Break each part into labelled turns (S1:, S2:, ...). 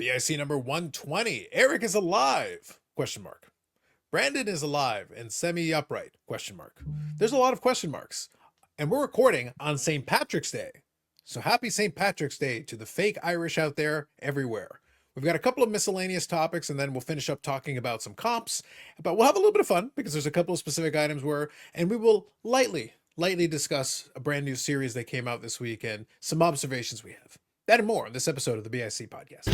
S1: BIC number 120. Eric is alive? Question mark. Brandon is alive and semi-upright? Question mark. There's a lot of question marks. And we're recording on St. Patrick's Day. So happy St. Patrick's Day to the fake Irish out there everywhere. We've got a couple of miscellaneous topics, and then we'll finish up talking about some comps. But we'll have a little bit of fun because there's a couple of specific items and we will lightly discuss a brand new series that came out this week and some observations we have. That and more on this episode of the BIC podcast.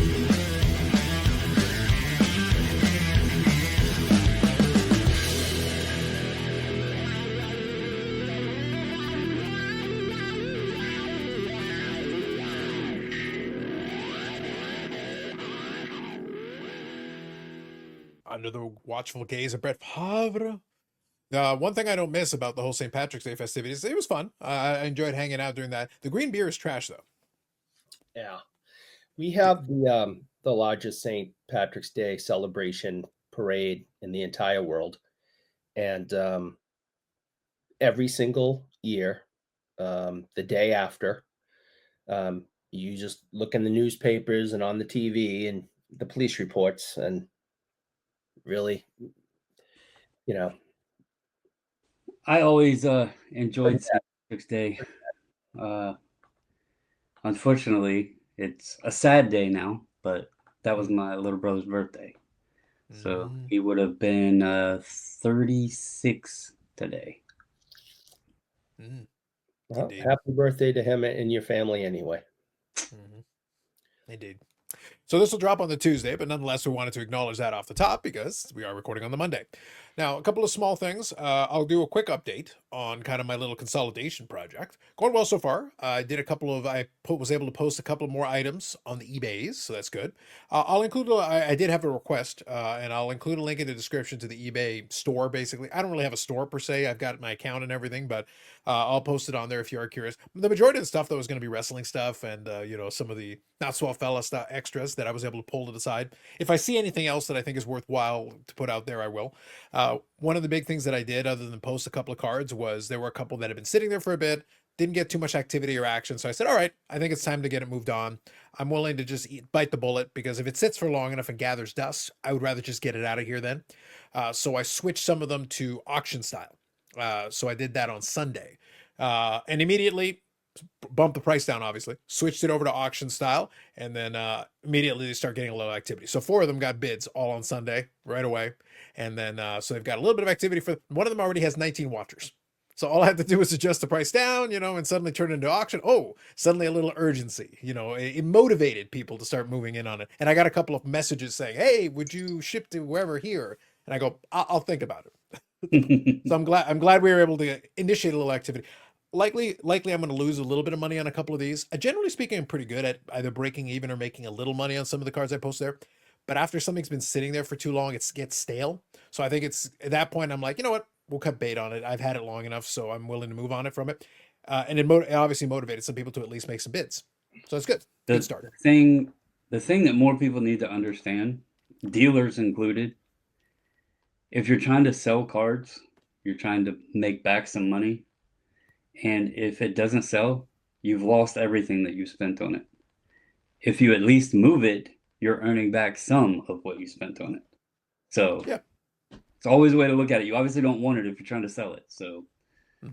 S1: Under the watchful gaze of Brett Favre. One thing I don't miss about the whole St. Patrick's Day festivities, it was fun. I enjoyed hanging out during that. The green beer is trash, though.
S2: Yeah. We have the largest St. Patrick's Day celebration parade in the entire world. And every single year, the day after, you just look in the newspapers and on the TV and the police reports, and really,
S3: I always enjoyed St. Patrick's Day. Unfortunately, it's a sad day now, but that was my little brother's birthday. So he would have been 36 today.
S2: Well, happy birthday to him and your family anyway.
S1: Indeed. So this will drop on the Tuesday, but nonetheless, we wanted to acknowledge that off the top because we are recording on the Monday. Now, a couple of small things. I'll do a quick update on kind of my little consolidation project. Going well so far. I was able to post a couple more items on the eBays, so that's good. I'll include, I did have a request, and I'll include a link in the description to the eBay store, basically. I don't really have a store per se. I've got my account and everything, but I'll post it on there if you are curious. The majority of the stuff, though, is going to be wrestling stuff and, some of the not swell fella stuff, extras that I was able to pull to the side. If I see anything else that I think is worthwhile to put out there, I will. One of the big things that I did, other than post a couple of cards, was there were a couple that had been sitting there for a bit, didn't get too much activity or action. So I said, all right, I think it's time to get it moved on. I'm willing to just bite the bullet because if it sits for long enough and gathers dust, I would rather just get it out of here then. So I switched some of them to auction style. So I did that on Sunday. And immediately bumped the price down, obviously, switched it over to auction style, and then immediately they start getting a little activity. So 4 of them got bids all on Sunday right away. And then so they've got a little bit of activity. One of them already has 19 watchers. So all I had to do was adjust the price down, and suddenly turn it into auction. Oh, suddenly a little urgency, it motivated people to start moving in on it. And I got a couple of messages saying, hey, would you ship to wherever here? And I go, I'll think about it. So I'm glad we were able to initiate a little activity. Likely I'm going to lose a little bit of money on a couple of these. Generally speaking, I'm pretty good at either breaking even or making a little money on some of the cards I post there. But after something's been sitting there for too long, it gets stale. So I think it's at that point, I'm like, you know what? We'll cut bait on it. I've had it long enough, so I'm willing to move on it from it. And it obviously motivated some people to at least make some bids. So it's good. Good start.
S3: The thing that more people need to understand, dealers included, if you're trying to sell cards, you're trying to make back some money. And if it doesn't sell, you've lost everything that you spent on it. If you at least move it, you're earning back some of what you spent on it. So yeah, it's always a way to look at it. You obviously don't want it if you're trying to sell it. So,
S1: I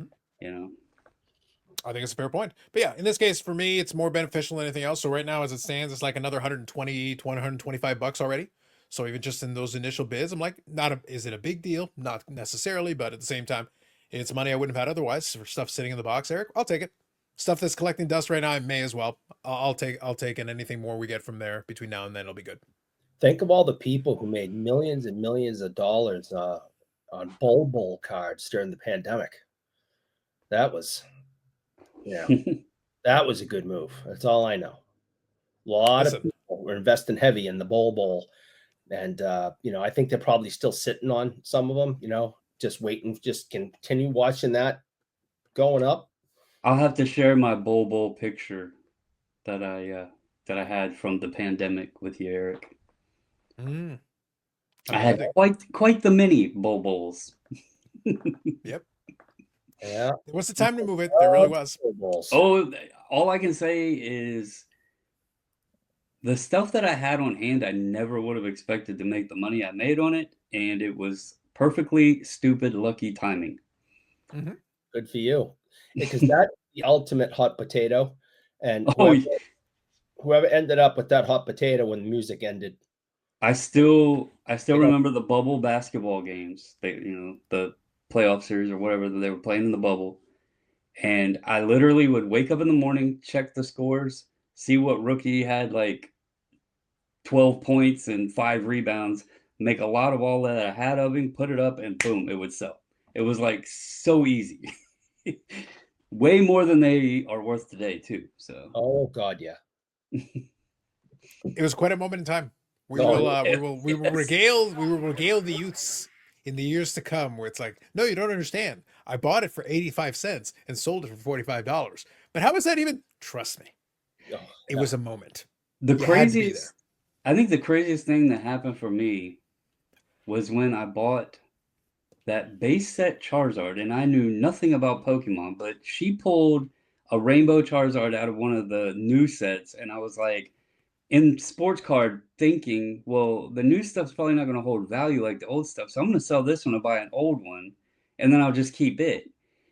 S1: think it's a fair point. But yeah, in this case, for me, it's more beneficial than anything else. So right now, as it stands, it's like another $125 already. So even just in those initial bids, I'm like, is it a big deal? Not necessarily, but at the same time, it's money I wouldn't have had otherwise for stuff sitting in the box, Eric. I'll take it. Stuff that's collecting dust right now, I may as well. I'll take it. Anything more we get from there between now and then, it'll be good.
S2: Think of all the people who made millions and millions of dollars on bowl cards during the pandemic. That was, that was a good move. That's all I know. A lot of people were investing heavy in the bowl. And, I think they're probably still sitting on some of them, just waiting, just continue watching that going up.
S3: I'll have to share my bowl picture that I had from the pandemic with you, Eric. I had quite the many bowls.
S1: Yep.
S2: Yeah.
S1: What's the time to move it? There really was.
S3: Oh, all I can say is The stuff that I had on hand, I never would have expected to make the money I made on it, and it was perfectly stupid lucky timing.
S1: Mm-hmm.
S2: Good for you. Because that's the ultimate hot potato. And
S3: Oh,
S2: whoever ended up with that hot potato when the music ended,
S3: I still
S2: they got
S3: remember the bubble basketball games. The playoff series or whatever that they were playing in the bubble. And I literally would wake up in the morning, check the scores, see what rookie had like 12 points and 5 rebounds, make a lot of all that I had of him, put it up, and boom, it would sell. It was like so easy. Way more than they are worth today, too. So,
S2: oh God, yeah.
S1: It was quite a moment in time. We
S2: Oh,
S1: will
S3: yeah,
S1: we will
S3: yes.
S1: regale the youths in the years to come where it's like, no, you don't understand. I bought it for 85 cents and sold it for $45. But how was that even? Trust me.
S2: oh,
S1: It
S2: yeah.
S1: was a moment.
S3: The
S1: You had to be there.
S3: I think the craziest thing that happened for me was when I bought that base set Charizard, and I knew nothing about Pokemon, but she pulled a rainbow Charizard out of one of the new sets, and I was like, in sports card thinking, well, the new stuff's probably not going to hold value like the old stuff, so I'm going to sell this one and buy an old one, and then I'll just keep it.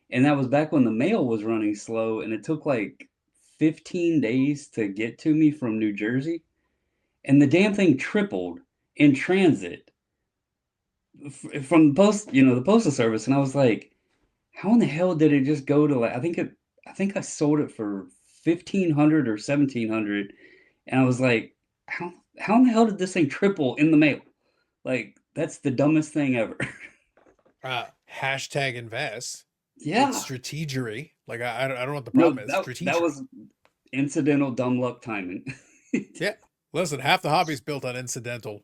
S3: And that was back when the mail was running slow, and it took like 15 days to get to me from New Jersey, and the damn thing tripled in transit from the postal service, and I was like, how in the hell did it just go to like I think I sold it for 1,500 or 1,700, and I was like, how in the hell did this thing triple in the mail? Like that's the dumbest thing ever.
S1: Hashtag invest. It's
S3: Yeah.
S1: strategery. Like I don't know what the
S3: No,
S1: problem is.
S3: that
S1: Strategery.
S3: was incidental dumb luck timing.
S1: Yeah. Listen, half the hobby's built on incidental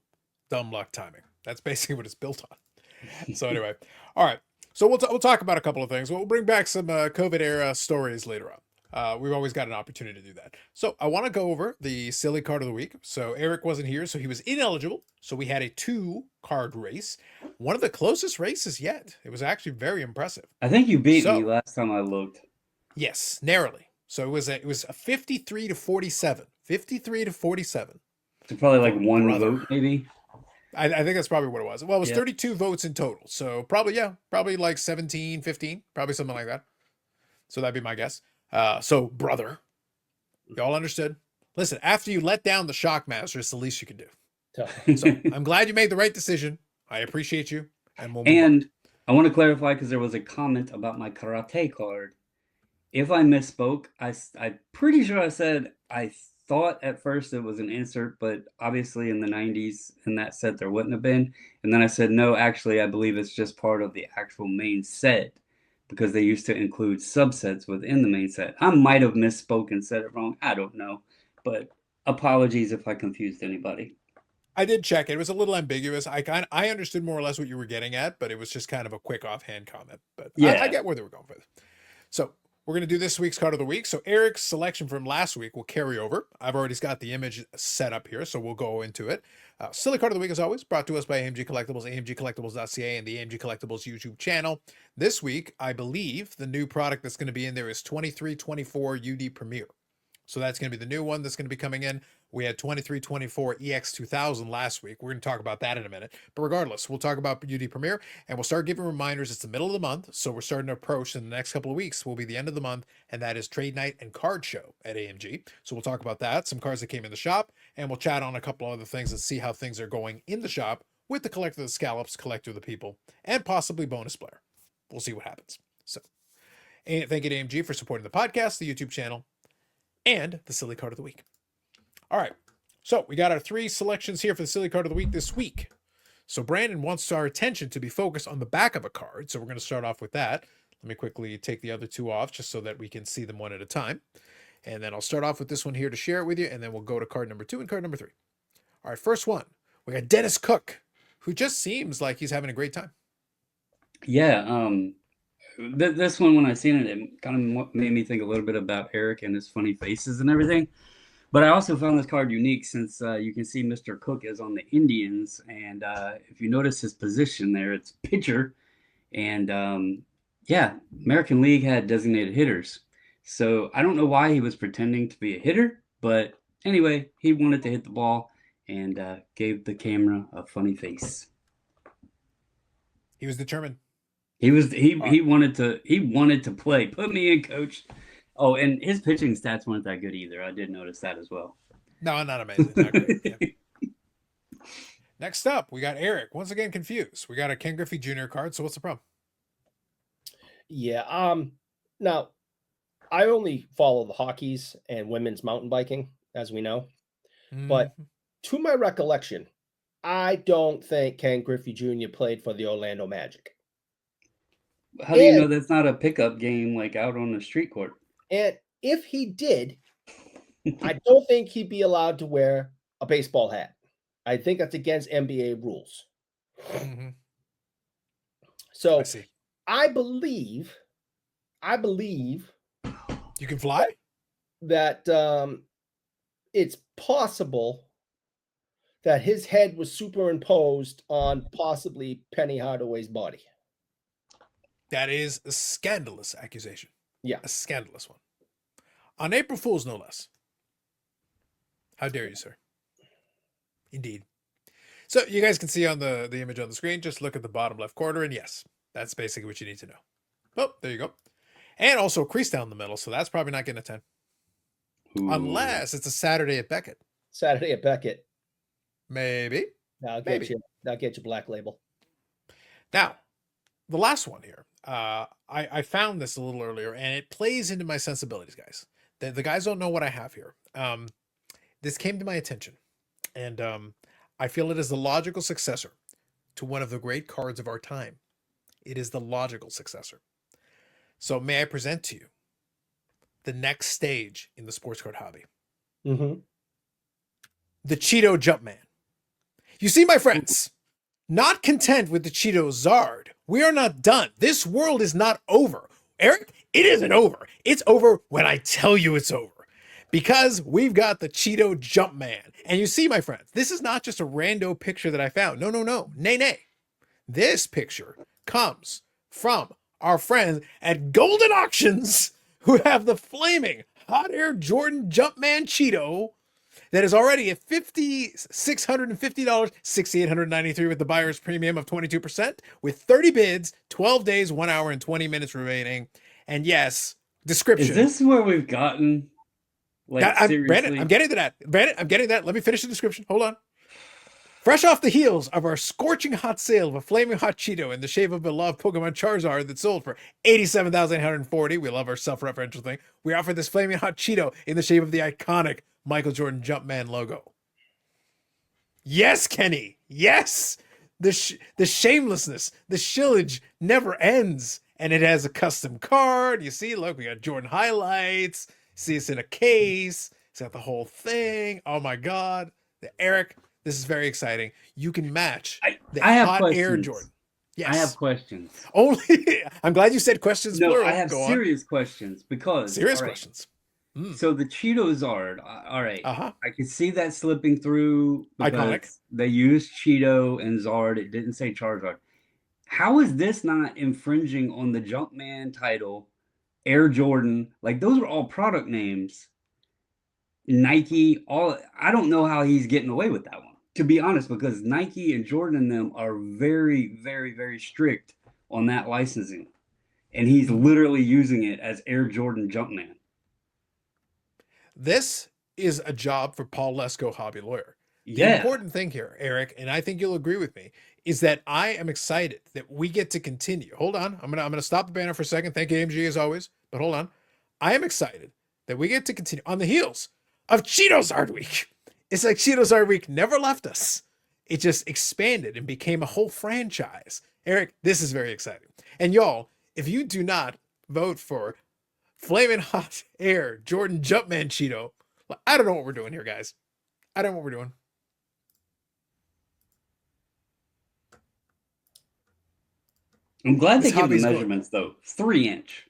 S1: dumb luck timing. That's basically what it's built on. So anyway, all right. So we'll talk about a couple of things. We'll bring back some COVID era stories later on. We've always got an opportunity to do that. So I want to go over the silly card of the week. So Eric wasn't here, so he was ineligible. So we had a 2-card race, one of the closest races yet. It was actually very impressive.
S3: I think you beat me
S1: So
S3: last time I looked.
S1: yes, narrowly. So it was a 53 to 47, 53 to 47
S3: So probably like
S1: for
S3: one
S1: brother.
S3: vote, maybe.
S1: I think that's probably what it was. Well, it was
S3: Yeah.
S1: 32 votes in total. So probably like 17, 15, probably something like that. So that'd be my guess. So brother, y'all understood. Listen, after you let down the Shockmaster, it's the least you can do. So I'm glad you made the right decision. I appreciate you, and we'll move on.
S3: And I want to clarify because there was a comment about my karate card. If I misspoke, I'm pretty sure I said I thought at first it was an insert, but obviously in the 90s in that set there wouldn't have been. And then I said, no, actually, I believe it's just part of the actual main set because they used to include subsets within the main set. I might have misspoken and said it wrong. I don't know. But apologies if I confused anybody.
S1: I did check. It was a little ambiguous. I understood more or less what you were getting at, but it was just kind of a quick offhand comment. But I
S3: Yeah.
S1: get where they were going with it. So we're going to do this week's card of the week. So Eric's selection from last week will carry over. I've already got the image set up here, so we'll go into it. Silly card of the week, as always, brought to us by AMG Collectibles, amgcollectibles.ca, and the AMG Collectibles YouTube channel. This week, I believe the new product that's going to be in there is 2324 UD Premier. So that's going to be the new one that's going to be coming in. We had 2324 EX2000 last week. We're going to talk about that in a minute. But regardless, we'll talk about UD Premier and we'll start giving reminders. It's the middle of the month, so we're starting to approach in the next couple of weeks will be the end of the month, and that is Trade Night and Card Show at AMG. So we'll talk about that, some cards that came in the shop, and we'll chat on a couple other things and see how things are going in the shop with the Collector of the Scallops, Collector of the People, and possibly Bonus Player. We'll see what happens. So, and thank you to AMG for supporting the podcast, the YouTube channel, and the silly card of the week. All right. So we got our 3 selections here for the silly card of the week this week. So Brandon wants our attention to be focused on the back of a card. So we're going to start off with that. Let me quickly take the other 2 off just so that we can see them one at a time. And then I'll start off with this one here to share it with you. And then we'll go to card number 2 and card number 3. All right. First one, we got Dennis Cook, who just seems like he's having a great time.
S3: Yeah. This one, when I seen it, it kind of made me think a little bit about Eric and his funny faces and everything. But I also found this card unique since you can see Mr. Cook is on the Indians. And if you notice his position there, it's pitcher. And yeah, American League had designated hitters. So I don't know why he was pretending to be a hitter, but Anyway, he wanted to hit the ball and gave the camera a funny face.
S1: He was determined.
S3: He wanted to play. Put me in, coach. Oh, and his pitching stats weren't that good either. I did notice that as well.
S1: No, not amazing. Not great. Yeah. Next up, we got Eric. Once again, confused. We got a Ken Griffey Jr. card. So what's the problem?
S2: Yeah. Now, I only follow the hockeys and women's mountain biking, as we know. But to my recollection, I don't think Ken Griffey Jr. played for the Orlando Magic.
S3: How do you know that's not a pickup game like out on the street court?
S2: And if he did, I don't think he'd be allowed to wear a baseball hat. I think that's against NBA rules. So
S1: I see.
S2: I believe
S1: You can fly?
S2: that it's possible that his head was superimposed on possibly Penny Hardaway's body.
S1: That is a scandalous accusation.
S2: Yeah.
S1: A scandalous one. On April Fool's, no less. How dare you, sir? Indeed. So you guys can see on the image on the screen, just look at the bottom left corner, and yes, that's basically what you need to know. Oh, there you go. And also a crease down the middle, so that's probably not getting a 10.
S3: Ooh.
S1: Unless it's a Saturday at Beckett.
S2: Saturday at Beckett.
S1: Maybe.
S2: That'll
S1: Maybe.
S2: get you black label.
S1: Now, the last one here. I found this a little earlier, and it plays into my sensibilities, guys. The guys don't know what I have here. This came to my attention, and I feel it is the logical successor to one of the great cards of our time. It is the logical successor. So may I present to you the next stage in the sports card hobby?
S2: Mm-hmm.
S1: The Cheeto Jumpman. You see, my friends, not content with the Cheeto Zard, we are not done. This world is not over. Eric, it isn't over. It's over when I tell you it's over. Because we've got the Cheeto Jumpman. And you see, my friends, this is not just a rando picture that I found. No. Nay. This picture comes from our friends at Goldin Auctions, who have the flaming hot air Jordan Jumpman Cheeto that is already at $5,650, $6,893 with the buyer's premium of 22%, with 30 bids, 12 days, 1 hour, and 20 minutes remaining. And yes, description.
S3: Is this where we've gotten? Seriously?
S1: Brandon, I'm getting to that. Let me finish the description. Hold on. Fresh off the heels of our scorching hot sale of a flaming hot Cheeto in the shape of beloved Pokemon Charizard that sold for $87,840. We love our self-referential thing. We offer this flaming hot Cheeto in the shape of the iconic Michael Jordan Jumpman logo. Yes, Kenny. Yes. The shamelessness, the shillage never ends. And it has a custom card. You see, look, we got Jordan highlights. See, it's in a case. It's got the whole thing. Oh my God. Eric, this is very exciting. You can match the hot air Jordan. Yes.
S3: I have questions.
S1: Only I'm glad you said questions.
S3: No,
S1: plural.
S3: I have serious questions because
S1: serious questions.
S3: So the Cheeto Zard, all right.
S1: Uh-huh.
S3: I could see that slipping through because
S1: iconic.
S3: They used Cheeto and Zard. It didn't say Charizard. How is this not infringing on the Jumpman title, Air Jordan? Like those are all product names. Nike, I don't know how he's getting away with that one, to be honest, because Nike and Jordan and them are very, very, very strict on that licensing. And he's literally using it as Air Jordan Jumpman.
S1: This is a job for Paul Lesko, hobby lawyer. The important thing here, Eric, and I think you'll agree with me, is that I am excited that we get to continue. Hold on. I'm gonna stop the banner for a second. Thank you, AMG, as always. But hold on. I am excited that we get to continue on the heels of Cheeto Zard Week. It's like Cheeto Zard Week never left us. It just expanded and became a whole franchise. Eric, this is very exciting. And y'all, if you do not vote for Flamin' Hot Air Jordan Jumpman Cheeto, I don't know what we're doing here, guys. I don't know what we're doing.
S3: I'm glad they give the measurements, though. 3-inch.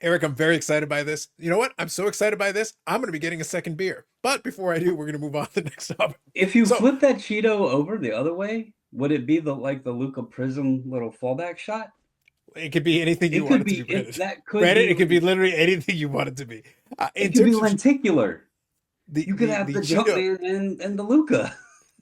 S1: Eric, I'm very excited by this. You know what? I'm so excited by this. I'm going to be getting a second beer. But before I do, we're going to move on to the next topic.
S3: If you flip that Cheeto over the other way, would it be the Luca Prism little fallback shot?
S1: It could be anything you
S3: It
S1: want
S3: could
S1: it to be,
S3: be
S1: Brandon.
S3: that could
S1: Brandon,
S3: be
S1: it could be literally anything you want it to be.
S3: it
S1: In
S3: could be
S1: terms of
S3: lenticular.
S1: the
S3: You could have the
S1: Cheeto,
S3: Jumpman and the Luca.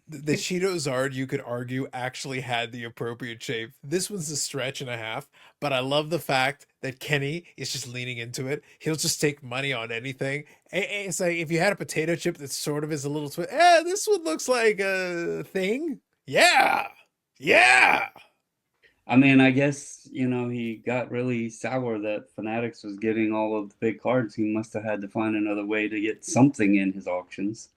S1: the Cheeto Zard, you could argue actually had the appropriate shape. This one's a stretch and a half, but I love the fact that Kenny is just leaning into it. He'll just take money on anything. It's like if you had a potato chip that sort of is a little this one looks like a thing. Yeah. Yeah.
S3: I mean, I guess, he got really sour that Fanatics was getting all of the big cards. He must have had to find another way to get something in his auctions.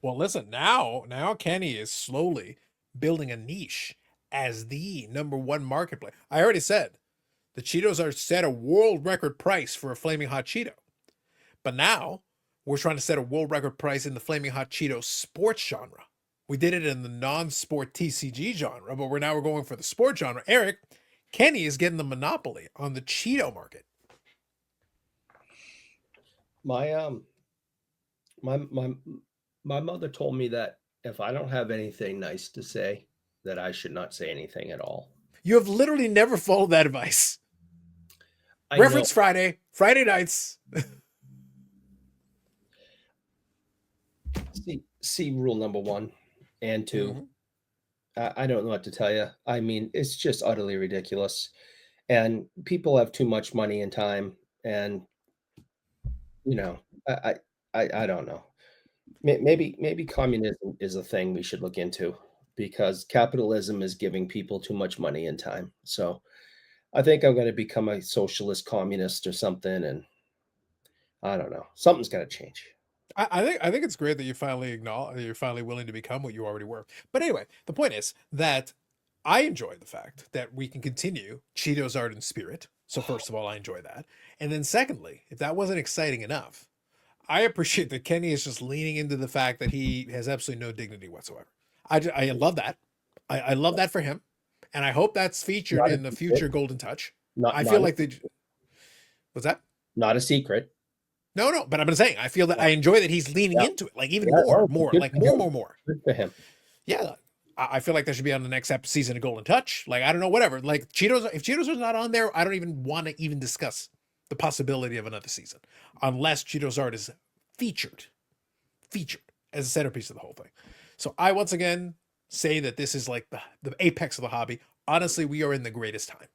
S1: Well, listen, now Kenny is slowly building a niche as the #1 marketplace. I already said the Cheetos are set a world record price for a Flaming Hot Cheeto. But now we're trying to set a world record price in the Flaming Hot Cheeto sports genre. We did it in the non-sport TCG genre, but we're going for the sport genre. Eric, Kenny is getting the monopoly on the Cheeto market.
S2: My mother told me that if I don't have anything nice to say, that I should not say anything at all.
S1: You have literally never followed that advice.
S2: I
S1: Reference
S2: know.
S1: Friday nights.
S2: See rule number 1 and 2.
S1: Mhm.
S2: I don't know what to tell you. I mean, it's just utterly ridiculous. And people have too much money and time. And, I don't know. Maybe communism is a thing we should look into, because capitalism is giving people too much money and time. So I think I'm going to become a socialist communist or something. And I don't know. Something's got to change.
S1: I think it's great that you finally you're finally willing to become what you already were. But anyway, the point is that I enjoy the fact that we can continue Cheetos art and spirit. So first of all, I enjoy that. And then secondly, if that wasn't exciting enough, I appreciate that Kenny is just leaning into the fact that he has absolutely no dignity whatsoever. I love that. I love that for him. And I hope that's featured
S2: Not a
S1: in the
S2: secret.
S1: future Golden Touch.
S2: Not,
S1: I
S2: not,
S1: feel
S2: a-
S1: like what's that?
S2: not a secret.
S1: No, but I'm saying I feel that I enjoy that he's leaning
S2: Yeah.
S1: into it, like even
S2: Yeah,
S1: more,
S2: good
S1: like
S2: for him.
S1: more.
S2: Good for him.
S1: Yeah, I feel like that should be on the next season of Golden Touch. Like I don't know, whatever. Like Cheetos, if Cheetos is not on there, I don't even want to even discuss the possibility of another season, unless Cheetos art is featured as a centerpiece of the whole thing. So I once again say that this is like the apex of the hobby. Honestly, we are in the greatest time.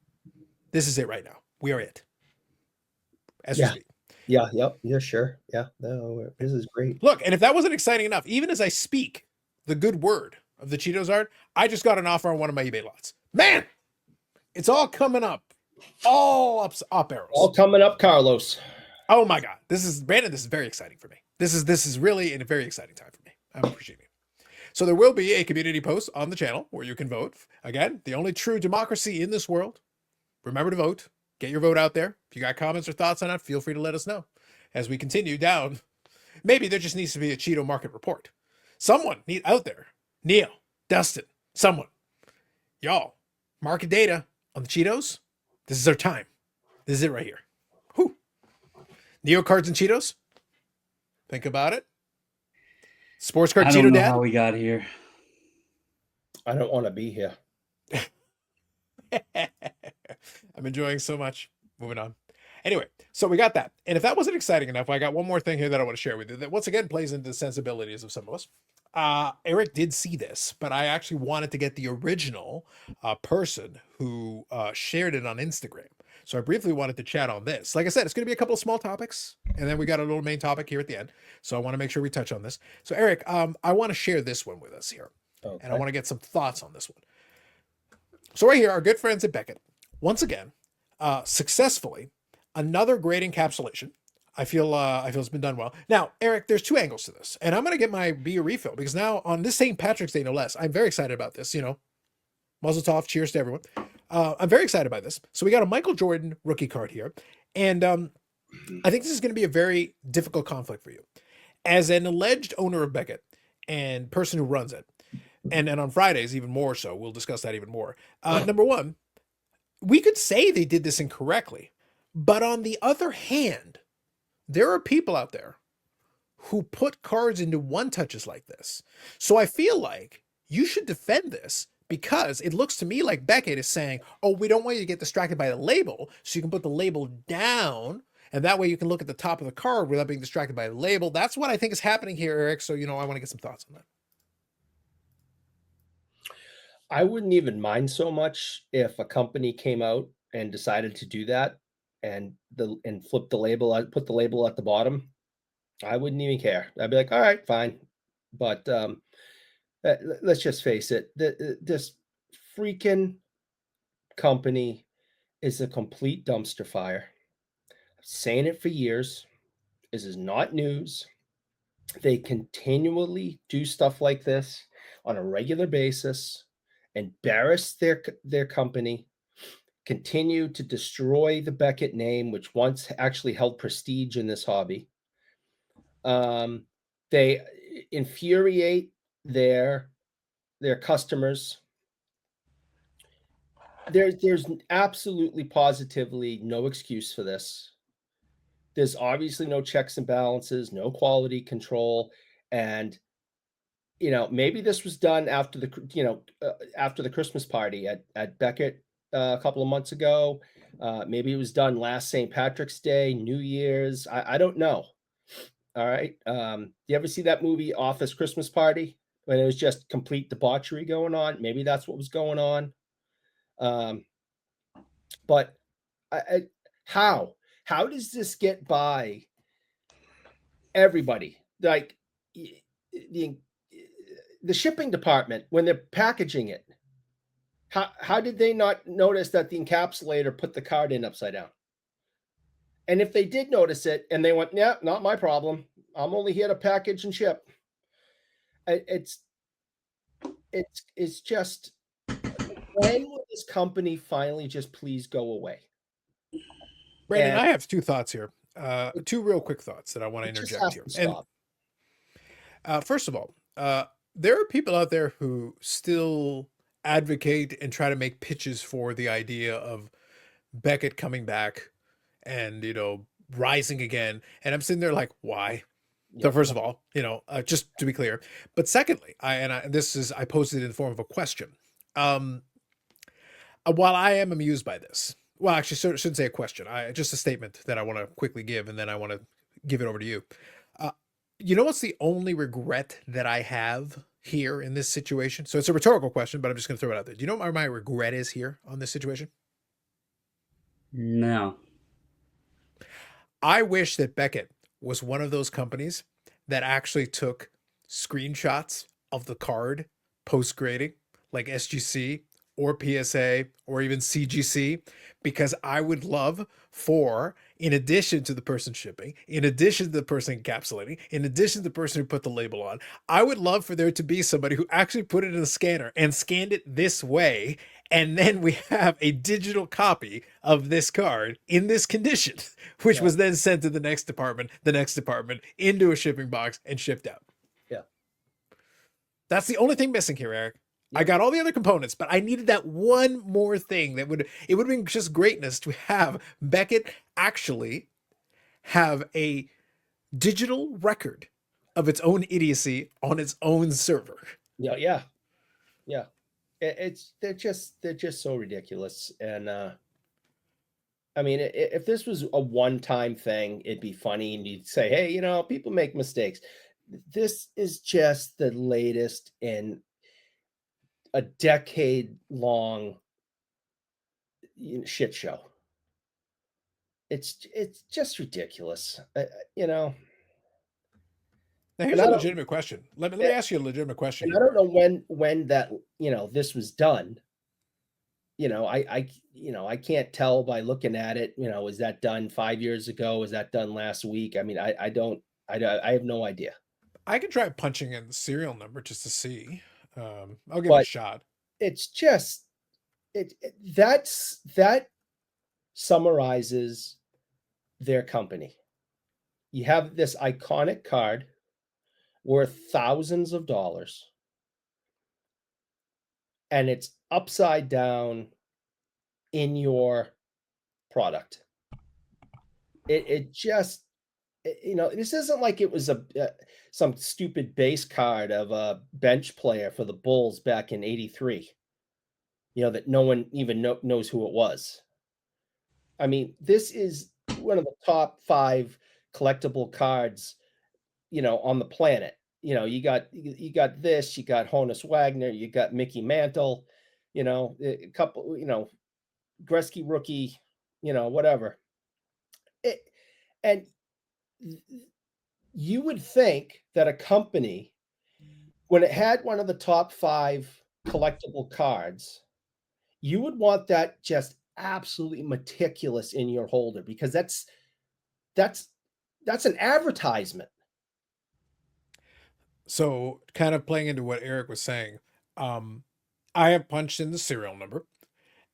S1: This is it right now. We are it. As we
S2: Yeah.
S1: speak.
S2: Yeah. Yep. Yeah. Sure. Yeah. No, this is great.
S1: Look, and if that wasn't exciting enough, even as I speak the good word of the Cheetos art, I just got an offer on one of my eBay lots. Man, it's all coming up. All up arrows.
S2: All coming up, Carlos.
S1: Oh my God. This is very exciting for me. This is really a very exciting time for me. I'm appreciating it. So there will be a community post on the channel where you can vote. Again, the only true democracy in this world. Remember to vote. Get your vote out there. If you got comments or thoughts on it, feel free to let us know. As we continue down, maybe there just needs to be a Cheeto market report. Someone out there, Neil, Dustin, someone, y'all, market data on the Cheetos. This is our time. This is it right here. Whew. Neo Cards and Cheetos. Think about it. Sports card
S3: I
S1: Cheeto
S3: don't know
S1: Dad.
S3: how we got here.
S2: I don't want to be here.
S1: I'm enjoying so much. Moving on. Anyway, so we got that. And if that wasn't exciting enough, I got one more thing here that I want to share with you that once again plays into the sensibilities of some of us. Eric did see this, but I actually wanted to get the original person who shared it on Instagram. So I briefly wanted to chat on this. Like I said, it's going to be a couple of small topics, and then we got a little main topic here at the end. So I want to make sure we touch on this. So Eric, I want to share this one with us here, and I want to get some thoughts on this one. So right here, our good friends at Beckett, once again, successfully, another great encapsulation. I feel it's been done well. Now, Eric, there's two angles to this, and I'm going to get my beer refill because now on this St. Patrick's Day, no less, I'm very excited about this. Mazel tov, cheers to everyone. I'm very excited by this. So we got a Michael Jordan rookie card here, and I think this is going to be a very difficult conflict for you. As an alleged owner of Beckett and person who runs it, and on Fridays even more so, we'll discuss that even more. Number one, we could say they did this incorrectly, but on the other hand, there are people out there who put cards into one touches like this. So I feel like you should defend this because it looks to me like Beckett is saying, oh, we don't want you to get distracted by the label, so you can put the label down, and that way you can look at the top of the card without being distracted by the label. That's what I think is happening here, Eric. So, I want to get some thoughts on that.
S2: I wouldn't even mind so much if a company came out and decided to do that and flip the label out, put the label at the bottom. I wouldn't even care. I'd be like, all right, fine. But let's just face it, this freaking company is a complete dumpster fire. I'm saying it for years. This is not news. They continually do stuff like this on a regular basis, embarrass their company, continue to destroy the Beckett name, which once actually held prestige in this hobby. They infuriate their customers. There's absolutely positively no excuse for this. There's obviously no checks and balances, no quality control, and maybe this was done after the Christmas party at Beckett a couple of months ago. Maybe it was done last St. Patrick's Day, New Year's. I don't know. All right. You ever see that movie Office Christmas Party when it was just complete debauchery going on? Maybe that's what was going on. But how does this get by everybody? Like the shipping department when they're packaging it. How did they not notice that the encapsulator put the card in upside down? And if they did notice it and they went, yeah, not my problem. I'm only here to package and ship. It's just, when will this company finally just please go away?
S1: Brandon, I have two thoughts here. Two real quick thoughts that I want to interject here. And first of all, there are people out there who still advocate and try to make pitches for the idea of Beckett coming back and, rising again. And I'm sitting there like, why? So first of all, just to be clear, but secondly, I posted it in the form of a question. While I am amused by this, well, actually, shouldn't say a question. Just a statement that I want to quickly give, and then I want to give it over to you. What's the only regret that I have here in this situation? So it's a rhetorical question, but I'm just going to throw it out there. Do you know what my regret is here on this situation?
S3: No.
S1: I wish that Beckett was one of those companies that actually took screenshots of the card post-grading, like SGC or PSA or even CGC, because I would love for, in addition to the person shipping, in addition to the person encapsulating, in addition to the person who put the label on, I would love for there to be somebody who actually put it in a scanner and scanned it this way. And then we have a digital copy of this card in this condition, which was then sent to the next department, into a shipping box and shipped out.
S2: Yeah.
S1: That's the only thing missing here, Eric. I got all the other components, but I needed that one more thing it would have been just greatness to have Beckett actually have a digital record of its own idiocy on its own server.
S2: Yeah. They're just so ridiculous. And I mean, if this was a one-time thing, it'd be funny and you'd say, hey, people make mistakes. This is just the latest in a decade-long shit show. It's just ridiculous,
S1: Now here's a legitimate question. Let me ask you a legitimate question.
S2: I don't know when that this was done. I can't tell by looking at it. Was that done 5 years ago? Was that done last week? I mean, I have no idea.
S1: I can try punching in the serial number just to see. I'll give it a shot.
S2: It's just that summarizes their company. You have this iconic card worth thousands of dollars, and it's upside down in your product. It just, this isn't like it was some stupid base card of a bench player for the Bulls back in '83. that no one even knows who it was. I mean, this is one of the top 5 collectible cards, on the planet. You got this, you got Honus Wagner, you got Mickey Mantle, a couple, Gretzky rookie, whatever. And you would think that a company, when it had one of the top 5 collectible cards, you would want that just absolutely meticulous in your holder, because that's an advertisement.
S1: So, kind of playing into what Eric was saying, I have punched in the serial number,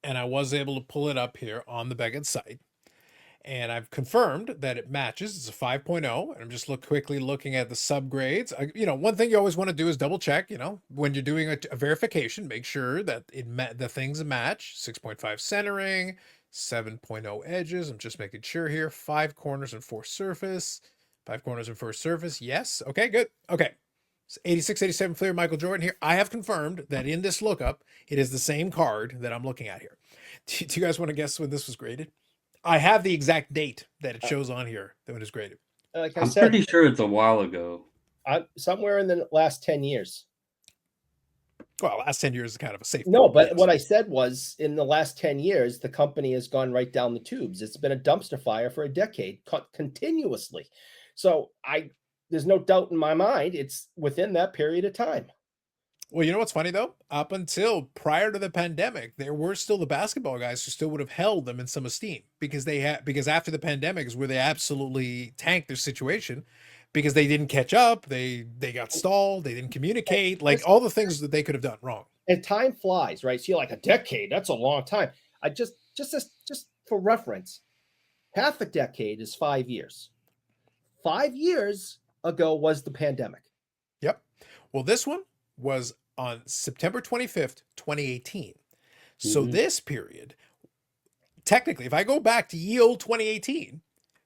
S1: and I was able to pull it up here on the Beckett site. And I've confirmed that it matches. It's a 5.0, and I'm just quickly looking at the subgrades. One thing you always want to do is double check. When you're doing a verification, make sure that the things match. 6.5 centering, 7.0 edges. I'm just making sure here. 5 corners and 4 surface. 5 corners and 4 surface. Yes. Okay. Good. Okay. 86, 87 Fleer Michael Jordan here. I have confirmed that in this lookup, it is the same card that I'm looking at here. Do you guys want to guess when this was graded? I have the exact date that it shows on here that it was graded.
S2: Like I
S3: I'm
S2: said,
S3: pretty sure it's a while ago.
S2: somewhere in the last 10 years.
S1: Well, last 10 years is kind of a safe.
S2: No, but what I said was, in the last 10 years, the company has gone right down the tubes. It's been a dumpster fire for a decade, continuously. So there's no doubt in my mind it's within that period of time.
S1: Well, you know what's funny though? Up until prior to the pandemic, there were still the basketball guys who still would have held them in some esteem, because because after the pandemic is where they absolutely tanked their situation, because they didn't catch up, they got stalled, they didn't communicate, like all the things that they could have done wrong.
S2: And time flies, right? So you're like, a decade, that's a long time. I just for reference, half a decade is 5 years. 5 years ago was the pandemic.
S1: Yep. Well, this one was on September 25th, 2018. So this period, technically, if I go back to ye old 2018,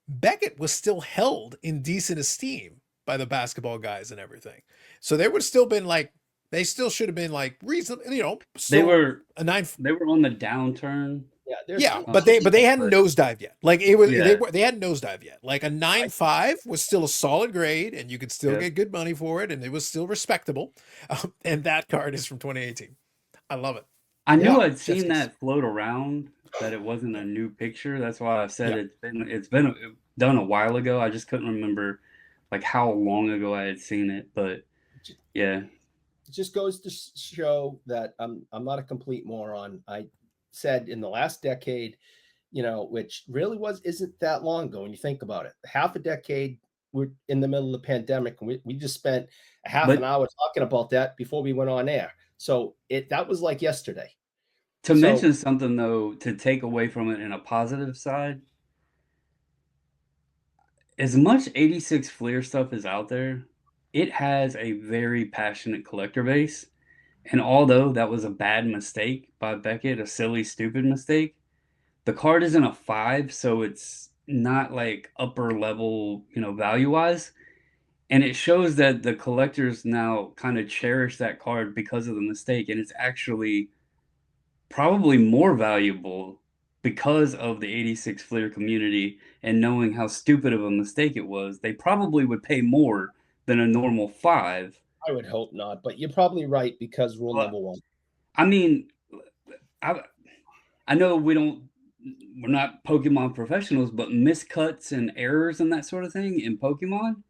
S1: Beckett was still held in decent esteem by the basketball guys and everything. So they would have still been like, they still should have been like reasonable,
S3: They were
S1: a 9.
S3: They were on the downturn.
S1: Yeah, but they hadn't nosedive yet. Like it was,
S3: Yeah.
S1: they hadn't nosedive yet. Like a 9.5 was still a solid grade, and you could still get good money for it, and it was still respectable. And that card is from 2018. I love it.
S3: I knew I'd seen that float around, that it wasn't a new picture. That's why I said it's been done a while ago. I just couldn't remember like how long ago I had seen it, but yeah.
S2: It just goes to show that I'm not a complete moron. I said in the last decade, which really isn't that long ago when you think about it. Half a decade, we're in the middle of the pandemic, and we just spent a half an hour talking about that before we went on air. So that was like yesterday.
S3: To mention something though, to take away from it in a positive side, as much 86 Fleer stuff is out there, it has a very passionate collector base. And although that was a bad mistake by Beckett, a silly, stupid mistake, the card isn't a 5, so it's not like upper level, value-wise. And it shows that the collectors now kind of cherish that card because of the mistake, and it's actually probably more valuable because of the 86 Fleer community and knowing how stupid of a mistake it was. They probably would pay more than a normal 5.
S2: I would hope not, but you're probably right, because rule number 1.
S3: I mean, I know we're not Pokemon professionals, but miscuts and errors and that sort of thing in Pokemon,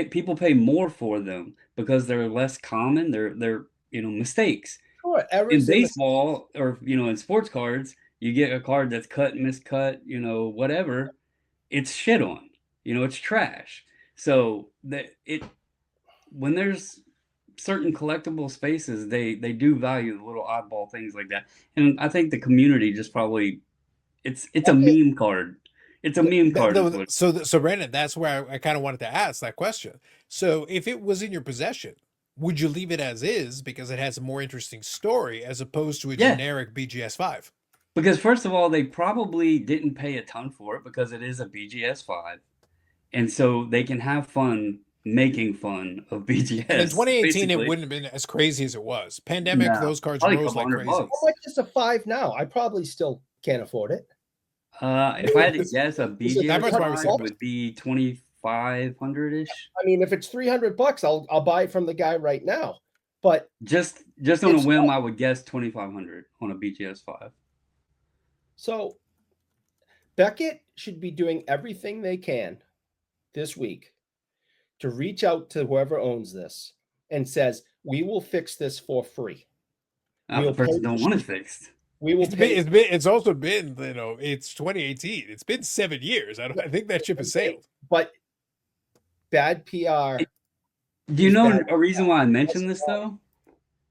S3: people pay more for them because they're less common. They're mistakes.
S2: Sure,
S3: in baseball or in sports cards, you get a card that's cut, miscut, whatever, it's shit on. It's trash. So when there's certain collectible spaces, they do value the little oddball things like that. And I think the community just probably it's a meme card. It's a meme card.
S1: So Brandon, that's where I kind of wanted to ask that question. So if it was in your possession, would you leave it as is because it has a more interesting story as opposed to a generic BGS 5?
S3: Because first of all, they probably didn't pay a ton for it because it is a BGS 5. And so they can have fun making fun of BGS.
S1: And in 2018,
S3: basically.
S1: it wouldn't have been as crazy as it was. Pandemic,
S3: No,
S1: those cards
S3: probably a
S1: rose
S3: couple
S1: like
S3: $100
S1: crazy.
S3: bucks.
S2: How much is a 5 now? I probably still can't afford it.
S3: If I had to guess, a
S2: Is it
S1: That
S3: BGS
S1: part's probably
S2: 300
S3: 5
S1: safe.
S2: bucks?
S3: would be 2,500 ish.
S2: I mean, if it's $300, I'll buy it from the guy right now. But
S3: Just on a
S2: It's
S3: whim,
S2: not.
S3: I would guess 2,500 on a BGS 5.
S2: so Beckett should be doing everything they can this week to reach out to whoever owns this and says, we will fix this for free.
S3: The
S2: We'll pay
S3: person don't
S2: for
S3: want it
S2: shipping.
S3: fixed.
S2: We will
S1: It's
S2: pay.
S1: it's also been, it's 2018. It's been 7 years. I think that ship has sailed.
S2: But bad PR.
S3: Do you
S2: is
S3: know
S2: bad.
S3: a reason why I mentioned this though?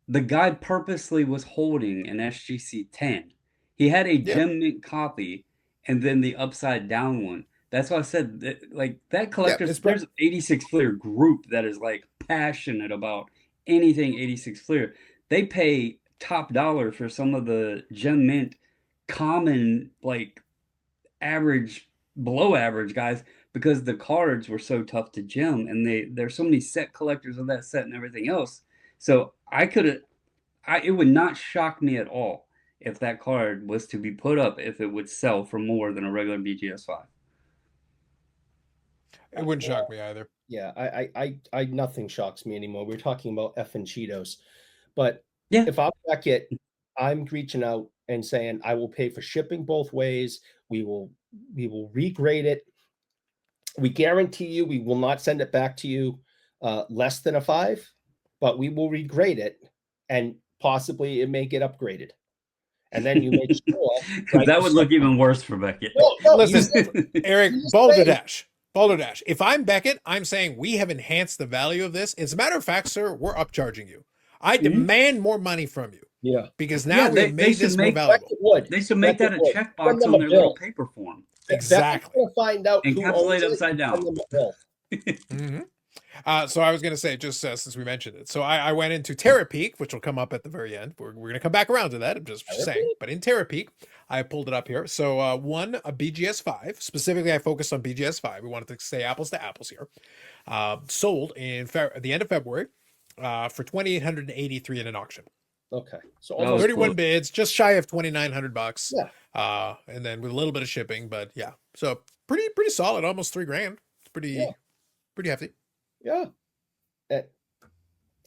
S3: The guy purposely was holding an SGC 10. He had a
S1: Yeah.
S3: gem mint copy and then the upside down one. That's why I said that, like that collectors.
S1: it's
S3: There's 86 Fleer group that is like passionate about anything 86 Fleer. They pay top dollar for some of the gem mint common like average below average guys because the cards were so tough to gem and there's so many set collectors of that set and everything else. So it would not shock me at all if that card was to be put up if it would sell for more than a regular BGS 5.
S1: It wouldn't shock me either.
S2: Yeah, I nothing shocks me anymore. We're talking about effing Cheetos. But
S3: Yeah.
S2: if I'm Beckett, I'm reaching out and saying I will pay for shipping both ways. We will regrade it. We guarantee you we will not send it back to you less than a 5, but we will regrade it and possibly it may get upgraded. And then you make sure right,
S3: that would look even worse for Beckett.
S2: No,
S1: Listen, Eric,
S2: you say-
S1: Balderdash. Balderdash. If I'm Beckett, I'm saying we have enhanced the value of this. As a matter of fact, sir, we're upcharging you. I demand more money from you
S2: yeah,
S1: because now
S3: they
S1: we've made
S3: should
S1: this more
S3: make-
S1: valuable.
S2: Beckett would.
S3: They should make that a
S2: Beckett would.
S3: checkbox
S2: Send them
S3: on
S2: a
S3: their
S2: bill.
S3: little paper form.
S1: Exactly.
S2: Becket's gonna find out who
S3: Encapsulate
S2: owns it
S3: upside
S2: and
S3: down.
S2: send them a bill.
S1: So I was going to say, just since we mentioned it, so I went into Terapeak, which will come up at the very end. We're going to come back around to that. I'm just saying. But in Terapeak, I pulled it up here. So a BGS 5. Specifically, I focused on BGS 5. We wanted to say apples to apples here. Sold at the end of February for $2,883 in an auction.
S2: Okay, so
S3: That was
S2: almost
S1: 31
S3: cool.
S1: bids, just shy of $2,900.
S2: Yeah.
S1: And then with a little bit of shipping, but yeah, so pretty solid, almost $3,000. It's pretty hefty.
S2: yeah.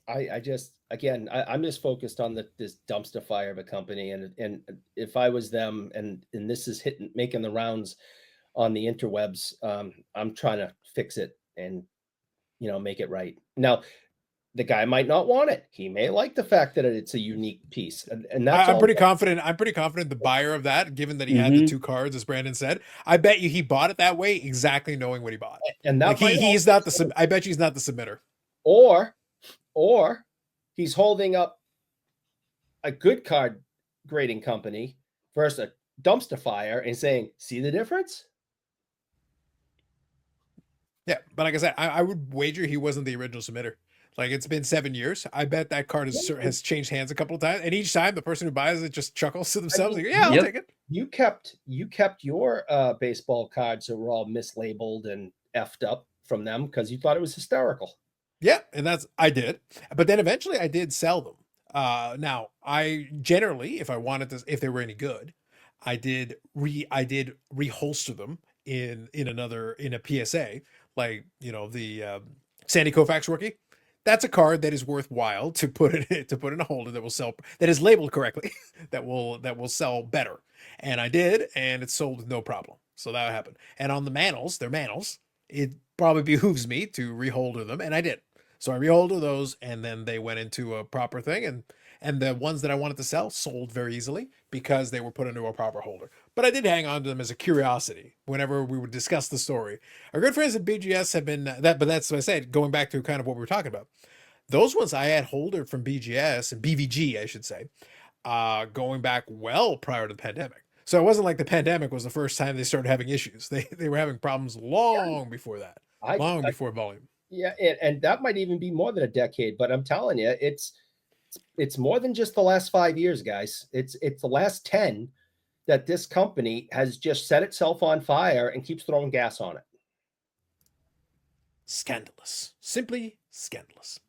S2: I just I'm just focused on this dumpster fire of a company, and if I was them, and this is making the rounds on the interwebs, I'm trying to fix it and make it right. Now, the guy might not want it. He may like the fact that it's a unique piece, and that's
S1: I'm
S2: all.
S1: pretty confident. I'm pretty confident the buyer of that, given that he had the two cards, as Brandon said, I bet you he bought it that way, exactly knowing what he bought.
S2: And that
S1: Like he's not the. I bet you he's not the submitter.
S2: Or he's holding up a good card grading company versus a dumpster fire and saying, "See the difference?"
S1: Yeah, but like I said, I would wager he wasn't the original submitter. Like it's been 7 years. I bet that card has changed hands a couple of times, and each time the person who buys it just chuckles to themselves, like, "Yeah, I'll take it."
S2: You kept your baseball cards that were all mislabeled and effed up from them because you thought it was hysterical.
S1: Yeah, and I did, but then eventually I did sell them. Now I generally, if I wanted to, if they were any good, I did reholster them in a PSA, like the Sandy Koufax rookie. That's a card that is worthwhile to put in a holder that will sell, that is labeled correctly, that will sell better. And I did, and it sold with no problem. So that happened. And on the Manals, they're Manals. It probably behooves me to reholder them, and I did. So I reholder those, and then they went into a proper thing, and the ones that I wanted to sell sold very easily because they were put into a proper holder. But I did hang on to them as a curiosity whenever we would discuss the story. Our good friends at BGS have been but that's what I said, going back to kind of what we were talking about. Those ones I had holdered from BGS and BVG, I should say, going back well prior to the pandemic. So it wasn't like the pandemic was the first time they started having issues. They were having problems long before that, before volume.
S2: Yeah, and that might even be more than a decade. But I'm telling you, it's more than just the last 5 years, guys. It's the last 10 that this company has just set itself on fire and keeps throwing gas on it.
S1: Scandalous. Simply scandalous.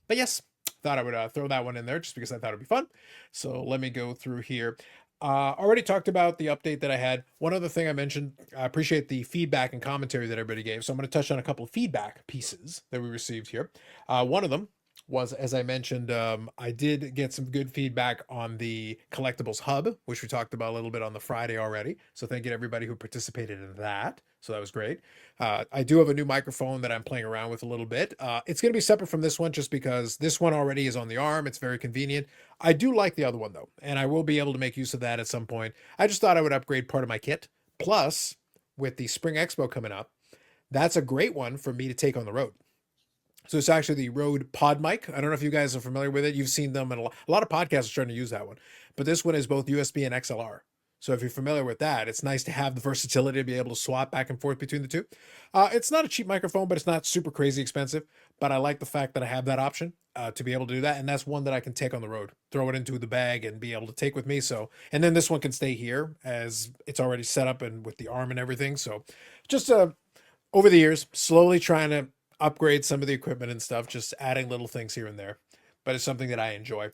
S1: But yes, thought I would throw that one in there just because I thought it'd be fun. So let me go through here. Already talked about the update that I had. One other thing I mentioned, I appreciate the feedback and commentary that everybody gave. So I'm going to touch on a couple of feedback pieces that we received here. One of them was, as I mentioned, I did get some good feedback on the collectibles hub, which we talked about a little bit on the Friday already. So thank you to everybody who participated in that. So that was great. I do have a new microphone that I'm playing around with a little bit. It's going to be separate from this one just because this one already is on the arm. It's very convenient. I do like the other one though, and I will be able to make use of that at some point. I just thought I would upgrade part of my kit. Plus, with the Spring Expo coming up, that's a great one for me to take on the road. So it's actually the Rode Pod Mic. I don't know if you guys are familiar with it. You've seen them, and a lot of podcasts are trying to use that one. But this one is both USB and XLR. So if you're familiar with that, it's nice to have the versatility to be able to swap back and forth between the two. It's not a cheap microphone, but it's not super crazy expensive. But I like the fact that I have that option to be able to do that. And that's one that I can take on the road, throw it into the bag and be able to take with me. So, and then this one can stay here as it's already set up and with the arm and everything. So just over the years, slowly trying to upgrade some of the equipment and stuff, just adding little things here and there. But it's something that I enjoy.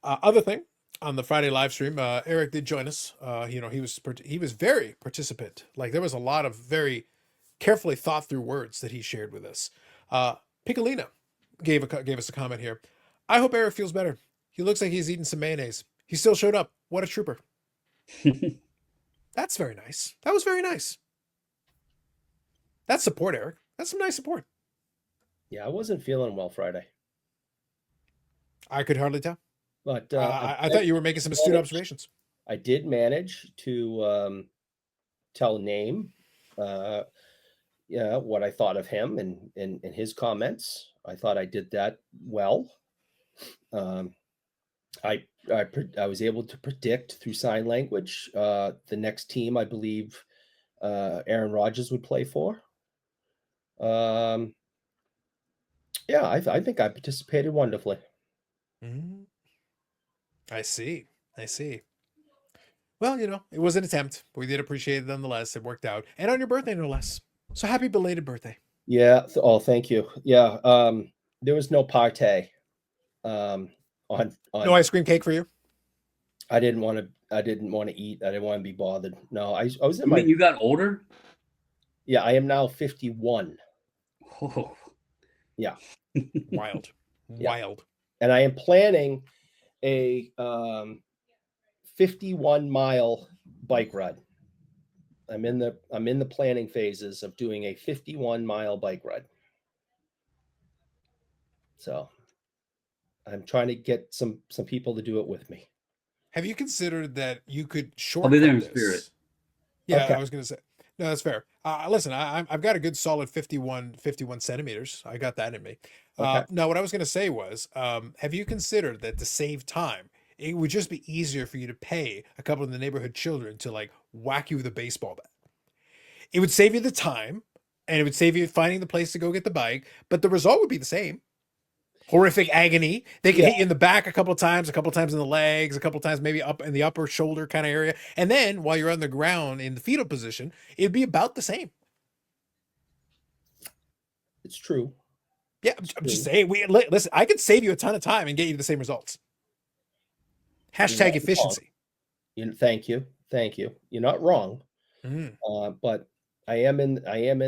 S1: Other thing, on the Friday live stream, Eric did join us. He was very participant. Like there was a lot of very carefully thought through words that he shared with us. Piccolina gave us a comment here. I hope Eric feels better. He looks like he's eating some mayonnaise. He still showed up. What a trooper. That's very nice. That was very nice. That's support, Eric. That's some nice support.
S2: Yeah, I wasn't feeling well Friday.
S1: I could hardly tell.
S2: But
S1: I thought you were making some astute observations.
S2: I did manage to tell Name what I thought of him and his comments. I thought I did that well. I was able to predict through sign language the next team I believe Aaron Rodgers would play for. I think I participated wonderfully.
S1: Mm-hmm. I see. Well, it was an attempt. We did appreciate it nonetheless. It worked out. And on your birthday, no less. So happy belated birthday.
S2: Yeah. Oh, thank you. Yeah. There was no party. On
S1: no ice cream cake for you?
S2: I didn't want to eat. I didn't want to be bothered. No, I was in
S3: you got older?
S2: Yeah, I am now 51.
S3: Oh.
S2: Yeah.
S1: Wild.
S2: Yeah.
S1: Wild.
S2: And I am planning a 51-mile bike ride. I'm in the planning phases of doing a 51-mile bike ride. So I'm trying to get some people to do it with me.
S1: Have you considered that you could shortcut
S3: I'll be there in
S1: this?
S3: Spirit.
S1: Yeah,
S2: Okay.
S1: I was going to say. No, that's fair. Listen, I've got a good solid 51 centimeters. I got that in me.
S2: Okay.
S1: No, what I was going to say was, have you considered that to save time, it would just be easier for you to pay a couple of the neighborhood children to like whack you with a baseball bat? It would save you the time and it would save you finding the place to go get the bike, but the result would be the same. Horrific agony. They could hit you in the back a couple of times in the legs, a couple of times maybe up in the upper shoulder kind of area. And then while you're on the ground in the fetal position, it'd be about the same.
S2: It's true.
S1: Yeah, I'm just saying. Listen, I could save you a ton of time and get you the same results. Hashtag efficiency.
S2: Thank you. You're not wrong. But I am in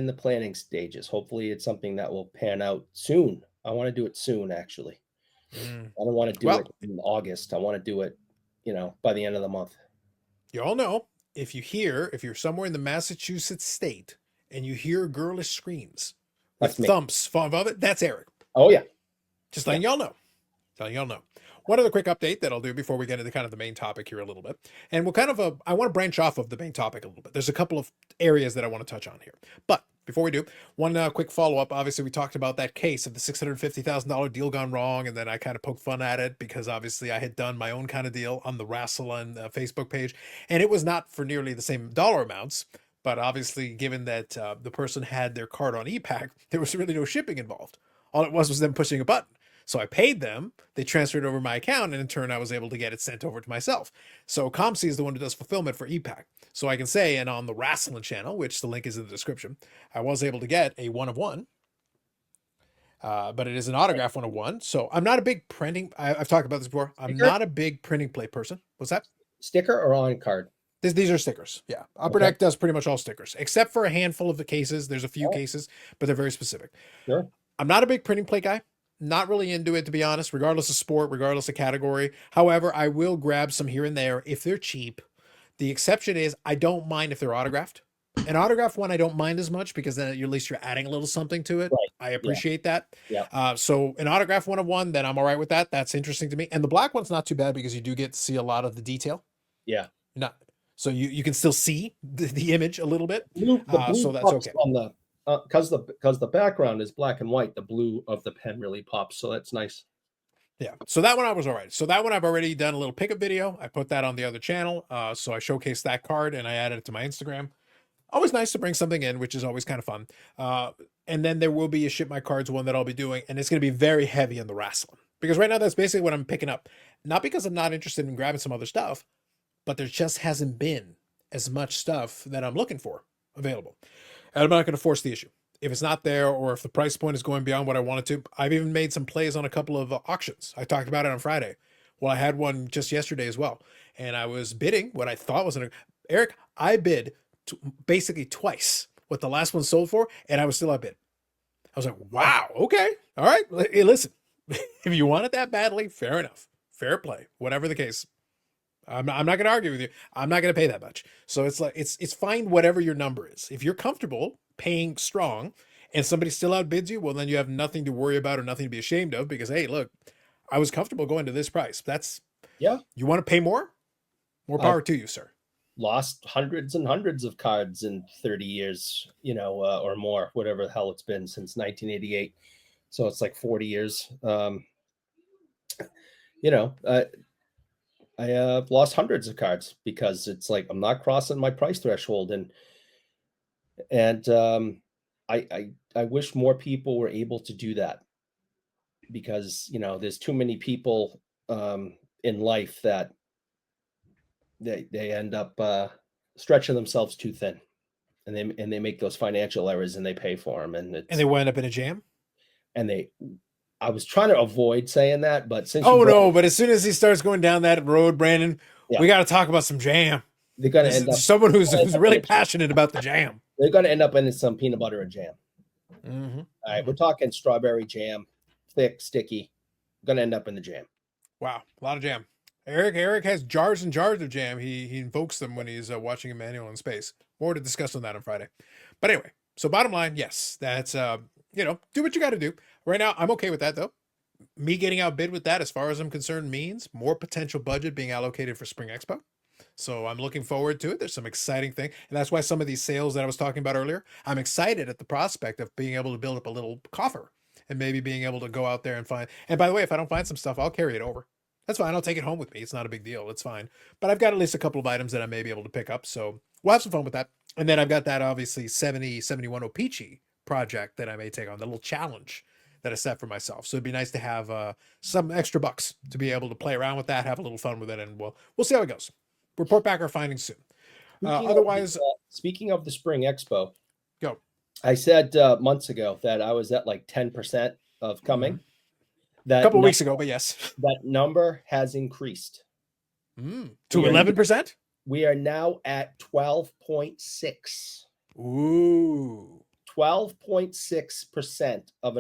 S2: the planning stages. Hopefully it's something that will pan out soon. I want to do it soon, actually. I don't want to do it in August. I want to do it, by the end of the month.
S1: You all know, if you're somewhere in the Massachusetts state and you hear girlish screams with thumps above it, that's Eric.
S2: Oh, yeah.
S1: Just letting y'all know. One other quick update that I'll do before we get into kind of the main topic here a little bit. And I want to branch off of the main topic a little bit. There's a couple of areas that I want to touch on here. But before we do, one quick follow-up. Obviously, we talked about that case of the $650,000 deal gone wrong, and then I kind of poked fun at it because obviously I had done my own kind of deal on the Rassilon Facebook page, and it was not for nearly the same dollar amounts. But obviously, given that the person had their card on ePack, there was really no shipping involved. All it was them pushing a button. So I paid them, they transferred over my account, and in turn I was able to get it sent over to myself. So ComC is the one who does fulfillment for ePack. So I can say, and on the Rassilon channel, which the link is in the description, I was able to get a 1 of 1 but it is an autograph 101. So I'm not a big printing. I've talked about this before. I'm
S2: Sticker?
S1: not a big printing plate person. What's that?
S2: Sticker or on card?
S1: These are stickers. Yeah. Upper
S2: Okay.
S1: Deck does pretty much all stickers, except for a handful of the cases. There's a few
S2: Oh.
S1: cases, but they're very specific.
S2: Sure.
S1: I'm not a big printing plate guy. Not really into it, to be honest, regardless of sport, regardless of category. However, I will grab some here and there if they're cheap. The exception is I don't mind if they're autographed. An autograph one I don't mind as much because then at least you're adding a little something to it.
S2: Right.
S1: I appreciate that.
S2: Yeah.
S1: So an autograph 101, then I'm all right with that. That's interesting to me. And the black one's not too bad because you do get to see a lot of the detail.
S2: Yeah.
S1: Not so you can still see the image a little bit.
S2: The blue
S1: so that's
S2: pops
S1: okay.
S2: on the because the background is black and white. The blue of the pen really pops, so that's nice.
S1: Yeah. So that one I was all right. So that one I've already done a little pickup video. I put that on the other channel. So I showcased that card and I added it to my Instagram. Always nice to bring something in, which is always kind of fun. And then there will be a ship my cards one that I'll be doing, and it's going to be very heavy on the wrestling because right now that's basically what I'm picking up. Not because I'm not interested in grabbing some other stuff, but there just hasn't been as much stuff that I'm looking for available. And I'm not going to force the issue. If it's not there or if the price point is going beyond what I wanted to, I've even made some plays on a couple of auctions. I talked about it on Friday. Well, I had one just yesterday as well. And I was bidding what I thought was Eric, I bid basically twice what the last one sold for, and I was still outbid. I was like, wow, okay. All right. Hey, listen, if you want it that badly, fair enough. Fair play. Whatever the case. I'm not going to argue with you. I'm not going to pay that much. So it's like, it's fine whatever your number is. If you're comfortable paying strong and somebody still outbids you, well, then you have nothing to worry about or nothing to be ashamed of because, hey, look, I was comfortable going to this price. That's,
S2: Yeah.
S1: You want to pay more? More power to you, sir.
S2: Lost hundreds and hundreds of cards in 30 years, or more, whatever the hell it's been since 1988. So it's like 40 years. I lost hundreds of cards because it's like I'm not crossing my price threshold, and I wish more people were able to do that because there's too many people in life that they end up stretching themselves too thin, and they make those financial errors and they pay for them, and
S1: they wind up in a jam.
S2: I was trying to avoid saying that, but since
S1: but as soon as he starts going down that road, Brandon, we got to talk about some jam.
S2: They're going to end up
S1: someone who's really passionate about the jam.
S2: They're going to end up in some peanut butter and jam.
S1: Mm-hmm.
S2: All right, we're talking strawberry jam, thick, sticky. Going to end up in the jam.
S1: Wow, a lot of jam. Eric has jars and jars of jam. He invokes them when he's watching Emmanuel in space. More to discuss on that on Friday. But anyway, so bottom line, yes, that's do what you got to do. Right now, I'm okay with that though. Me getting outbid with that, as far as I'm concerned, means more potential budget being allocated for Spring Expo. So I'm looking forward to it. There's some exciting thing. And that's why some of these sales that I was talking about earlier, I'm excited at the prospect of being able to build up a little coffer and maybe being able to go out there and find. And by the way, if I don't find some stuff, I'll carry it over. That's fine. I'll take it home with me. It's not a big deal. It's fine. But I've got at least a couple of items that I may be able to pick up. So we'll have some fun with that. And then I've got that obviously 71 Opeachy project that I may take on, the little challenge that I set for myself. So it'd be nice to have some extra bucks to be able to play around with that, have a little fun with it, and we'll see how it goes. Report back our findings soon.
S2: Speaking of the Spring Expo,
S1: go.
S2: I said months ago that I was at like 10% of coming.
S1: Mm-hmm. That a couple weeks ago, but yes,
S2: that number has increased
S1: to 11%.
S2: We are now at 12.6.
S1: Ooh.
S2: 12.6% of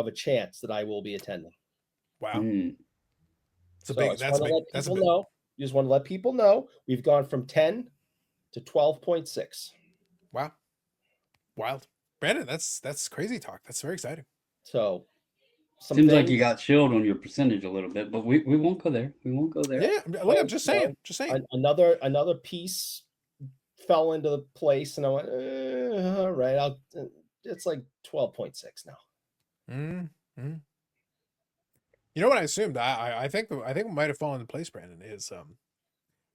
S2: a chance that I will be attending.
S1: Wow.
S2: That's big. That's big. You just want to let people know we've gone from 10 to 12.6.
S1: Wow. Wild. Brandon, that's crazy talk. That's very exciting.
S2: So
S3: seems like you got chilled on your percentage a little bit, but we won't go there. We won't go there.
S1: Yeah, look, I'm just saying.
S2: Another piece fell into the place, and I went, all right, it's like 12.6 now.
S1: Mm-hmm. You know what I assumed? I think what might have fallen into place, Brandon, is I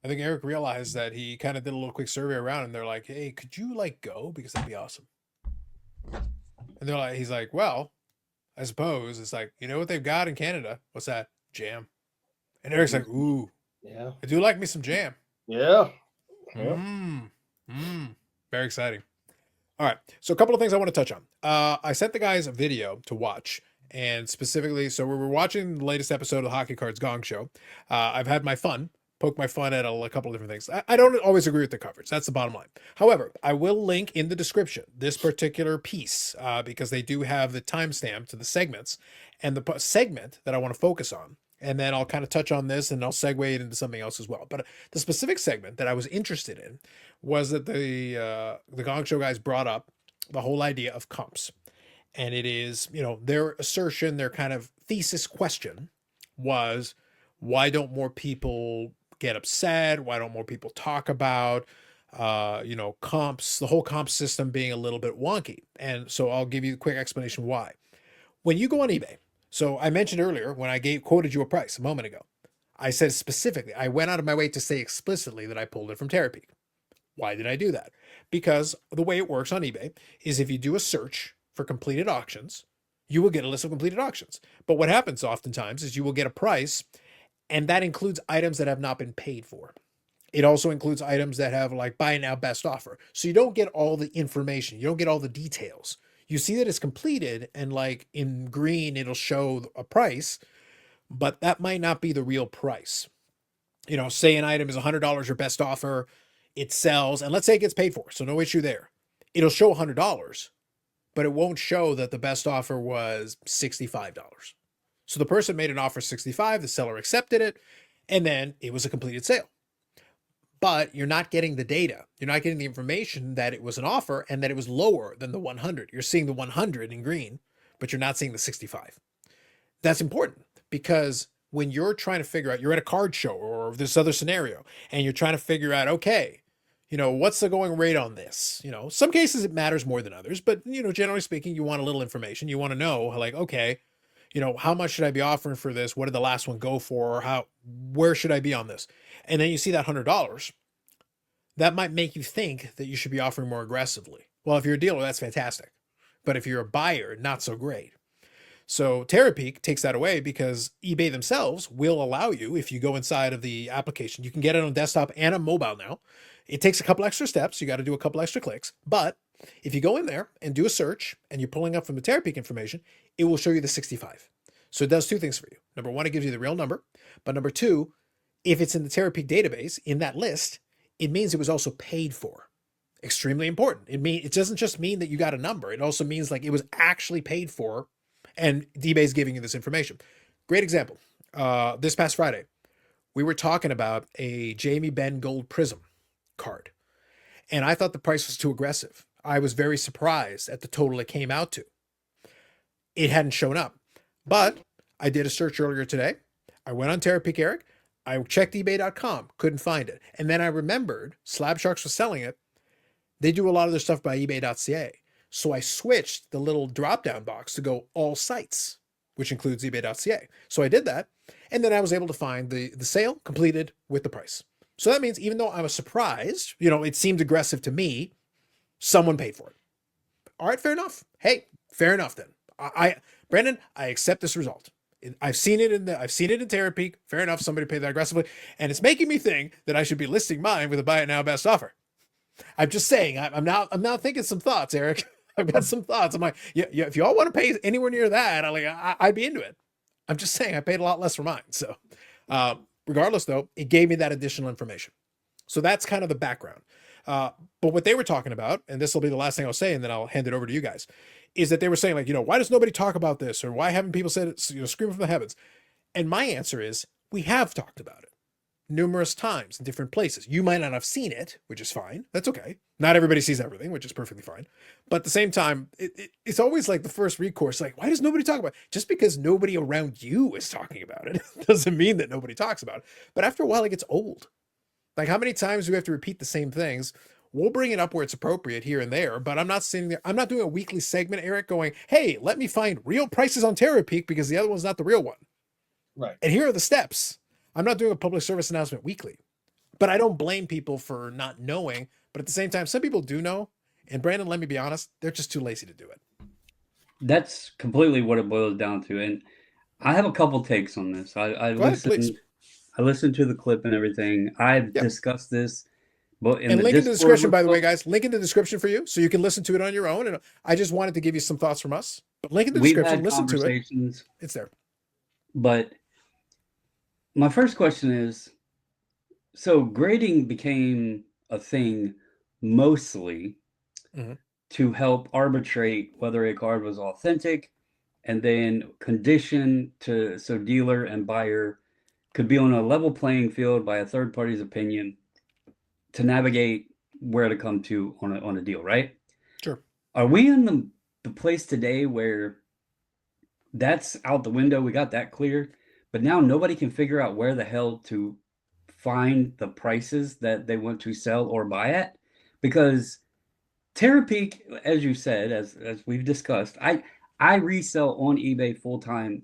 S1: think Eric realized that he kind of did a little quick survey around, and they're like, hey, could you go? Because that'd be awesome. And he's like, well, I suppose. It's like, you know what they've got in Canada? What's that? Jam. And Eric's like, ooh,
S2: yeah,
S1: I do like me some jam.
S2: Yeah.
S1: Very exciting. All right. So a couple of things I want to touch on. I sent the guys a video to watch, And specifically, so we were watching the latest episode of the Hockey Cards Gongshow. I've had my fun, poke my fun at a couple of different things. I don't always agree with the coverage. That's the bottom line. However, I will link in the description this particular piece because they do have the timestamp to the segments and the segment that I want to focus on. And then I'll kind of touch on this and I'll segue it into something else as well. But the specific segment that I was interested in was that the Gong Show guys brought up the whole idea of comps. And it is, their assertion, their kind of thesis question was, why don't more people get upset? Why don't more people talk about, comps, the whole comp system being a little bit wonky? And so I'll give you a quick explanation why. When you go on eBay, so I mentioned earlier when I quoted you a price a moment ago, I said specifically, I went out of my way to say explicitly that I pulled it from Terapeak. Why did I do that? Because the way it works on eBay is if you do a search for completed auctions, you will get a list of completed auctions. But what happens oftentimes is you will get a price, and that includes items that have not been paid for. It also includes items that have like buy now best offer. So you don't get all the information. You don't get all the details. You see that it's completed, and like in green, it'll show a price, but that might not be the real price. Say an item is $100 or best offer, it sells, and let's say it gets paid for, so no issue there. It'll show $100, but it won't show that the best offer was $65. So the person made an offer $65, the seller accepted it, and then it was a completed sale. But you're not getting the data. You're not getting the information that it was an offer and that it was lower than the 100. You're seeing the 100 in green, but you're not seeing the 65. That's important because when you're trying to figure out, you're at a card show or this other scenario, and you're trying to figure out, okay, what's the going rate on this? Some cases it matters more than others, but, generally speaking, you want a little information. You want to know, like, okay, how much should I be offering for this? What did the last one go for? Where should I be on this? And then you see that $100, that might make you think that you should be offering more aggressively. Well, if you're a dealer, that's fantastic. But if you're a buyer, not so great. So Terapeak takes that away because eBay themselves will allow you, if you go inside of the application, you can get it on desktop and on mobile now. It takes a couple extra steps. You got to do a couple extra clicks. But if you go in there and do a search and you're pulling up from the Terapeak information, it will show you the 65. So it does two things for you. Number one, it gives you the real number. But number two, if it's in the Terapeak database, in that list, it means it was also paid for. Extremely important. It doesn't just mean that you got a number. It also means like it was actually paid for, and eBay is giving you this information. Great example. This past Friday, we were talking about a Jamie Benn Gold Prism card, and I thought the price was too aggressive. I was very surprised at the total it came out to. It hadn't shown up, but I did a search earlier today. I went on Terapeak, Eric. I checked eBay.com, couldn't find it. And then I remembered Slab Sharks was selling it. They do a lot of their stuff by eBay.ca. So I switched the little drop-down box to go all sites, which includes eBay.ca. So I did that. And then I was able to find the sale completed with the price. So that means even though I was surprised, it seemed aggressive to me, someone paid for it. All right, fair enough. Hey, fair enough then. Brandon, I accept this result. I've seen it in Terapeak. Fair enough. Somebody paid that aggressively, and it's making me think that I should be listing mine with a buy it now best offer. I'm just saying. I'm now thinking some thoughts, Eric. I've got some thoughts. I'm like, yeah. If you all want to pay anywhere near that, I'd be into it. I'm just saying I paid a lot less for mine. So, regardless, though, it gave me that additional information. So that's kind of the background. But what they were talking about, and this will be the last thing I'll say, and then I'll hand it over to you guys, is that they were saying like, why does nobody talk about this? Or why haven't people said it, screaming from the heavens? And my answer is, we have talked about it numerous times in different places. You might not have seen it, which is fine. That's okay. Not everybody sees everything, which is perfectly fine. But at the same time, it's always like the first recourse. Like, why does nobody talk about it? Just because nobody around you is talking about it doesn't mean that nobody talks about it. But after a while, it gets old. Like, how many times do we have to repeat the same things? We'll bring it up where it's appropriate here and there, but I'm not sitting there. I'm not doing a weekly segment, Eric, going, hey, let me find real prices on Terapeak because the other one's not the real one.
S2: Right.
S1: And here are the steps. I'm not doing a public service announcement weekly, but I don't blame people for not knowing. But at the same time, some people do know. And Brandon, let me be honest, they're just too lazy to do it.
S3: That's completely what it boils down to. And I have a couple takes on this. I listened to the clip and everything. I've discussed this. But
S1: and link in the description, by the way, guys, link in the description for you so you can listen to it on your own. And I just wanted to give you some thoughts from us. But link in the
S3: We've
S1: description.
S3: had
S1: Listen to it.
S3: conversations,
S1: It's there.
S3: but my first question is, so grading became a thing mostly
S1: Mhm.
S3: to help arbitrate whether a card was authentic, and then condition to so dealer and buyer could be on a level playing field by a third party's opinion to navigate where to come to on a deal, right?
S1: Sure.
S3: Are we in the place today where that's out the window? We got that clear, but now nobody can figure out where the hell to find the prices that they want to sell or buy at? Because Terapeak, as you said, as we've discussed, I resell on eBay full time,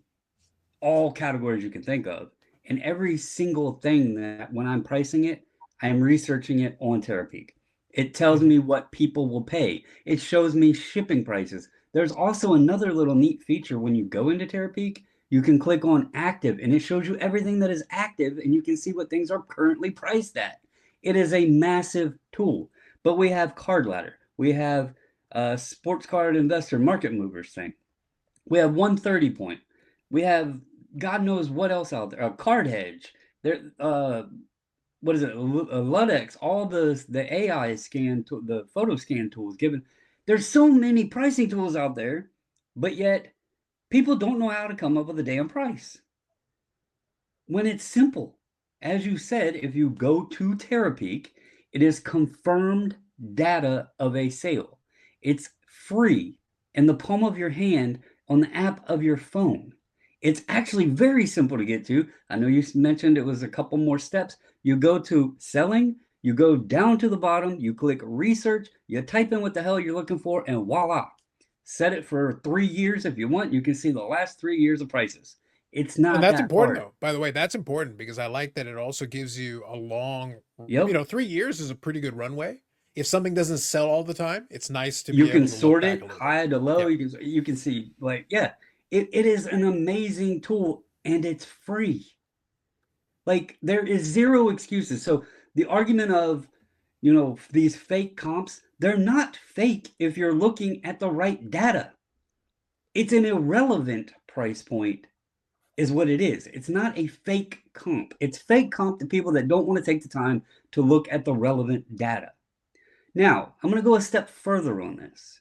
S3: all categories you can think of, and every single thing that when I'm pricing it, I am researching it on Terapeak. It tells
S1: Mhm.
S3: me what people will pay. It shows me shipping prices. There's also another little neat feature when you go into Terapeak, you can click on active and it shows you everything that is active and you can see what things are currently priced at. It is a massive tool. But we have Card Ladder. We have Sports Card Investor Market Movers thing. We have 130 point. We have God knows what else out there. A Card Hedge. There, what is it? Ludex. All the AI scan, the photo scan tools. Given there's so many pricing tools out there, but yet people don't know how to come up with a damn price. When it's simple, as you said, if you go to Terapeak, it is confirmed data of a sale. It's free in the palm of your hand on the app of your phone. It's actually very simple to get to. I know you mentioned it was a couple more steps. You go to selling, you go down to the bottom, you click research, you type in what the hell you're looking for, and voila. Set it for 3 years if you want. You can see the last 3 years of prices. It's
S1: And
S3: not
S1: that's
S3: that
S1: important,
S3: hard.
S1: though. By the way, that's important because I like that it also gives you a long,
S3: Yep.
S1: 3 years is a pretty good runway. If something doesn't sell all the time, it's nice to
S3: You
S1: be able
S3: can
S1: to look
S3: sort
S1: back
S3: it
S1: a little bit.
S3: high to low.
S1: Yeah.
S3: You can see like, yeah, it is an amazing tool and it's free. Like there is zero excuses. So the argument of, these fake comps, they're not fake if you're looking at the right data. It's an irrelevant price point is what it is. It's not a fake comp. It's fake comp to people that don't want to take the time to look at the relevant data. Now, I'm going to go a step further on this.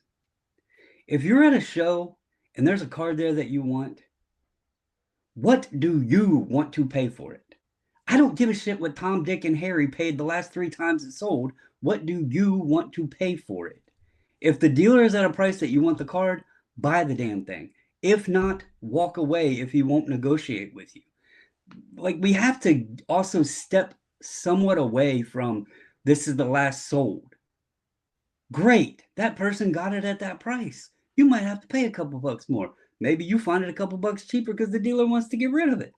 S3: If you're at a show and there's a card there that you want, what do you want to pay for it? I don't give a shit what Tom, Dick, and Harry paid the last 3 times it sold. What do you want to pay for it? If the dealer is at a price that you want the card, buy the damn thing. If not, walk away if he won't negotiate with you. Like, we have to also step somewhat away from this is the last sold. Great, that person got it at that price. You might have to pay a couple bucks more. Maybe you find it a couple bucks cheaper because the dealer wants to get rid of it.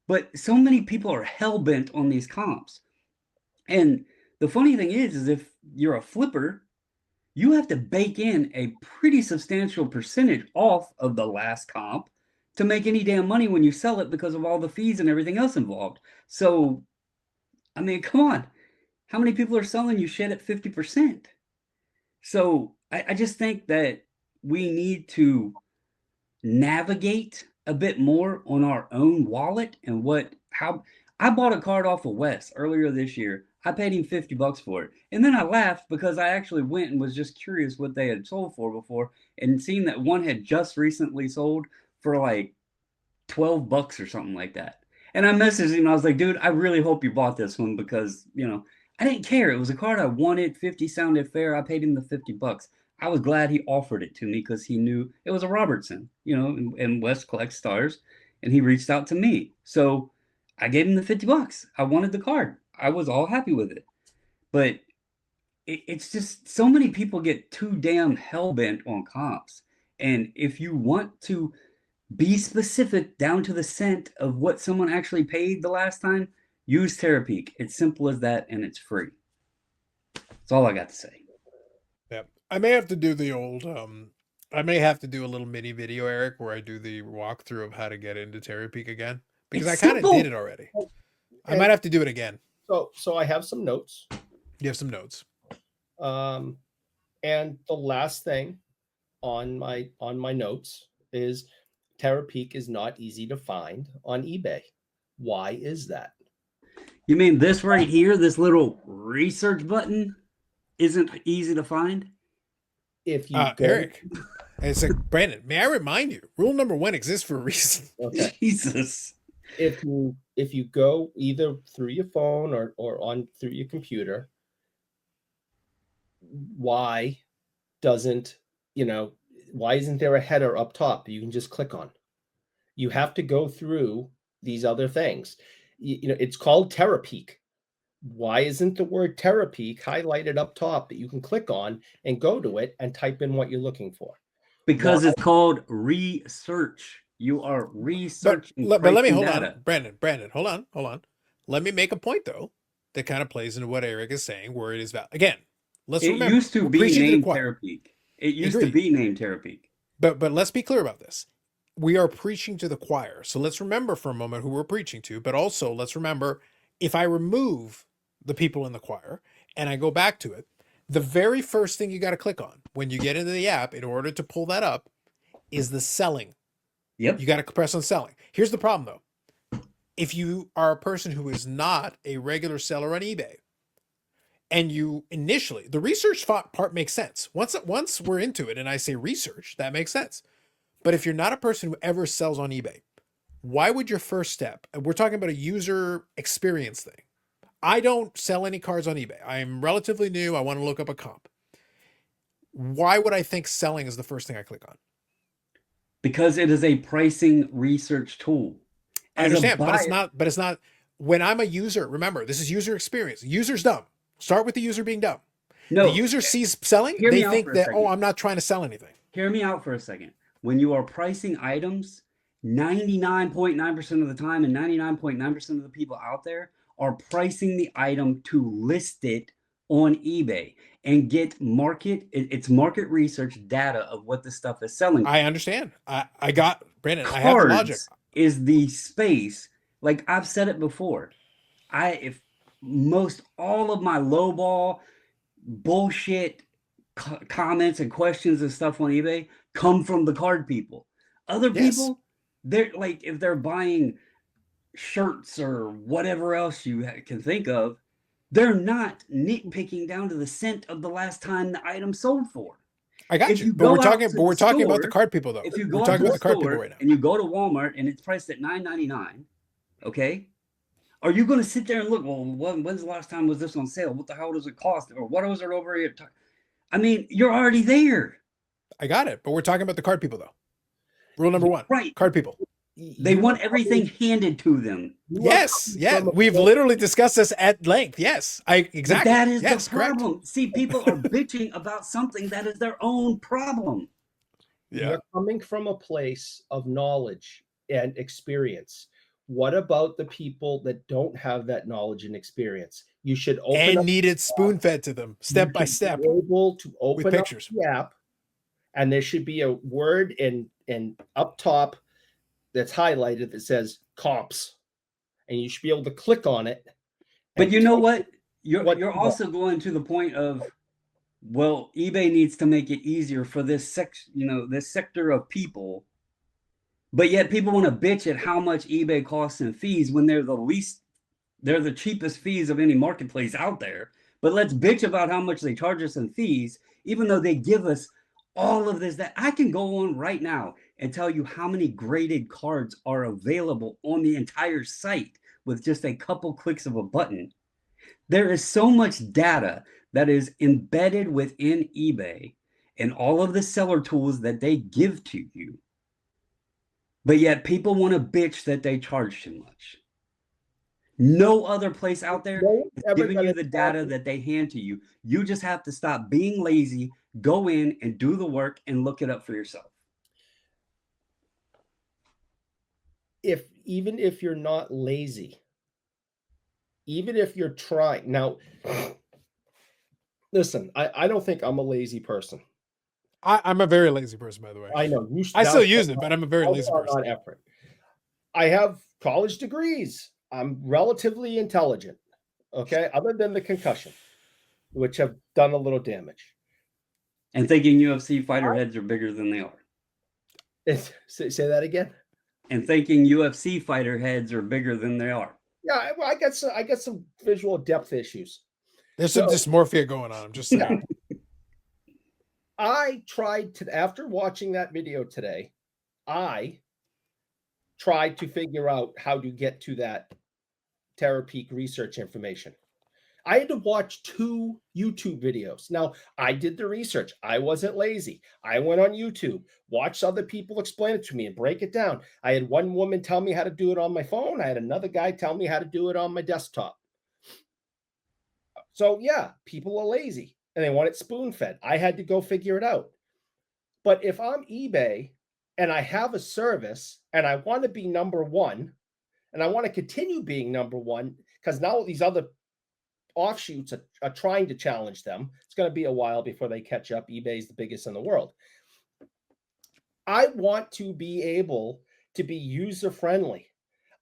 S3: But so many people are hell bent on these comps. And the funny thing is if you're a flipper, you have to bake in a pretty substantial percentage off of the last comp to make any damn money when you sell it because of all the fees and everything else involved. So, I mean, come on. How many people are selling you shit at 50%? So I just think that we need to navigate a bit more on our own wallet and how I bought a card off of Wes earlier this year. I paid him $50 for it. And then I laughed because I actually went and was just curious what they had sold for before and seen that one had just recently sold for like $12 or something like that. And I messaged him. I was like, dude, I really hope you bought this one because, I didn't care. It was a card I wanted. 50 sounded fair. I paid him the $50. I was glad he offered it to me because he knew it was a Robertson, and Wes collects stars, and he reached out to me. So I gave him the $50. I wanted the card. I was all happy with it. But it's just so many people get too damn hell bent on comps. And if you want to be specific down to the cent of what someone actually paid the last time, use Terapeak. It's simple as that, and it's free. That's all I got to say.
S1: Yeah. I may have to do the old I may have to do a little mini video, Eric, where I do the walkthrough of how to get into Terapeak again. Because
S3: It's
S1: I kind of did
S3: simple.
S1: it already. I
S2: And
S1: might have to do it again.
S2: so I have some notes.
S1: You have some notes.
S2: And the last thing on my notes is Terapeak is not easy to find on eBay. Why is that?
S3: You mean this right here, this little research button isn't easy to find?
S2: If you go,
S1: Eric, it's like, Brandon, may I remind you, rule number 1 exists for a reason.
S2: okay,
S3: Jesus.
S2: if you go either through your phone or on through your computer, why isn't there a header up top that you can just click on? You have to go through these other things. It's called Terapeak. Why isn't the word Terapeak highlighted up top that you can click on and go to it and type in what you're looking for?
S3: Because it's called research. You are researching.
S1: But let me hold
S3: data.
S1: on, Brandon, hold on. Let me make a point though that kind of plays into what Eric is saying, where it is valid. Again, let's remember,
S3: used to be named Terapeak. It used to be named Terapeak.
S1: But let's be clear about this. We are preaching to the choir. So let's remember for a moment who we're preaching to, but also let's remember, if I remove the people in the choir and I go back to it, the very first thing you got to click on when you get into the app in order to pull that up is the selling.
S3: Yep.
S1: You got to press on selling. Here's the problem though. If you are a person who is not a regular seller on eBay, and you initially, the research part makes sense. Once we're into it and I say research, that makes sense. But if you're not a person who ever sells on eBay, why would your first step, and we're talking about a user experience thing. I don't sell any cards on eBay. I'm relatively new. I want to look up a comp. Why would I think selling is the first thing I click on?
S3: Because it is a pricing research tool.
S1: I understand, but it's not. When I'm a user, remember, this is user experience. User's dumb. Start with the user being dumb.
S3: No,
S1: the user sees selling, they think that, oh, I'm not trying to sell anything.
S3: Hear me out for a second. When you are pricing items, 99.9% of the time and 99.9% of the people out there are pricing the item to list it on eBay and get it's market research data of what the stuff is selling.
S1: I understand. I got, Brandon,
S3: Cards
S1: I have the logic.
S3: Is the space, like I've said it before. If most all of my lowball bullshit comments and questions and stuff on eBay come from the card people. Other people, they're like, if they're buying shirts or whatever else you can think of, they're not nitpicking down to the cent of the last time the item sold for.
S1: I got you, but we're talking about the card people though.
S3: If you go
S1: talking
S3: to
S1: about the card people right now,
S3: and you go to Walmart and it's priced at $9.99, okay, are you going to sit there and look? Well, when's the last time was this on sale? What the hell does it cost? Or what was it over here? I mean, you're already there.
S1: I got it, but we're talking about the card people though. Rule number 1,
S3: right?
S1: Card people.
S3: They want everything handed to them.
S1: Yes, we've literally discussed this at length. Yes, exactly.
S3: But that is the problem. Correct. See, people are bitching about something that is their own problem.
S1: Yeah.
S2: You're coming from a place of knowledge and experience. What about the people that don't have that knowledge and experience? You should open
S1: and need it spoon fed to them step by step.
S2: Be able to open
S1: with pictures.
S2: Up the app, and there should be a word in up top that's highlighted that says comps, and you should be able to click on it.
S3: But you know what? You're also going to the point of, well, eBay needs to make it easier for this sector of people. But yet people want to bitch at how much eBay costs in fees when they're the cheapest fees of any marketplace out there. But let's bitch about how much they charge us in fees, even though they give us all of this. That I can go on right now and tell you how many graded cards are available on the entire site with just a couple clicks of a button. There is so much data that is embedded within eBay and all of the seller tools that they give to you. But yet people want to bitch that they charge too much. No other place out there is giving you the data that they hand to you. You just have to stop being lazy, go in and do the work and look it up for yourself.
S2: Even if you're not lazy, even if you're trying. Now, listen, I don't think I'm a lazy person.
S1: I'm a very lazy person, by the way.
S2: I know.
S1: I still use it, but I'm a very lazy person.
S2: On effort. I have college degrees. I'm relatively intelligent, okay? Other than the concussion, which have done a little damage.
S3: And thinking UFC fighter heads are bigger than they are.
S2: Say that again.
S3: And thinking UFC fighter heads are bigger than they are.
S2: Yeah, well, I got some visual depth issues.
S1: There's
S2: So-
S1: some dysmorphia going on. I'm just saying.
S2: Yeah. I tried to, after watching that video today, I tried to figure out how to get to that Terapeak research information. I had to watch 2 YouTube videos. Now, I did the research. I wasn't lazy. I went on YouTube, watched other people explain it to me and break it down. I had one woman tell me how to do it on my phone. I had another guy tell me how to do it on my desktop. So, yeah, people are lazy and they want it spoon-fed. I had to go figure it out. But if I'm eBay and I have a service and I want to be number one and I want to continue being number one, because now these other offshoots are trying to challenge them. It's going to be a while before they catch up. eBay is the biggest in the world. I want to be able to be user friendly.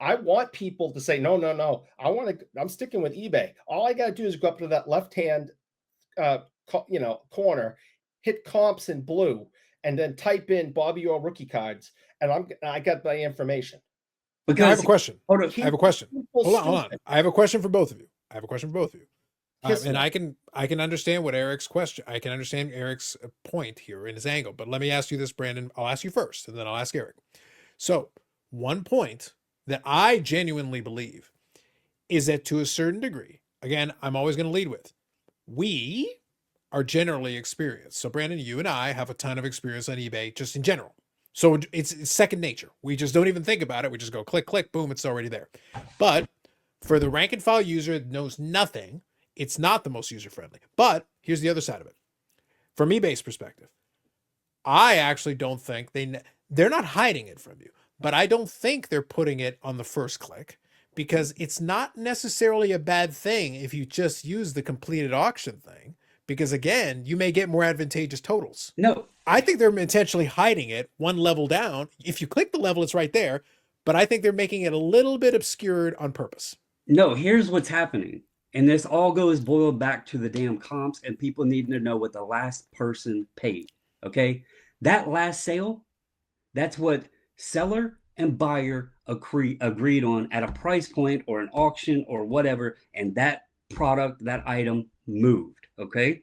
S2: I want people to say, no. I'm sticking with eBay. All I got to do is go up to that left-hand, corner, hit comps in blue, and then type in Bobby Orr rookie cards, and I got my information.
S1: Because I have a question.
S3: Hold on.
S1: I have a question. Hold on. I have a question for both of you. And I can understand what Eric's question. I can understand Eric's point here in his angle. But let me ask you this, Brandon. I'll ask you first, and then I'll ask Eric. So one point that I genuinely believe is that to a certain degree, again, I'm always going to lead with, we are generally experienced. So Brandon, you and I have a ton of experience on eBay just in general. So it's second nature. We just don't even think about it. We just go click, click, boom, it's already there. But for the rank and file user that knows nothing, it's not the most user-friendly. But here's the other side of it. From eBay's perspective, I actually don't think they're not hiding it from you, but I don't think they're putting it on the first click, because it's not necessarily a bad thing if you just use the completed auction thing, because again, you may get more advantageous totals.
S3: No,
S1: I think they're intentionally hiding it one level down. If you click the level, it's right there, but I think they're making it a little bit obscured on purpose.
S3: no, here's what's happening. And this all goes boiled back to the damn comps and people needing to know what the last person paid. Okay. That last sale, that's what seller and buyer agreed on at a price point or an auction or whatever. And that product, that item moved. Okay.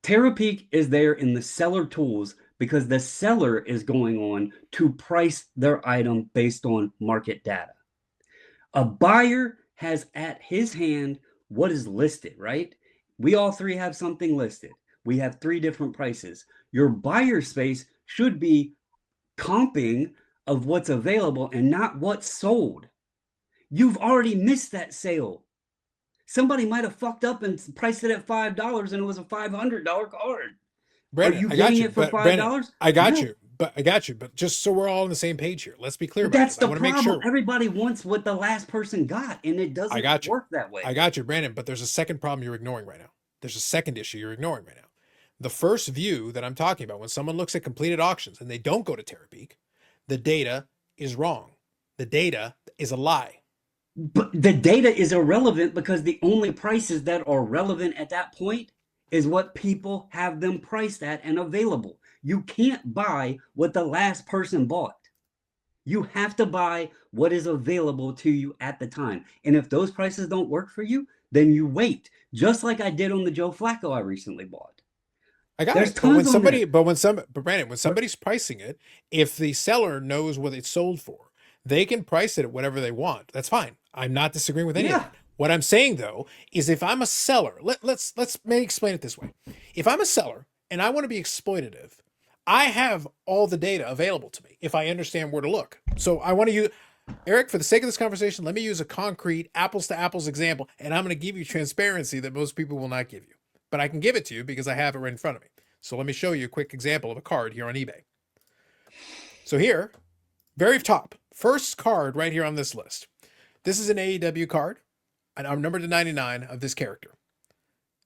S3: Terapeak is there in the seller tools because the seller is going on to price their item based on market data. A buyer has at his hand what is listed, right? We all three have something listed. We have 3 different prices. Your buyer space should be comping of what's available and not what's sold. You've already missed that sale. Somebody might have fucked up and priced it at $5 and it was a $500 card.
S1: Brandon,
S3: Are you
S1: I got
S3: getting
S1: you,
S3: it for
S1: but
S3: $5?
S1: Brandon, I got
S3: No.
S1: you. But just so we're all on the same page here, let's be clear
S3: But
S1: about
S3: that's
S1: this. I
S3: the
S1: want to make
S3: problem.
S1: sure.
S3: Everybody wants what the last person got, and it doesn't work that way.
S1: I got you, Brandon, but there's a second problem you're ignoring right now. There's a second issue you're ignoring right now. The first view that I'm talking about, when someone looks at completed auctions and they don't go to Terapeak, the data is wrong. The data is a lie.
S3: But the data is irrelevant because the only prices that are relevant at that point is what people have them priced at and available. You can't buy what the last person bought. You have to buy what is available to you at the time. And if those prices don't work for you, then you wait. Just like I did on the Joe Flacco I recently bought.
S1: I got
S3: There's
S1: it. But when
S3: tons on
S1: somebody,
S3: there.
S1: but Brandon, when somebody's pricing it, if the seller knows what it's sold for, they can price it at whatever they want. That's fine. I'm not disagreeing with any of
S3: Yeah.
S1: that. What I'm saying though is, if I'm a seller, let's maybe explain it this way. If I'm a seller and I want to be exploitative, I have all the data available to me if I understand where to look. So I want to use, Eric, for the sake of this conversation, let me use a concrete apples to apples example, and I'm going to give you transparency that most people will not give you. But I can give it to you because I have it right in front of me. So let me show you a quick example of a card here on eBay. So here, very top, first card right here on this list. This is an AEW card, and I'm numbered to 99 of this character.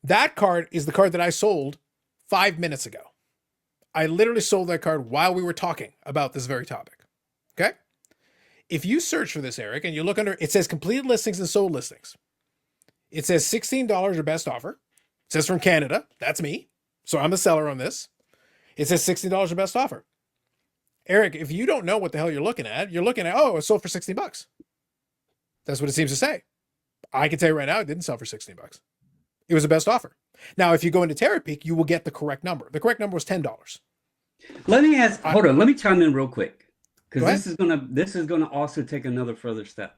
S1: That card is the card that I sold 5 minutes ago. I literally sold that card while we were talking about this very topic. Okay? If you search for this, Eric, and you look under, it says completed listings and sold listings. It says $16 or best offer. It says from Canada. That's me. So I'm a seller on this. It says $16 or best offer. Eric, if you don't know what the hell you're looking at, oh, it sold for $16. That's what it seems to say. I can tell you right now, it didn't sell for $16. It was the best offer. Now, if you go into Terapeak, you will get the correct number. The correct number was $10.
S3: Let me ask. Hold on. Let me chime in real quick, because
S1: Go
S3: this is gonna also take another further step.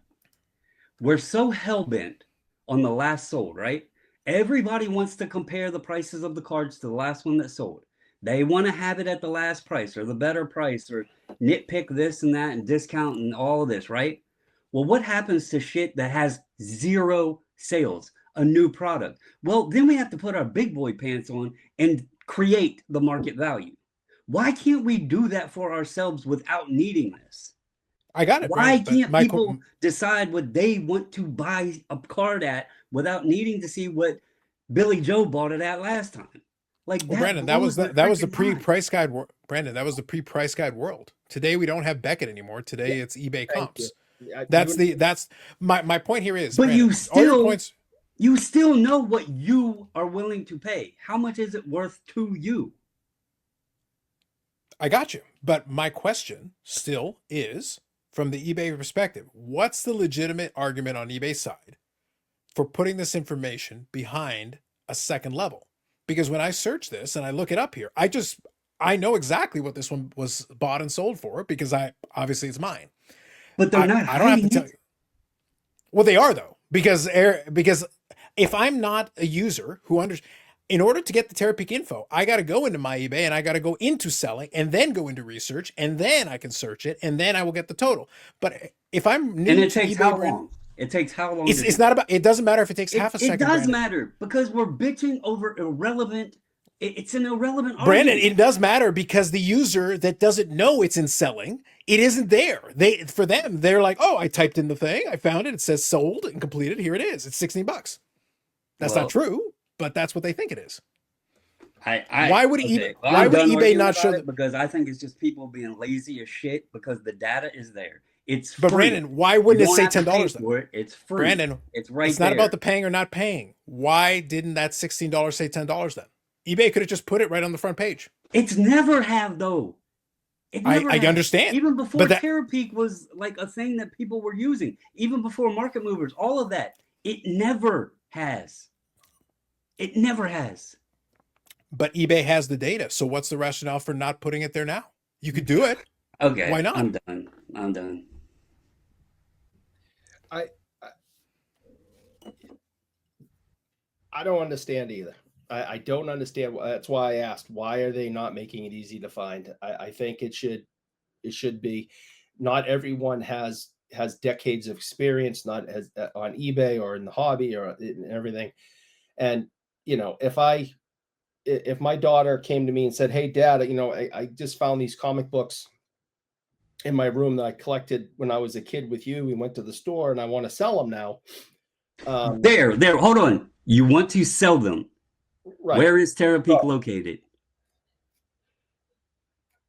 S3: We're so hell bent on the last sold, right? Everybody wants to compare the prices of the cards to the last one that sold. They want to have it at the last price or the better price or nitpick this and that and discount and all of this, right? Well, what happens to shit that has 0 sales, a new product? Well, then we have to put our big boy pants on and create the market value. Why can't we do that for ourselves without needing this?
S1: I got it.
S3: Why
S1: Brandon,
S3: can't people decide what they want to buy a card at without needing to see what Billy Joe bought it at last time? Like,
S1: well, Brandon, that was the pre-price guide. Brandon, that was the pre-price guide world. Today we don't have Beckett anymore. Today it's eBay comps. That's my point here is.
S3: But
S1: Brandon,
S3: you still know what you are willing to pay. How much is it worth to you?
S1: I got you. But my question still is, from the eBay perspective, what's the legitimate argument on eBay's side for putting this information behind a second level? Because when I search this and I look it up here, I know exactly what this one was bought and sold for, because obviously it's mine.
S3: But they're not.
S1: I don't have to tell you. Well, they are, though, because if I'm not a user who in order to get the Terapeak info, I got to go into my eBay and I got to go into selling and then go into research and then I can search it and then I will get the total. But if I'm new,
S3: and it takes how long? It takes how long?
S1: It's not about. It doesn't matter if it takes half a second.
S3: It does matter, because we're bitching over irrelevant. It's an irrelevant
S1: Brandon,
S3: argument.
S1: it does matter, because the user that doesn't know it's in selling, it isn't there. For them, they're like, oh, I typed in the thing, I found it, it says sold and completed, here it is. It's $16. That's not true, but that's what they think it is. Why would eBay not show
S3: it? Because I think it's just people being lazy as shit, because the data is there. It's free.
S1: But Brandon, why wouldn't it say $10 then?
S3: It's free.
S1: Brandon,
S3: it's right.
S1: It's not about the paying or not paying. Why didn't that $16 say $10 then? eBay could have just put it right on the front page.
S3: It's never have, though.
S1: I understand.
S3: Even before Terapeak was like a thing that people were using, even before market movers, all of that, it never has. It never has.
S1: But eBay has the data. So what's the rationale for not putting it there now? You could do it.
S3: Okay.
S1: Why not?
S3: I'm done.
S2: I don't understand either. I don't understand. That's why I asked, why are they not making it easy to find? I think it should be. Not everyone has decades of experience, not as on eBay or in the hobby or in everything. And, if my daughter came to me and said, hey, Dad, I just found these comic books in my room that I collected when I was a kid with you. We went to the store and I want to sell them now.
S3: There. Hold on. You want to sell them. Right. Where is Terapeak located?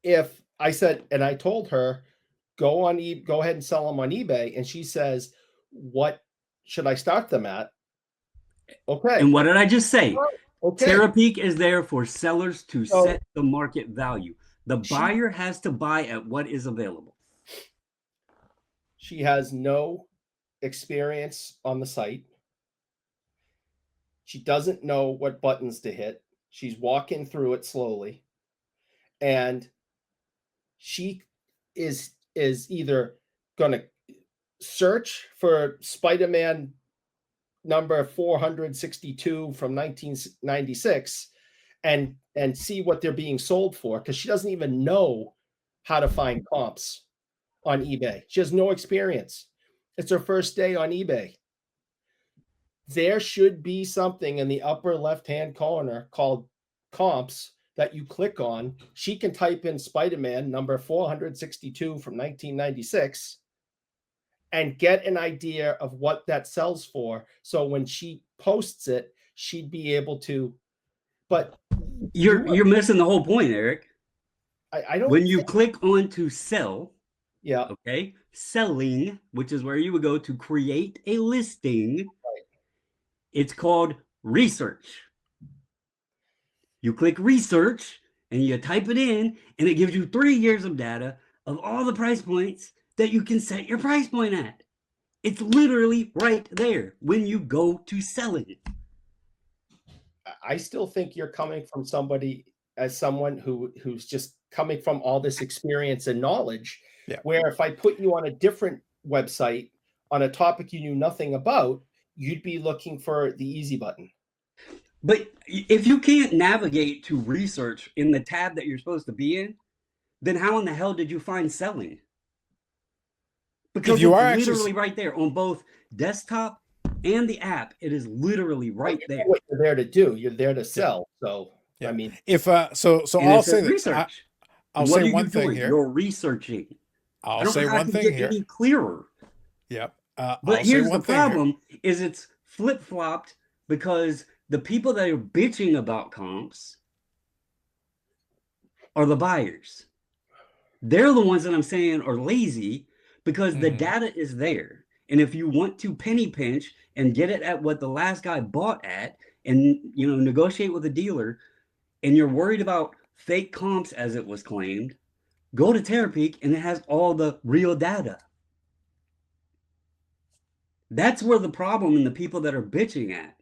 S2: If I said, and I told her, go ahead and sell them on eBay. And she says, what should I start them at? Okay.
S3: And what did I just say?
S2: Okay.
S3: Terapeak is there for sellers to set the market value. The buyer has to buy at what is available.
S2: She has no experience on the site. She doesn't know what buttons to hit. She's walking through it slowly. And she is either going to search for Spider-Man number 462 from 1996 and see what they're being sold for, because she doesn't even know how to find comps on eBay. She has no experience. It's her first day on eBay. There should be something in the upper left-hand corner called comps that you click on. She can type in Spider-Man number 462 from 1996 and get an idea of what that sells for. So when she posts it, she'd be able to. But
S3: you're missing the whole point, Eric.
S2: I don't.
S3: When you click on to sell,
S2: yeah,
S3: okay, selling, which is where you would go to create a listing.
S2: Right.
S3: It's called research. You click research and you type it in, and it gives you 3 years of data of all the price points that you can set your price point at. It's literally right there when you go to sell it.
S2: I still think you're coming from someone who's just coming from all this experience and knowledge.
S1: Yeah.
S2: Where if I put you on a different website on a topic you knew nothing about, you'd be looking for the easy button.
S3: But if you can't navigate to research in the tab that you're supposed to be in, then how in the hell did you find selling? Because
S1: you
S3: it's
S1: are
S3: literally right there on both desktop and the app. It is literally right there.
S2: What you're there to do, you're there to sell. So
S1: Yeah.
S2: I mean,
S1: If so
S3: And
S1: I'll
S3: it
S1: say
S3: says
S1: this.
S3: research.
S1: I'll
S3: What
S1: say
S3: are
S1: one
S3: you
S1: thing
S3: doing?
S1: here.
S3: You're researching. I
S1: I'll
S3: don't
S1: say
S3: know how
S1: one
S3: to
S1: thing
S3: get
S1: here.
S3: any clearer.
S1: Yep.
S3: But
S1: I'll say
S3: here's the
S1: one thing here.
S3: problem: is it's flip flopped because the people that are bitching about comps are the buyers. They're the ones that I'm saying are lazy because the
S1: Mhm.
S3: data is there. And if you want to penny pinch and get it at what the last guy bought at, and negotiate with a dealer, and you're worried about fake comps as it was claimed, go to Terapeak and it has all the real data. That's where the problem and the people that are bitching at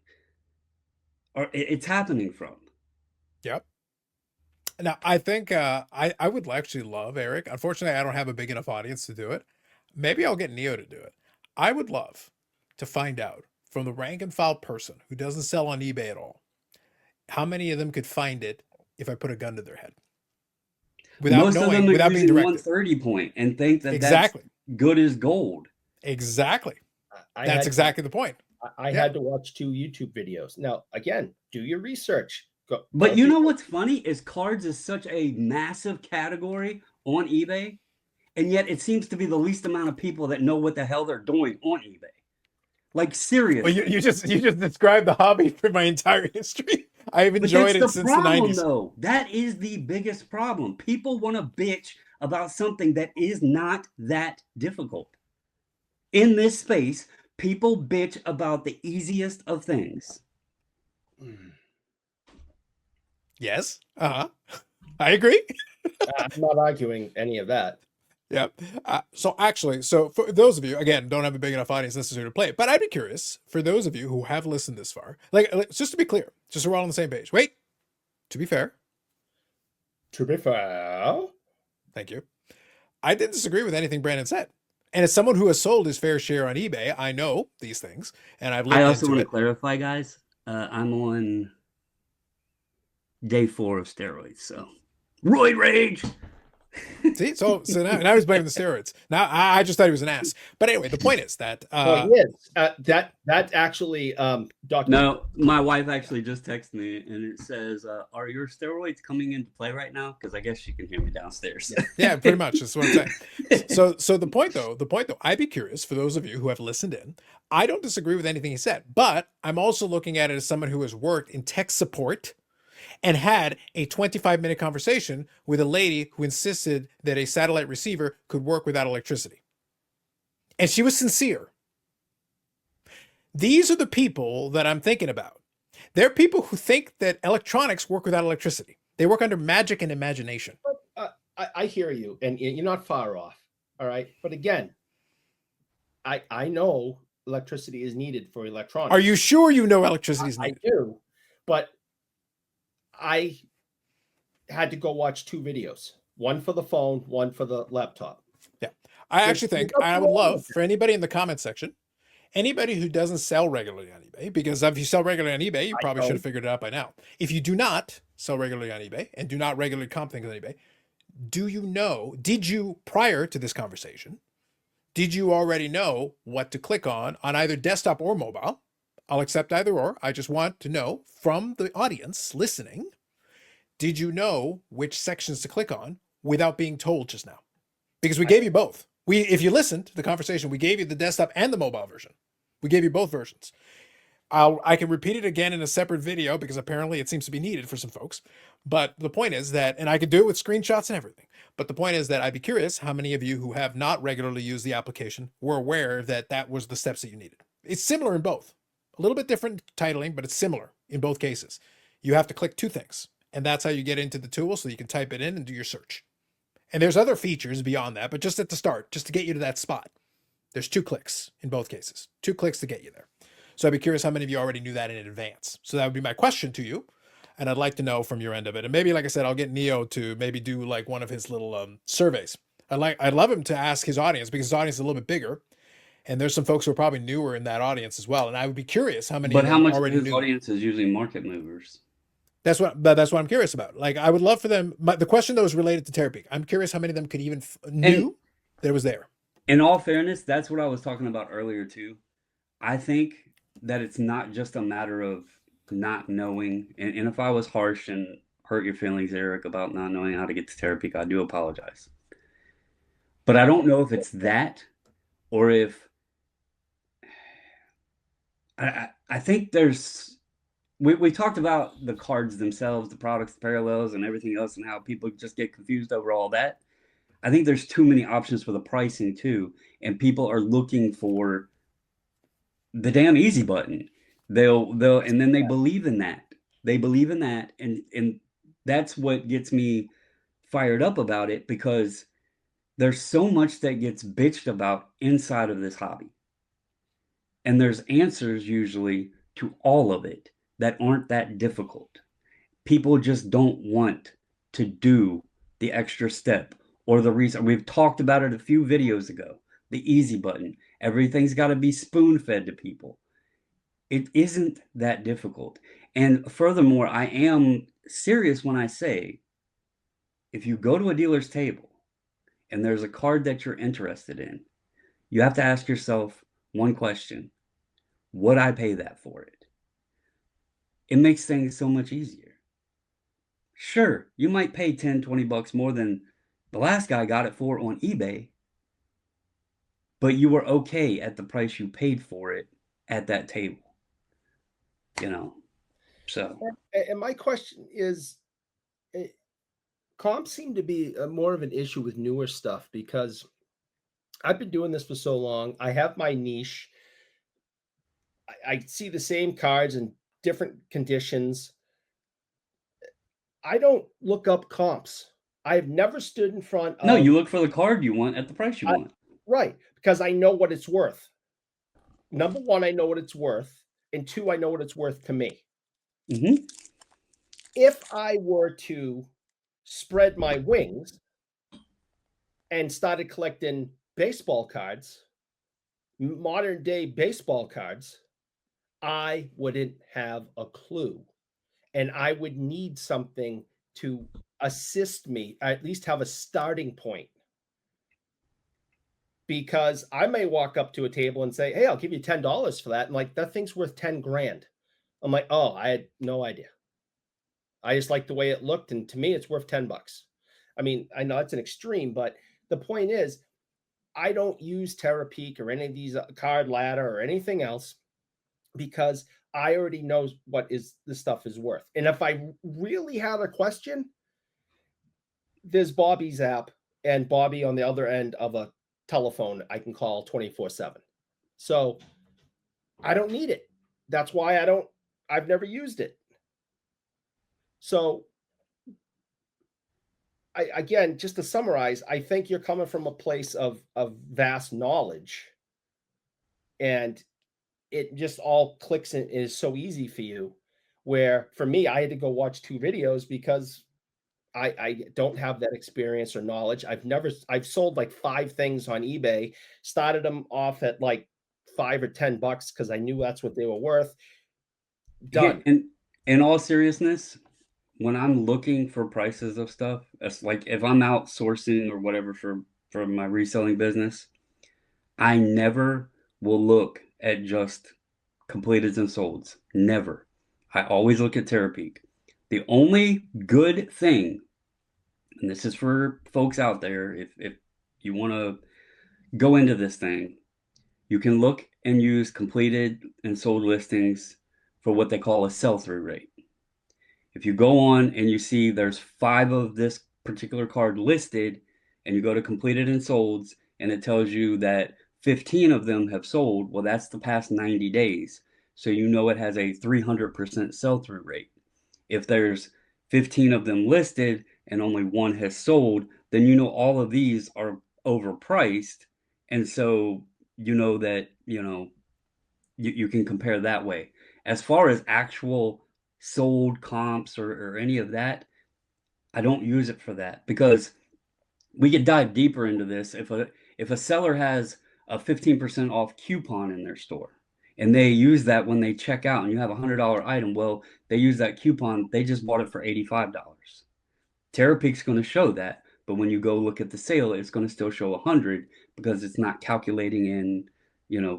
S3: it's happening from.
S1: Yep. Now, I think I would actually love, Eric. Unfortunately, I don't have a big enough audience to do it. Maybe I'll get Neo to do it. I would love to find out from the rank and file person who doesn't sell on eBay at all, how many of them could find it if I put a gun to their head without
S3: Most of them
S1: knowing,
S3: are
S1: without being
S3: using
S1: directed.
S3: 130 point and think that
S1: Exactly.
S3: that's good as gold.
S1: Exactly.
S2: I
S1: That's
S2: had
S1: exactly the point.
S2: I
S1: Yeah.
S2: had to watch 2 YouTube videos. Now, again, do your research.
S3: But you know what's funny is cards is such a massive category on eBay, and yet it seems to be the least amount of people that know what the hell they're doing on eBay. Like
S1: Well,
S3: seriously.
S1: you just described the hobby for my entire history. I've
S3: But
S1: enjoyed it
S3: that's
S1: since
S3: the problem,
S1: the 90s.
S3: though. That is the biggest problem. People want to bitch about something that is not that difficult. In this space, people bitch about the easiest of things.
S1: Yes. Uh-huh. I agree.
S2: I'm not arguing any of that.
S1: Yeah. So for those of you, again, don't have a big enough audience necessarily to play it, but I'd be curious for those of you who have listened this far, like just to be clear, just so we're all on the same page. Wait, to be fair,
S2: To be fair,
S1: thank you. I didn't disagree with anything Brandon said. And as someone who has sold his fair share on eBay, I know these things, and I've looked
S3: I also
S1: into
S3: want to
S1: it.
S3: clarify, guys. I'm on day 4 of steroids, so roid rage.
S1: See, so now he's blaming the steroids. Now I just thought he was an ass. But anyway, the point is that
S2: well, he is. That actually, Dr.
S3: No, my wife actually just texted me and it says, "Are your steroids coming into play right now?" Because I guess she can hear me downstairs.
S1: yeah, pretty much. That's what I'm saying. So the point though, I'd be curious for those of you who have listened in. I don't disagree with anything he said, but I'm also looking at it as someone who has worked in tech support and had a 25-minute conversation with a lady who insisted that a satellite receiver could work without electricity. And she was sincere. These are the people that I'm thinking about. They're people who think that electronics work without electricity. They work under magic and imagination.
S2: I hear you, and you're not far off. All right, but again, I know electricity is needed for electronics.
S1: Are you sure you know electricity is needed?
S2: I do, but I had to go watch 2 videos, one for the phone, one for the laptop.
S1: Yeah. I actually think I would love for anybody in the comment section, anybody who doesn't sell regularly on eBay, because if you sell regularly on eBay, you probably should have figured it out by now. If you do not sell regularly on eBay and do not regularly comp things on eBay, did you, prior to this conversation, did you already know what to click on either desktop or mobile? I'll accept either or. I just want to know from the audience listening, did you know which sections to click on without being told just now? Because we gave you both. If you listened to the conversation, we gave you the desktop and the mobile version. We gave you both versions. I can repeat it again in a separate video because apparently it seems to be needed for some folks. But the point is that, and I could do it with screenshots and everything. But the point is that I'd be curious how many of you who have not regularly used the application were aware that that was the steps that you needed. It's similar in both. A little bit different titling, but it's similar in both cases. You have to click 2 things. And that's how you get into the tool so you can type it in and do your search. And there's other features beyond that, but just at the start, just to get you to that spot, there's 2 clicks in both cases. 2 clicks to get you there. So I'd be curious how many of you already knew that in advance. So that would be my question to you. And I'd like to know from your end of it. And maybe, like I said, I'll get Neo to maybe do like one of his little surveys. I'd love him to ask his audience, because his audience is a little bit bigger. And there's some folks who are probably newer in that audience as well. And I would be curious how many
S3: But
S1: of
S3: how
S1: them
S3: much of
S1: already
S3: his
S1: knew.
S3: audience is usually market movers?
S1: That's what I'm curious about. Like, I would love for them. The question, though, is related to Terapeak. I'm curious how many of them could even knew that it was there.
S3: In all fairness, that's what I was talking about earlier too. I think that it's not just a matter of not knowing. And if I was harsh and hurt your feelings, Eric, about not knowing how to get to Terapeak, I do apologize. But I don't know if it's that, or if I think there's we talked about the cards themselves, the products, the parallels, and everything else, and how people just get confused over all that. I think there's too many options for the pricing too, and people are looking for the damn easy button. And then they believe in that. They believe in that, and that's what gets me fired up about it, because there's so much that gets bitched about inside of this hobby. And there's answers usually to all of it that aren't that difficult. People just don't want to do the extra step or the reason. We've talked about it a few videos ago. The easy button. Everything's got to be spoon-fed to people. It isn't that difficult. And furthermore, I am serious when I say, if you go to a dealer's table and there's a card that you're interested in, you have to ask yourself one question: would I pay that for it? It makes things so much easier. Sure, you might pay 10, 20 bucks more than the last guy got it for on eBay, but you were okay at the price you paid for it at that table. So.
S2: And my question is, comps seem to be more of an issue with newer stuff, because I've been doing this for so long. I have my niche. I see the same cards in different conditions. I don't look up comps. I've never stood in front of.
S3: No, you look for the card you want at the price you want.
S2: Right, because I know what it's worth. Number one, I know what it's worth. And 2, I know what it's worth to me.
S3: Mm-hmm.
S2: If I were to spread my wings and started collecting baseball cards, modern day baseball cards, I wouldn't have a clue. And I would need something to assist me, at least have a starting point. Because I may walk up to a table and say, hey, I'll give you $10 for that. And like, that thing's worth 10 grand. I'm like, oh, I had no idea. I just like the way it looked. And to me, it's worth 10 bucks. I mean, I know it's an extreme, but the point is, I don't use Terapeak or any of these card ladder or anything else, because I already know what this stuff is worth. And if I really have a question, there's Bobby's app, and Bobby on the other end of a telephone I can call 24/7. So I don't need it. That's why I've never used it. So again, just to summarize, I think you're coming from a place of vast knowledge, and it just all clicks and is so easy for you. Where for me, I had to go watch 2 videos because I don't have that experience or knowledge. I've sold like 5 things on eBay, started them off at like 5 or 10 bucks because I knew that's what they were worth. Done.
S3: And in all seriousness, when I'm looking for prices of stuff, it's like if I'm outsourcing or whatever for my reselling business, I never will look at just completed and solds. Never. I always look at Terapeak. The only good thing, and this is for folks out there, if you want to go into this thing, you can look and use completed and sold listings for what they call a sell-through rate. If you go on and you see there's 5 of this particular card listed, and you go to completed and solds, and it tells you that 15 of them have sold, well, that's the past 90 days. So you know it has a 300% sell-through rate. If there's 15 of them listed and only one has sold, then you know all of these are overpriced. And so you know that, you can compare that way. As far as actual sold comps or any of that, I don't use it for that because we could dive deeper into this. If a seller has a 15% off coupon in their store and they use that when they check out and you have a $100 item, well, they use that coupon, they just bought it for $85. Terapeak's going to show that, but when you go look at the sale, it's going to still show 100 because it's not calculating in,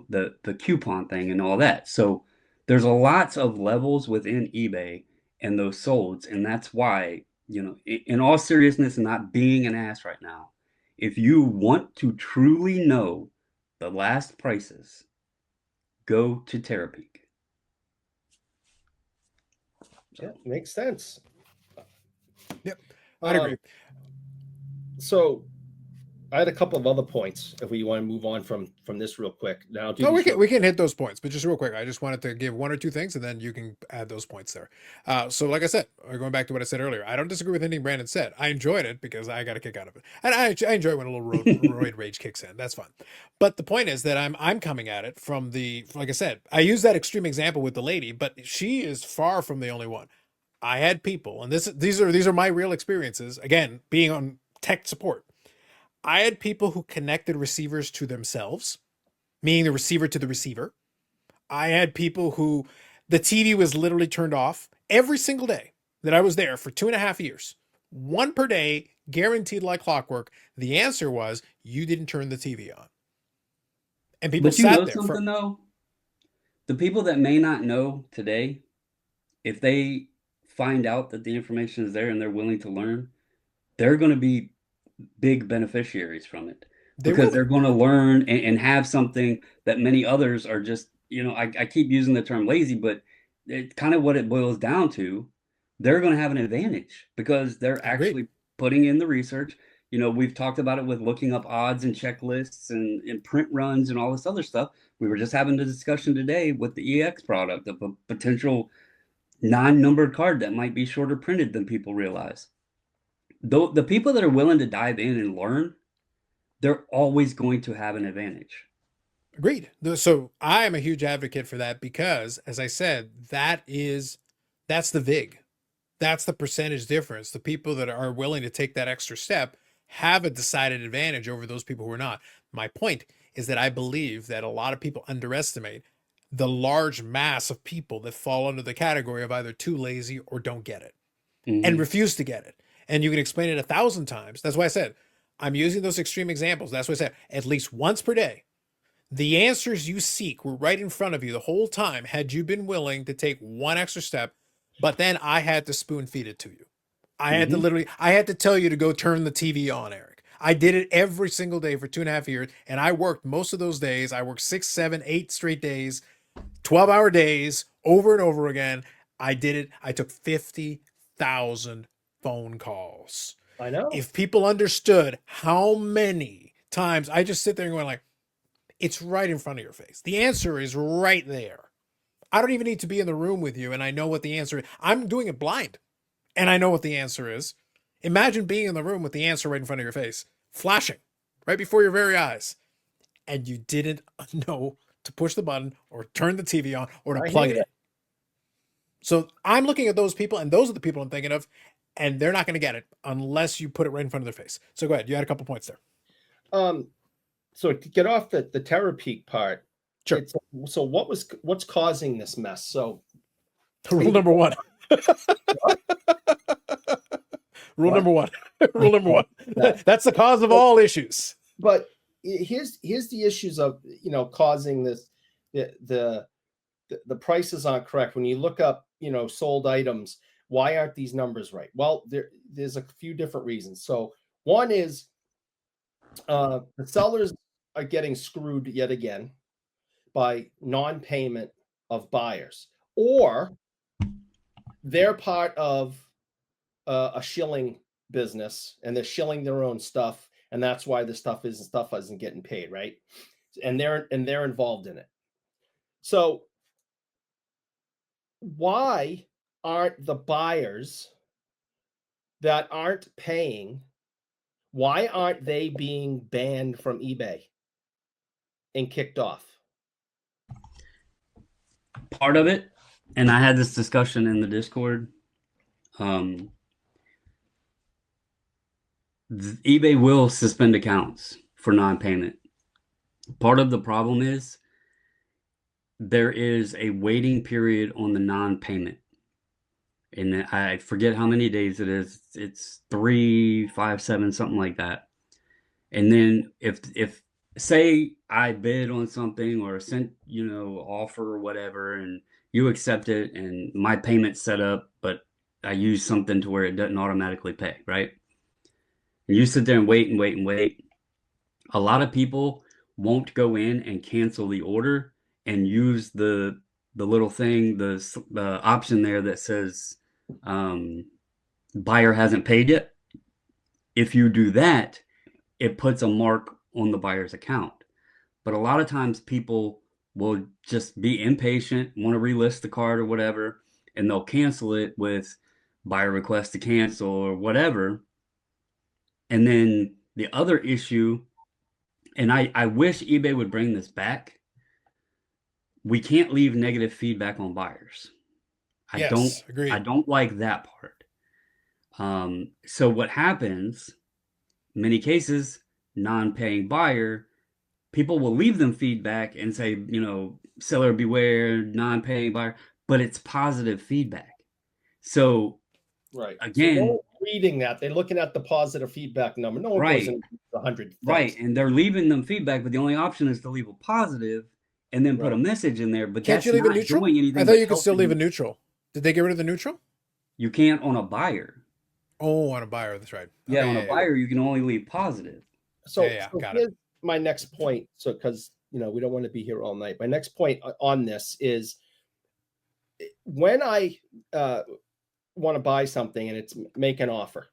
S3: the coupon thing and all that. So there's a lots of levels within eBay and those solds, and that's why, in all seriousness and not being an ass right now, if you want to truly know the last prices, go to Terapeak.
S2: Yeah, makes sense.
S1: Yep, I'd agree.
S2: So I had a couple of other points if we want to move on from this real quick. Now,
S1: we can hit those points, but just real quick, I just wanted to give one or two things, and then you can add those points there. So, like I said, going back to what I said earlier, I don't disagree with anything Brandon said. I enjoyed it because I got a kick out of it, and I enjoy when a little roid rage kicks in. That's fun. But the point is that I'm coming at it from like I said, I use that extreme example with the lady, but she is far from the only one. I had people, and these are my real experiences. Again, being on tech support. I had people who connected receivers to themselves, meaning the receiver to the receiver. I had people who the TV was literally turned off every single day that I was there for 2.5 years. One per day, guaranteed like clockwork. The answer was you didn't turn the TV on. And people
S3: But you
S1: sat
S3: know
S1: there
S3: something though? The people that may not know today, if they find out that the information is there and they're willing to learn, they're going to be big beneficiaries from it because they're going to learn and have something that many others are just, I keep using the term lazy, but it's kind of what it boils down to. They're going to have an advantage because they're actually putting in the research. We've talked about it with looking up odds and checklists and print runs and all this other stuff. We were just having a discussion today with the EX product of a potential non-numbered card that might be shorter printed than people realize. The people that are willing to dive in and learn, they're always going to have an advantage.
S1: Agreed. So I am a huge advocate for that because, as I said, that's the VIG. That's the percentage difference. The people that are willing to take that extra step have a decided advantage over those people who are not. My point is that I believe that a lot of people underestimate the large mass of people that fall under the category of either too lazy or don't get it and refuse to get it. And you can explain it 1,000 times. That's why I said I'm using those extreme examples. That's why I said at least once per day. The answers you seek were right in front of you the whole time had you been willing to take one extra step, but then I had to spoon feed it to you. I had to tell you to go turn the TV on, Eric. I did it every single day for 2.5 years, and I worked most of those days. I worked 6, 7, 8 straight days, 12-hour days, over and over again. I did it. I took 50,000 phone calls.
S2: I know.
S1: If people understood how many times I just sit there and going like, it's right in front of your face. The answer is right there. I don't even need to be in the room with you, and I know what the answer is. I'm doing it blind, and I know what the answer is. Imagine being in the room with the answer right in front of your face, flashing right before your very eyes, and you didn't know to push the button or turn the TV on or to plug it in. So I'm looking at those people, and those are the people I'm thinking of, and they're not going to get it unless you put it right in front of their face. So go ahead. You had a couple points there.
S2: So to get off the Terapeak part,
S1: sure.
S2: So what's causing this mess? So
S1: rule number one. Rule number one. Rule number one. That's the cause of all issues.
S2: But here's the issues of causing this. The prices aren't correct. When you look up sold items, why aren't these numbers right? Well, there's a few different reasons. So one is the sellers are getting screwed yet again by non-payment of buyers, or they're part of a shilling business and they're shilling their own stuff, and that's why the stuff isn't getting paid, right? And they're involved in it. So why aren't the buyers that aren't paying, why aren't they being banned from eBay and kicked off?
S3: Part of it, and I had this discussion in the Discord. eBay will suspend accounts for non-payment. Part of the problem is there is a waiting period on the non-payment. And I forget how many days it is. It's 3, 5, 7, something like that. And then if say I bid on something or sent, offer or whatever, and you accept it and my payment's set up, but I use something to where it doesn't automatically pay, right? And you sit there and wait and wait and wait. A lot of people won't go in and cancel the order and use the little thing, the option there that says buyer hasn't paid yet. If you do that, it puts a mark on the buyer's account. But a lot of times people will just be impatient, want to relist the card or whatever, and they'll cancel it with buyer request to cancel or whatever. And then the other issue, and I wish eBay would bring this back, we can't leave negative feedback on buyers.
S1: Agreed.
S3: I don't like that part. So what happens, many cases, non-paying buyer, people will leave them feedback and say, seller beware, non-paying buyer, but it's positive feedback. So
S2: right.
S3: Again,
S2: so no one's reading that. They're looking at the positive feedback number. No one goes in 100 things.
S3: Right. And they're leaving them feedback, but the only option is to leave a positive and then put a message in there. But
S1: Can't
S3: that's
S1: you leave
S3: not
S1: a neutral?
S3: doing anything.
S1: I thought you could still leave a neutral. Did they get rid of the neutral?
S3: You can't on a buyer.
S1: Oh, on a buyer, that's right.
S3: Yeah,
S1: Okay,
S3: on a buyer, you can only leave positive.
S2: So,
S1: so got
S2: here's
S1: it.
S2: my next point. So, because we don't want to be here all night. My next point on this is when I want to buy something and it's make an offer,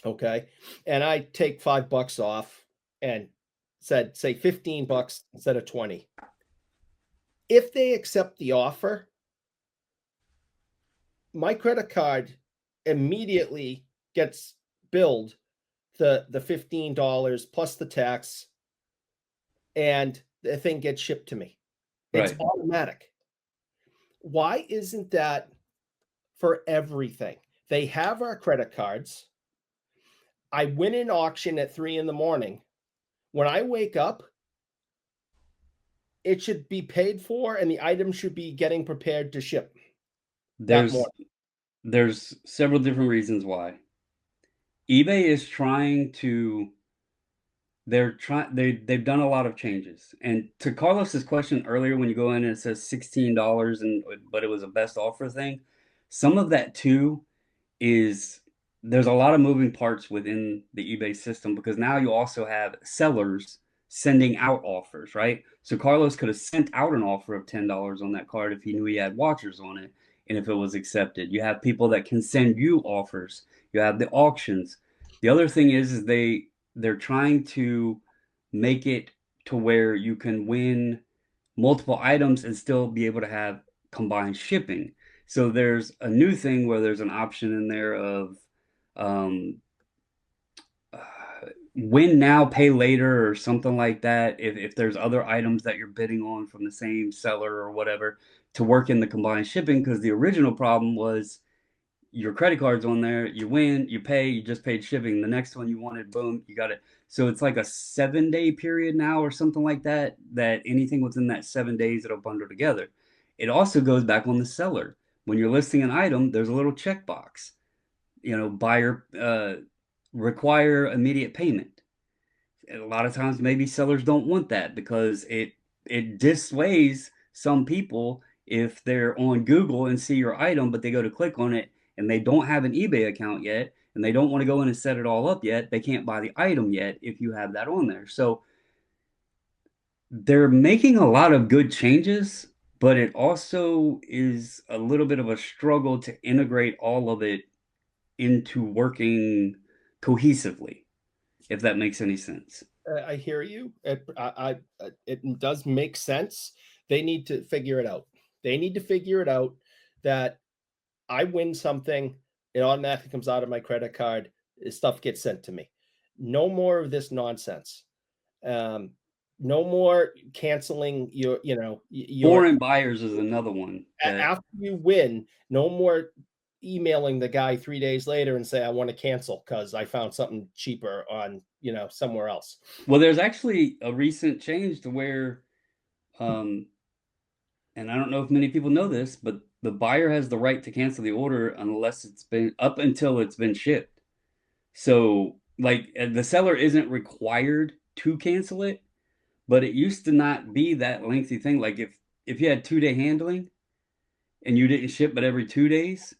S2: okay, and I take $5 off and say $15 instead of 20. If they accept the offer, my credit card immediately gets billed the $15 plus the tax, and the thing gets shipped to me. It's automatic. Why isn't that for everything? They have our credit cards. I win an auction at 3 a.m. When I wake up, it should be paid for and the item should be getting prepared to ship.
S3: There's several different reasons why. eBay is trying to they've done a lot of changes. And to Carlos's question earlier, when you go in and it says $16 but it was a best offer thing, some of that too is there's a lot of moving parts within the eBay system, because now you also have sellers sending out offers, right? So Carlos could have sent out an offer of $10 on that card if he knew he had watchers on it and if it was accepted. You have people that can send you offers. You have the auctions. The other thing is they're trying to make it to where you can win multiple items and still be able to have combined shipping. So there's a new thing where there's an option in there of win now, pay later, or something like that. If there's other items that you're bidding on from the same seller or whatever, to work in the combined shipping, because the original problem was your credit card's on there, you win, you pay, you just paid shipping. The next one you wanted, boom, you got it. So it's like a 7-day period now or something like that, that anything within that 7 days, it'll bundle together. It also goes back on the seller. When you're listing an item, there's a little checkbox, buyer require immediate payment. And a lot of times maybe sellers don't want that because it dissuades some people if they're on Google and see your item, but they go to click on it and they don't have an eBay account yet, and they don't want to go in and set it all up yet, they can't buy the item yet if you have that on there. So they're making a lot of good changes, but it also is a little bit of a struggle to integrate all of it into working cohesively, if that makes any sense.
S2: I hear you. It does make sense. They need to figure it out. They need to figure it out that I win something, it automatically comes out of my credit card. This stuff gets sent to me. No more of this nonsense. No more canceling your,
S3: Foreign buyers is another one.
S2: After you win, no more emailing the guy 3 days later and say, I want to cancel because I found something cheaper on, somewhere else.
S3: Well, there's actually a recent change to where, and I don't know if many people know this, but the buyer has the right to cancel the order unless it's been up until it's been shipped. So, like, the seller isn't required to cancel it, but it used to not be that lengthy thing. Like, if you had 2-day handling and you didn't ship but every 2 days,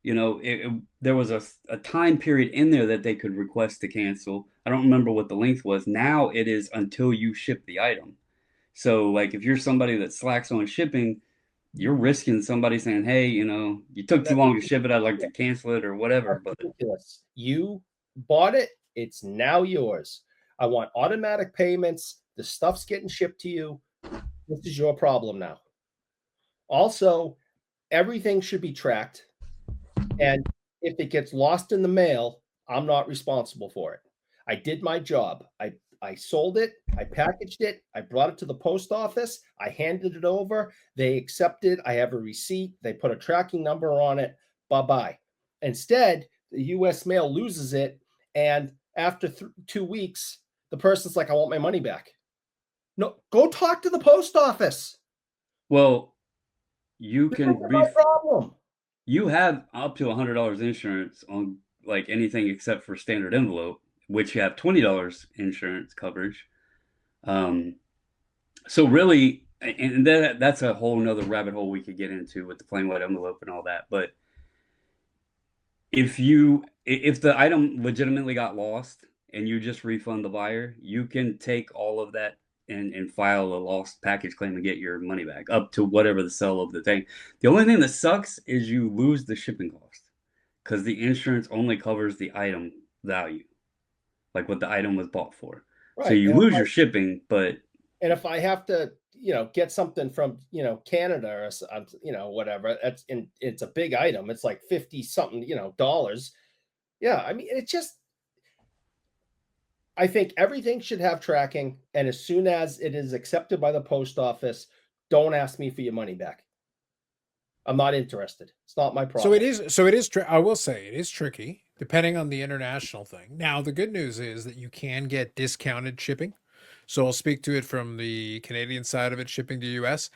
S3: there was a time period in there that they could request to cancel. I don't remember what the length was. Now it is until you ship the item. So, like, if you're somebody that slacks on shipping, you're risking somebody saying, hey, you took too long to ship it, I'd like to cancel it or whatever. But
S2: ridiculous. You bought it, it's now yours. I want automatic payments. The stuff's getting shipped to you. This is your problem now. Also, everything should be tracked. And if it gets lost in the mail, I'm not responsible for it. I did my job. I sold it. I packaged it. I brought it to the post office. I handed it over. They accepted. I have a receipt. They put a tracking number on it. Bye-bye. Instead, the U.S. mail loses it. And after 2 weeks, the person's like, I want my money back. No, go talk to the post office.
S3: Well, you can
S2: problem.
S3: You have up to $100 insurance on like anything except for standard envelope, which you have $20 insurance coverage. So really, and that's a whole nother rabbit hole we could get into with the plain white envelope and all that. But if the item legitimately got lost and you just refund the buyer, you can take all of that and file a lost package claim and get your money back up to whatever the sell of the thing. The only thing that sucks is you lose the shipping cost because the insurance only covers the item value, like what the item was bought for. Right. So you lose your shipping, but
S2: and if I have to, get something from, Canada or, whatever, it's a big item. It's like 50 something, dollars. Yeah. I mean, I think everything should have tracking. And as soon as it is accepted by the post office, don't ask me for your money back. I'm not interested. It's not my problem.
S1: I will say it is tricky depending on the international thing. Now, the good news is that you can get discounted shipping. So I'll speak to it from the Canadian side of it, shipping to US.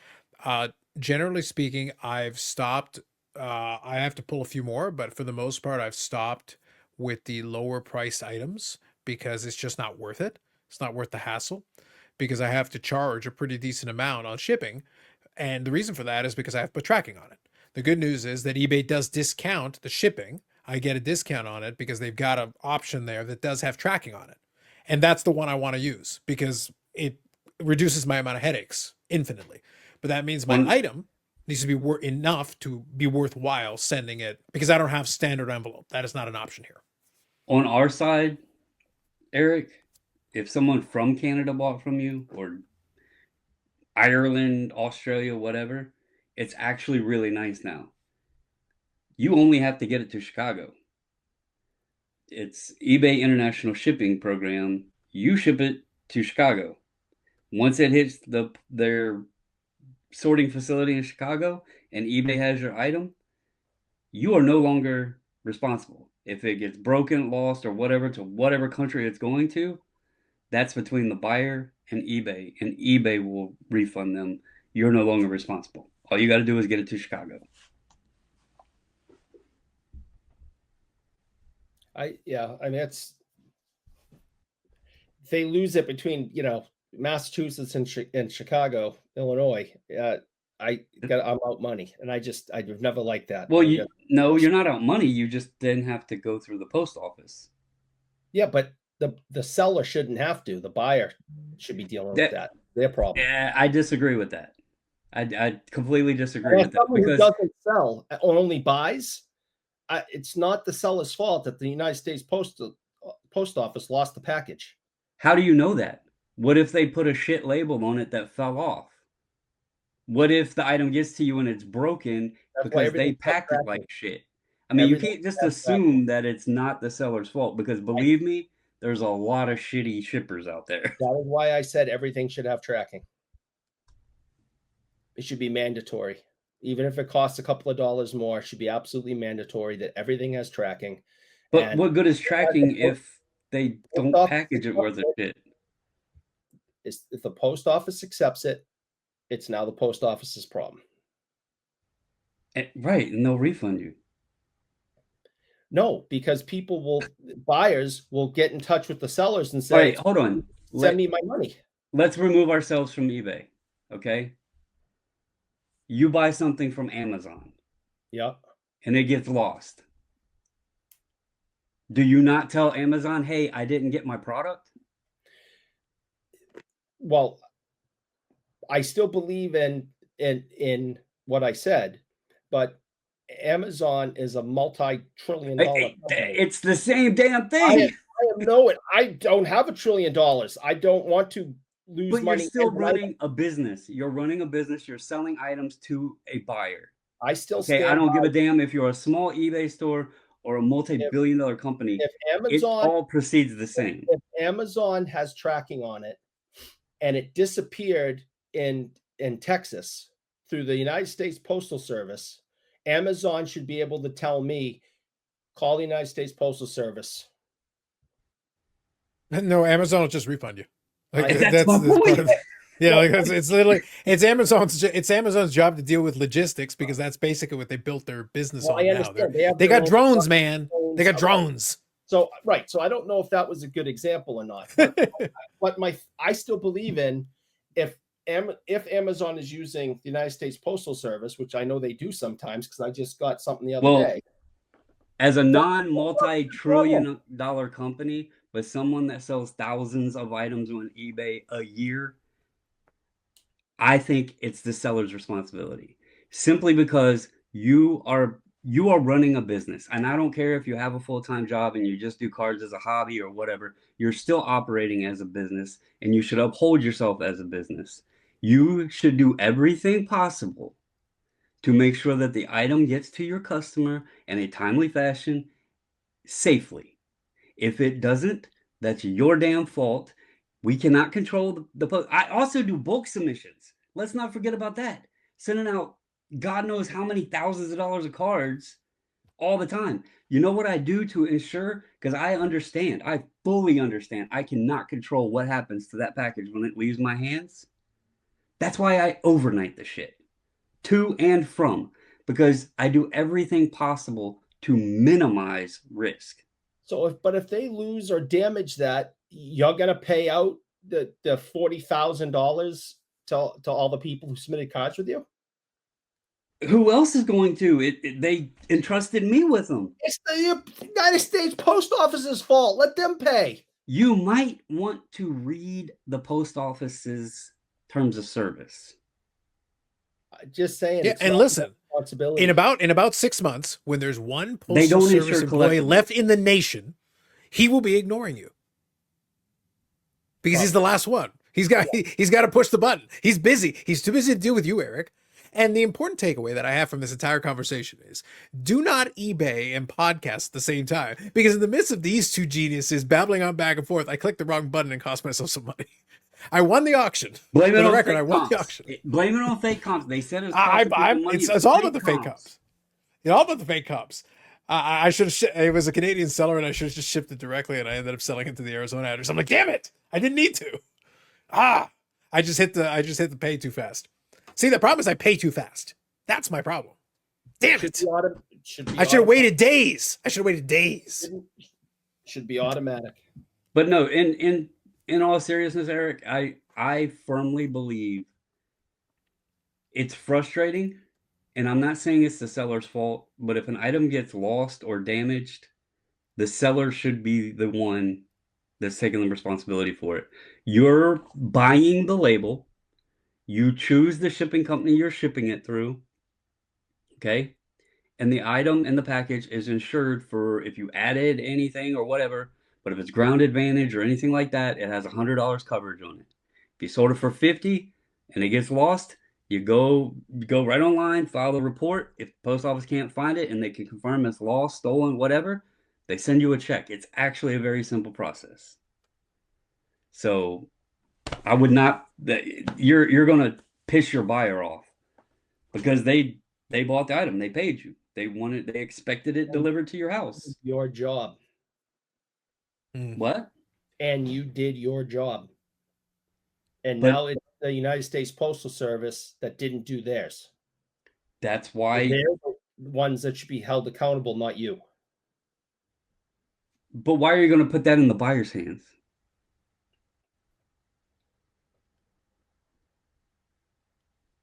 S1: Generally speaking, I've stopped. I have to pull a few more, but for the most part, I've stopped with the lower priced items because it's just not worth it. It's not worth the hassle because I have to charge a pretty decent amount on shipping. And the reason for that is because I have to put tracking on it. The good news is that eBay does discount the shipping. I get a discount on it because they've got an option there that does have tracking on it. And that's the one I want to use because it reduces my amount of headaches infinitely. But that means my item needs to be enough to be worthwhile sending it because I don't have standard envelope. That is not an option here.
S3: On our side, Eric, if someone from Canada bought from you or Ireland, Australia, whatever, it's actually really nice now. You only have to get it to Chicago. It's eBay International Shipping Program. You ship it to Chicago. Once it hits their sorting facility in Chicago and eBay has your item, you are no longer responsible. If it gets broken, lost, or whatever to whatever country it's going to, that's between the buyer and eBay will refund them. You're no longer responsible. All you got to do is get it to Chicago.
S2: I mean, they lose it between, Massachusetts and Chicago, Illinois. I'm out money, and I've never liked that.
S3: Well, you're not out money. You just then have to go through the post office.
S2: Yeah, but the seller shouldn't have to. The buyer should be dealing with that. Their problem.
S3: Yeah, I disagree with that. I completely disagree with that.
S2: Someone who doesn't sell or only buys, it's not the seller's fault that the United States Post Office lost the package.
S3: How do you know that? What if they put a shit label on it that fell off? What if the item gets to you and it's broken because they packed it like shit? I mean, you
S2: Everything
S3: can't just
S2: has tracking.
S3: assume that it's not the seller's fault because believe me, there's a lot of shitty shippers out there.
S2: That is why I said everything should have tracking. It should be mandatory. Even if it costs a couple of dollars more, it should be absolutely mandatory that everything has tracking.
S3: But
S2: And
S3: what good is tracking if they
S2: post
S3: don't
S2: office
S3: package it worth
S2: accepts
S3: a
S2: it,
S3: shit?
S2: if the post office accepts it, it's now the post office's problem.
S3: Right, and they'll refund you.
S2: No, because buyers will get in touch with the sellers and
S3: All
S2: say,
S3: right, hold on.
S2: send me my money.
S3: Let's remove ourselves from eBay, okay? You buy something from Amazon
S2: Yeah.
S3: and it gets lost. Do you not tell Amazon, hey, I didn't get my product?
S2: Well, I still believe in what I said, but Amazon is a multi-trillion-dollar company.
S3: It's the same damn
S2: I
S3: thing.
S2: know it. I don't have $1 trillion. I don't want to lose
S3: But
S2: money.
S3: you're still running a business. You're running a business. You're selling items to a buyer.
S2: I still
S3: Okay,
S2: stand
S3: I don't
S2: by.
S3: give a damn if you're a small eBay store or a multi-billion-dollar company.
S2: If
S3: It
S2: Amazon
S3: all proceeds the same.
S2: if Amazon has tracking on it and it disappeared in Texas through the United States Postal Service, Amazon should be able to tell me, call the United States Postal Service.
S1: No, Amazon will just refund you. Like,
S3: That's my point.
S1: Yeah, like it's literally it's Amazon's job to deal with logistics because that's basically what they built their business
S2: Well,
S1: on
S2: I
S1: now.
S2: understand.
S1: They got
S2: their own
S1: drones,
S2: trucks,
S1: man.
S2: drones,
S1: They got
S2: right.
S1: drones.
S2: So right. So I don't know if that was a good example or not. But I still believe in if Amazon is using the United States Postal Service, which I know they do sometimes because I just got something the other
S3: Well,
S2: day.
S3: as a non-multi-trillion dollar company, but someone that sells thousands of items on eBay a year, I think it's the seller's responsibility. Simply because you are running a business. And I don't care if you have a full-time job and you just do cards as a hobby or whatever, you're still operating as a business and you should uphold yourself as a business. You should do everything possible to make sure that the item gets to your customer in a timely fashion safely. If it doesn't, that's your damn fault. We cannot control the post. I also do bulk submissions. Let's not forget about that. Sending out God knows how many thousands of dollars of cards all the time. You know what I do to ensure? Because I fully understand. I cannot control what happens to that package when it leaves my hands. That's why I overnight the shit to and from, because I do everything possible to minimize risk.
S2: So if they lose or damage that, you're gonna pay out the $40,000 to all the people who submitted cards with you?
S3: Who else is going to? They entrusted me with them.
S2: It's the United States Post Office's fault. Let them pay.
S3: You might want to read the post office's terms of service.
S2: Just saying.
S1: Yeah, and listen,
S2: responsibility.
S1: in about 6 months, when there's one
S3: They
S1: postal
S3: don't
S1: service
S3: insure
S1: employee
S3: collectibles.
S1: left in the nation, he will be ignoring you because he's the last one. He's got to push the button. He's busy. He's too busy to deal with you, Eric. And the important takeaway that I have from this entire conversation is do not eBay and podcast at the same time, because in the midst of these two geniuses babbling on back and forth, I clicked the wrong button and cost myself some money. I won the auction.
S3: Blame it
S1: For the
S3: on
S1: record,
S3: fake
S1: I won
S3: comps.
S1: the auction.
S3: Blame it on fake comps. They said it's
S1: It's all about the fake comps. It's all about the fake comps. I should have. It was a Canadian seller, and I should have just shipped it directly, and I ended up selling it to the Arizona address. I'm like, damn it! I didn't need to. I just hit the pay too fast. See, the problem is I pay too fast. That's my problem. Damn it! I should have waited days.
S2: Should be automatic.
S3: But no, in all seriousness, Eric, I firmly believe it's frustrating, and I'm not saying it's the seller's fault, but if an item gets lost or damaged, the seller should be the one that's taking the responsibility for it. You're buying the label. You choose the shipping company you're shipping it through. Okay? And the item in the package is insured for if you added anything or whatever, but if it's ground advantage or anything like that, it has $100 coverage on it. If you sold it for $50 and it gets lost, You go right online, file the report. If the post office can't find it and they can confirm it's lost, stolen, whatever, they send you a check. It's actually a very simple process. So I would not that you're gonna piss your buyer off because they bought the item, they paid you. They expected it delivered to your house.
S2: Your job.
S3: What?
S2: And you did your job. And
S3: But
S2: now it's the United States Postal Service that didn't do theirs.
S3: that's why
S2: They're the ones that should be held accountable, not you.
S3: but why are you gonna put that in the buyer's hands?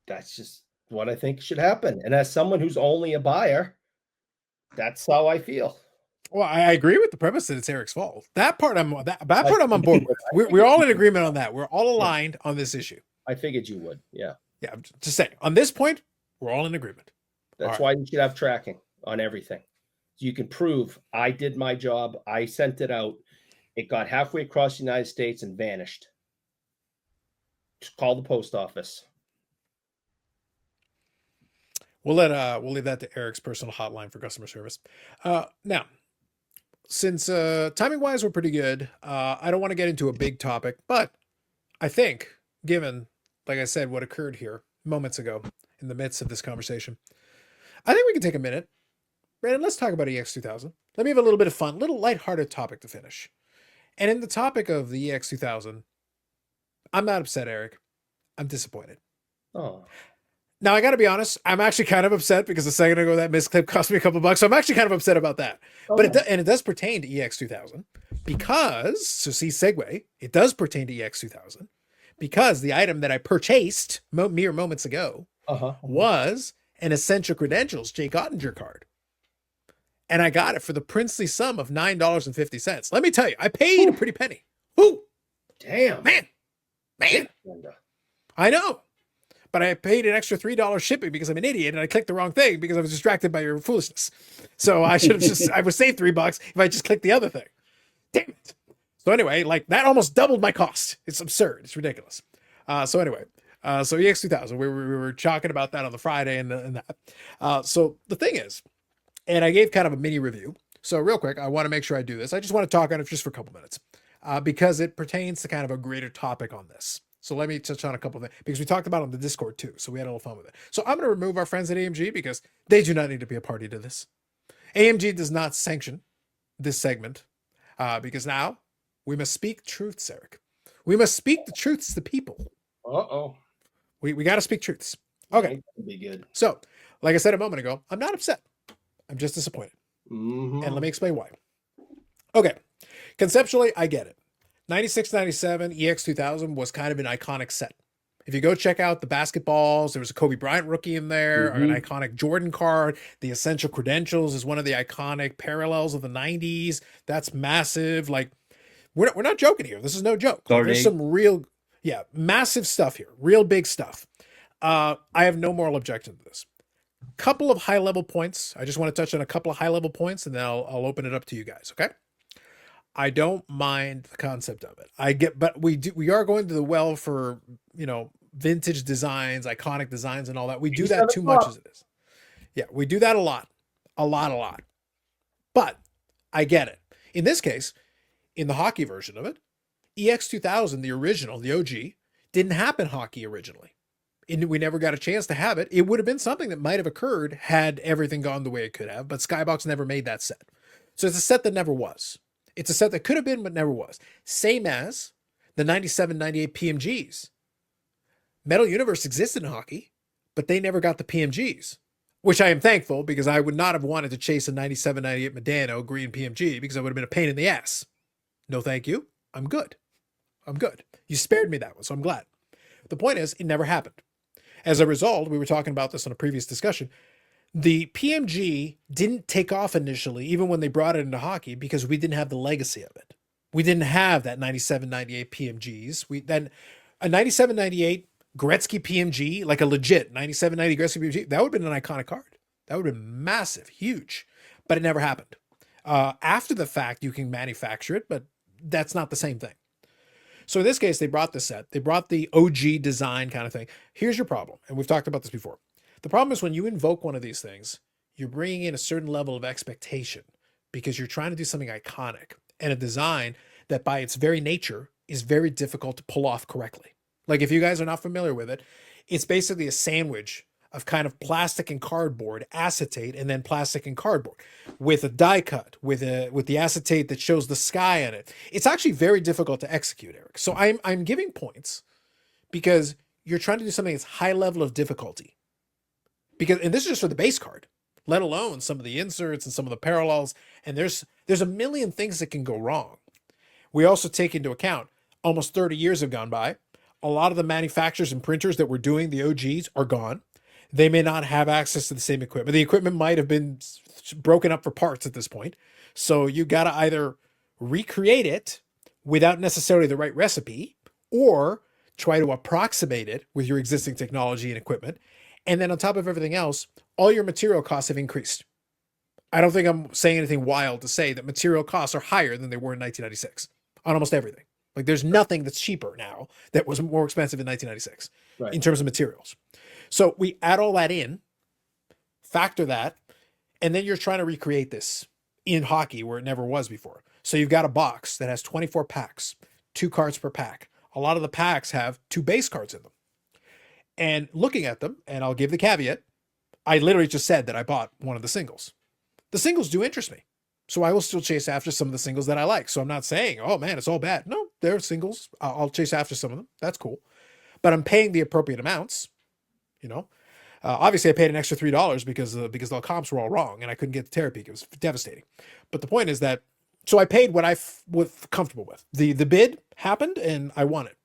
S2: That's just what I think should happen. And as someone who's only a buyer, that's how I feel.
S1: Well, I agree with the premise that it's Eric's fault. That part I'm on board with. We're all in agreement on that. We're all aligned on this issue.
S2: I figured you would. Yeah.
S1: Yeah, I'm just saying. On this point, we're all in agreement.
S2: That's why you should have tracking on everything. So you can prove I did my job. I sent it out. It got halfway across the United States and vanished. Just call the post office.
S1: We'll leave that to Eric's personal hotline for customer service. Now, since timing wise we're pretty good, I don't want to get into a big topic, but I think, given, like I said, what occurred here moments ago in the midst of this conversation, I think we can take a minute. Brandon, let's talk about EX2000. Let me have a little bit of fun, little lighthearted topic to finish. And in the topic of the EX2000, I'm not upset, Eric. I'm disappointed.
S2: Oh.
S1: Now, I got to be honest, I'm actually kind of upset because a second ago that misclip cost me a couple bucks. So I'm actually kind of upset about that. But it does pertain to EX2000 because, so see segue, it does pertain to EX2000 because the item that I purchased mere moments ago was an Essential Credentials Jake Ottinger card. And I got it for the princely sum of $9.50. Let me tell you, I paid a pretty penny. Whoo!
S2: Damn.
S1: Man. I know. But I paid an extra $3 shipping because I'm an idiot and I clicked the wrong thing because I was distracted by your foolishness. So I should have I would save $3 if I just clicked the other thing. Damn it. So anyway, like that almost doubled my cost. It's absurd. It's ridiculous. So EX2000, we were talking about that on the Friday and that. So the thing is, and I gave kind of a mini review. So real quick, I want to make sure I do this. I just want to talk on it just for a couple minutes because it pertains to kind of a greater topic on this. So let me touch on a couple of things because we talked about it on the Discord too. So we had a little fun with it. So I'm going to remove our friends at AMG because they do not need to be a party to this. AMG does not sanction this segment because now we must speak truths, Eric. We must speak the truths to the people. We got to speak truths. Okay.
S2: That'd be good.
S1: So, like I said a moment ago, I'm not upset. I'm just disappointed. And let me explain why. Okay. Conceptually, I get it. 96, 97 EX2000 was kind of an iconic set. If you go check out the basketballs, there was a Kobe Bryant rookie in there, or an iconic Jordan card. The Essential Credentials is one of the iconic parallels of the 90s. That's massive. Like, we're not joking here. This is no joke. There's some real, massive stuff here. Real big stuff. I have no moral objection to this. Couple of high-level points. I just want to touch on a couple of high-level points, and then I'll open it up to you guys, okay? I don't mind the concept of it. But we are going to the well for, vintage designs, iconic designs and all that. We do that too much as it is. Yeah, we do that a lot. But I get it. In this case, in the hockey version of it, EX2000, the original, the OG, didn't happen hockey originally. And we never got a chance to have it. It would have been something that might have occurred had everything gone the way it could have, but Skybox never made that set. So it's a set that never was. It's a set that could have been, but never was. Same as the 97, 98 PMGs. Metal Universe existed in hockey, but they never got the PMGs, which I am thankful because I would not have wanted to chase a 97, 98 Medano green PMG because I would have been a pain in the ass. No, thank you. I'm good. You spared me that one, so I'm glad. The point is, it never happened. As a result, we were talking about this in a previous discussion, the PMG didn't take off initially, even when they brought it into hockey, because we didn't have the legacy of it. We didn't have that 97, 98 PMGs. Then a 97, 98 Gretzky PMG, like a legit 97, 90 Gretzky PMG, that would have been an iconic card. That would have been massive, huge, but it never happened. After the fact, you can manufacture it, but that's not the same thing. So in this case, they brought the set. They brought the OG design kind of thing. Here's your problem, and we've talked about this before. The problem is when you invoke one of these things, you're bringing in a certain level of expectation because you're trying to do something iconic and a design that by its very nature is very difficult to pull off correctly. Like if you guys are not familiar with it, it's basically a sandwich of kind of plastic and cardboard, acetate, and then plastic and cardboard with a die cut, with the acetate that shows the sky in it. It's actually very difficult to execute, Eric. So I'm giving points because you're trying to do something that's high level of difficulty. And this is just for the base card, let alone some of the inserts and some of the parallels. And there's a million things that can go wrong. We also take into account almost 30 years have gone by. A lot of the manufacturers and printers that were doing the OGs are gone. They may not have access to the same equipment. The equipment might have been broken up for parts at this point. So you got to either recreate it without necessarily the right recipe or try to approximate it with your existing technology and equipment. And then on top of everything else, all your material costs have increased. I don't think I'm saying anything wild to say that material costs are higher than they were in 1996 on almost everything. Like there's nothing that's cheaper now that was more expensive in 1996 in terms of materials. So we add all that in, factor that, and then you're trying to recreate this in hockey where it never was before. So you've got a box that has 24 packs, 2 cards per pack. A lot of the packs have 2 base cards in them. And looking at them, and I'll give the caveat, I literally just said that I bought one of the singles. The singles do interest me. So I will still chase after some of the singles that I like. So I'm not saying, oh man, it's all bad. No, they're singles. I'll chase after some of them. That's cool. But I'm paying the appropriate amounts. You know, obviously I paid an extra $3 because the comps were all wrong and I couldn't get the Terapeak. It was devastating. But the point is that, so I paid what I was comfortable with. The bid happened and I won it.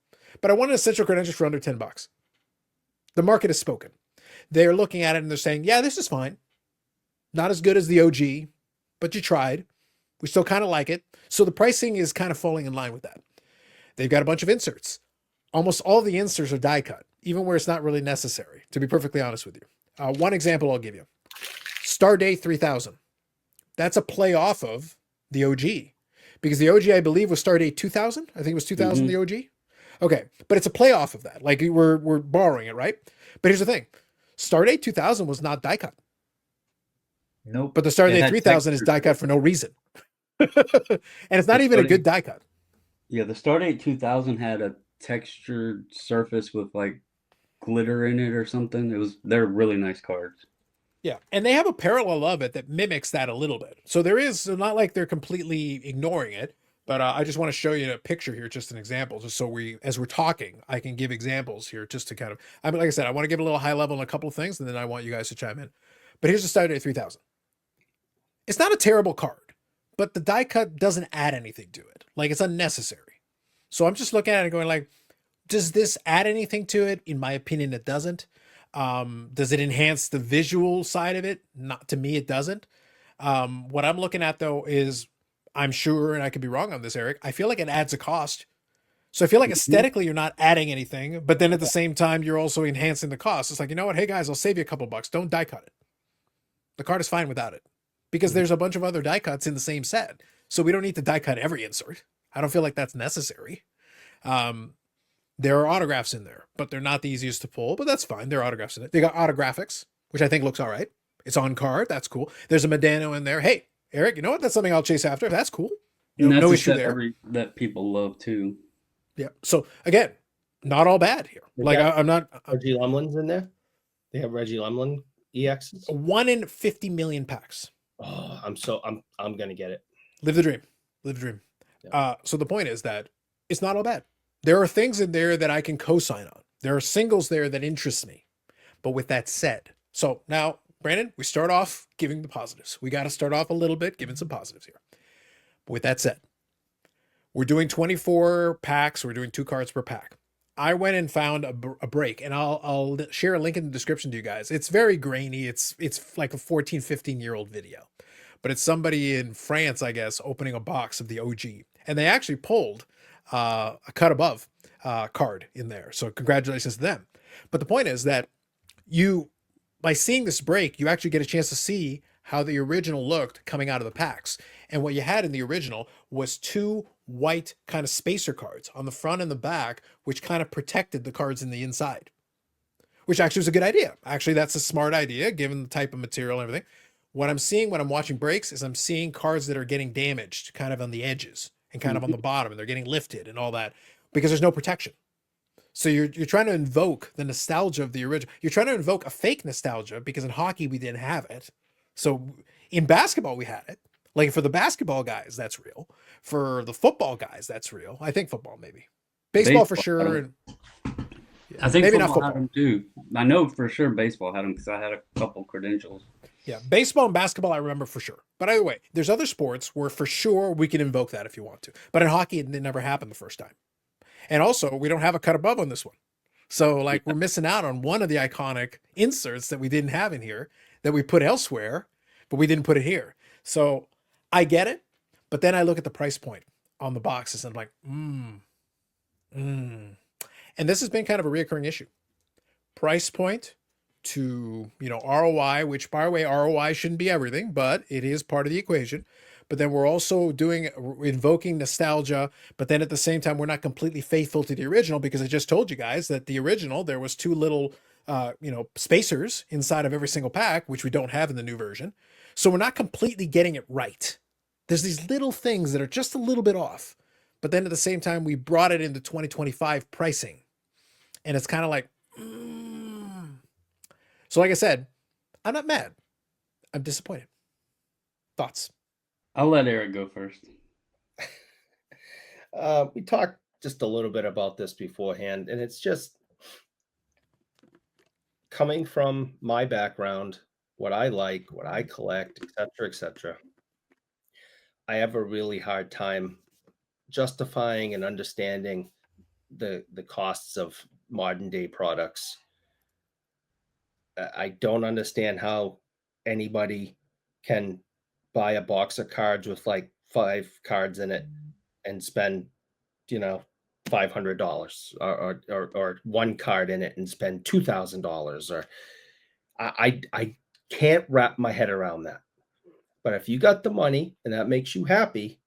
S1: But I wanted essential credentials for under $10. The market has spoken. They're looking at it and they're saying, yeah, this is fine. Not as good as the OG, but you tried. We still kind of like it. So the pricing is kind of falling in line with that. They've got a bunch of inserts. Almost all the inserts are die cut, even where it's not really necessary, to be perfectly honest with you. One example I'll give you. Stardate 3000. That's a play off of the OG. Because the OG, I believe, was Stardate 2000. I think it was 2000, the OG. Okay, but it's a play off of that. Like we're borrowing it, right? But here's the thing. Stardate 2000 was not die cut.
S3: Nope.
S1: But the Stardate 3000 is die cut for no reason. And it's not even a good die cut.
S3: Yeah, the Stardate 2000 had a textured surface with like glitter in it or something. They're really nice cards.
S1: Yeah, and they have a parallel of it that mimics that a little bit. So there is not like they're completely ignoring it, but I just want to show you a picture here, just an example, just so as we're talking, I can give examples here just to kind of, I mean, like I said, I want to give a little high level on a couple of things, and then I want you guys to chime in. But here's the Stardate 3000. It's not a terrible card, but the die cut doesn't add anything to it. Like it's unnecessary. So I'm just looking at it and going like, does this add anything to it? In my opinion, it doesn't. Does it enhance the visual side of it? Not to me, it doesn't. What I'm looking at though is, I'm sure, and I could be wrong on this, Eric, I feel like it adds a cost. So I feel like aesthetically you're not adding anything, but then at the same time, you're also enhancing the cost. It's like, you know what? Hey guys, I'll save you a couple bucks. Don't die cut it. The card is fine without it because there's a bunch of other die cuts in the same set. So we don't need to die cut every insert. I don't feel like that's necessary. There are autographs in there, but they're not the easiest to pull, but that's fine. There are autographs in it. They got autographics, which I think looks all right. It's on card. That's cool. There's a Medano in there. Hey, Eric, you know what? That's something I'll chase after. That's cool. You know, no issue there.
S3: That people love too.
S1: Yeah. So again, not all bad here. Like I'm not.
S2: Reggie Lumlin's in there. They have Reggie Lumlin EXs.
S1: 1 in 50 million packs.
S2: Oh, I'm gonna get it.
S1: Live the dream. Live the dream.
S2: Yeah.
S1: So the point is that it's not all bad. There are things in there that I can co-sign on. There are singles there that interest me. But with that said, so now, Brandon, we start off giving the positives. We got to start off a little bit giving some positives here. But with that said, we're doing 24 packs. We're doing 2 cards per pack. I went and found a break, and I'll share a link in the description to you guys. It's very grainy. It's like a 14, 15-year-old video. But it's somebody in France, I guess, opening a box of the OG. And they actually pulled a cut above card in there. So congratulations to them. But the point is that by seeing this break, you actually get a chance to see how the original looked coming out of the packs. And what you had in the original was two white kind of spacer cards on the front and the back, which kind of protected the cards in the inside, which actually was a good idea. Actually, that's a smart idea given the type of material and everything. What I'm seeing when I'm watching breaks is I'm seeing cards that are getting damaged kind of on the edges and kind of on the bottom, and they're getting lifted and all that because there's no protection. So you're trying to invoke the nostalgia of the original. You're trying to invoke a fake nostalgia because in hockey we didn't have it. So in basketball we had it. Like for the basketball guys, that's real. For the football guys, that's real. I think football maybe. Baseball for sure. And
S3: I think
S1: maybe not
S3: football had
S1: football.
S3: them too. I know for sure baseball had them because I had a couple credentials.
S1: Yeah, baseball and basketball I remember for sure. But either way, there's other sports where for sure we can invoke that if you want to. But in hockey, it never happened the first time. And also, we don't have a cut above on this one. So, like, we're missing out on one of the iconic inserts that we didn't have in here that we put elsewhere, but we didn't put it here. So, I get it. But then I look at the price point on the boxes and I'm like, And this has been kind of a reoccurring issue. Price point to, ROI, which by the way, ROI shouldn't be everything, but it is part of the equation. But then we're also invoking nostalgia, but then at the same time, we're not completely faithful to the original because I just told you guys that the original, there was two little, spacers inside of every single pack, which we don't have in the new version. So we're not completely getting it right. There's these little things that are just a little bit off. But then at the same time, we brought it into 2025 pricing. And it's kind of like, So like I said, I'm not mad. I'm disappointed. Thoughts?
S3: I'll let Eric go first.
S2: We talked just a little bit about this beforehand, and it's just coming from my background, what I like, what I collect, etc., etc. I have a really hard time justifying and understanding the costs of modern day products. I don't understand how anybody can buy a box of cards with like 5 cards in it and spend, $500 or one card in it and spend $2,000 or I can't wrap my head around that. But if you got the money and that makes you happy,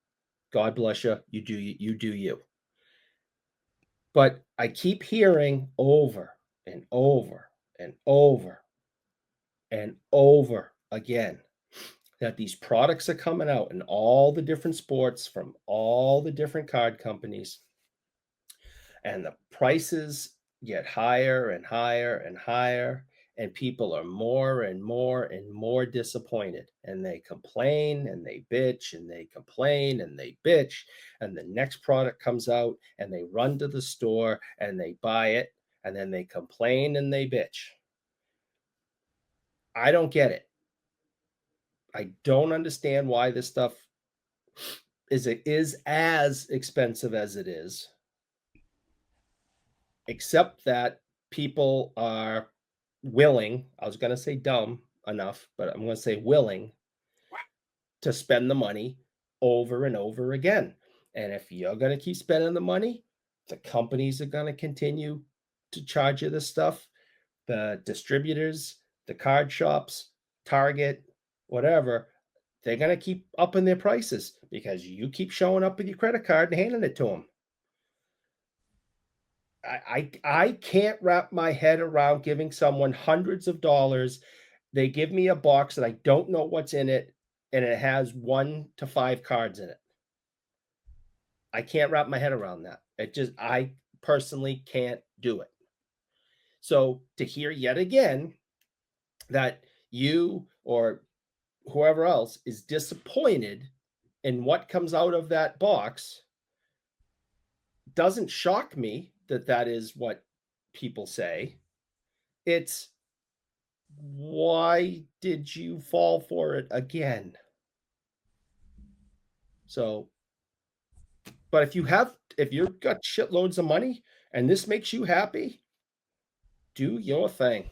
S2: God bless you. You do you. But I keep hearing over and over and over and over again that these products are coming out in all the different sports from all the different card companies, and the prices get higher and higher and higher, and people are more and more and more disappointed, and they complain and they bitch and they complain and they bitch, and the next product comes out and they run to the store and they buy it, and then they complain and they bitch. I don't get it. I don't understand why this stuff is as expensive as it is, except that people are willing, I was going to say dumb enough, but I'm going to say willing to spend the money over and over again. And if you're going to keep spending the money, the companies are going to continue to charge you this stuff. The distributors, the card shops, Target, whatever, they're going to keep upping their prices because you keep showing up with your credit card and handing it to them. I can't wrap my head around giving someone hundreds of dollars. They give me a box that I don't know what's in it, and it has 1 to 5 cards in it. I can't wrap my head around that. I personally can't do it. So to hear yet again that you or whoever else is disappointed in what comes out of that box doesn't shock me that is what people say. It's, why did you fall for it again? So, but if you've got shitloads of money and this makes you happy, do your thing.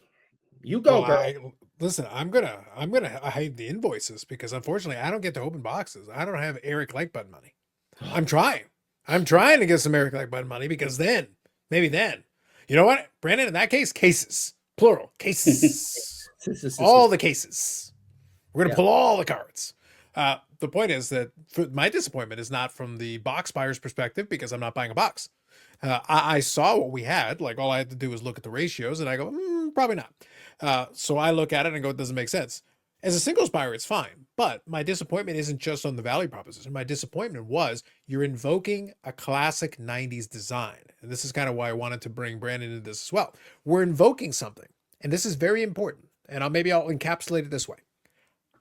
S2: You go, girl.
S1: Listen, I'm gonna hide the invoices because unfortunately I don't get to open boxes. I don't have Eric like button money. I'm trying to get some Eric like button money because maybe then, you know what, Brandon? In that case, cases, plural cases, all the cases. We're going to
S2: Yeah.
S1: pull all the cards. The point is that my disappointment is not from the box buyer's perspective because I'm not buying a box. I saw what we had. Like all I had to do was look at the ratios, and I go, probably not. So I look at it and go, it doesn't make sense. As a singles buyer, it's fine. But my disappointment isn't just on the value proposition. My disappointment was you're invoking a classic 90s design. And this is kind of why I wanted to bring Brandon into this as well. We're invoking something. And this is very important. And maybe I'll encapsulate it this way.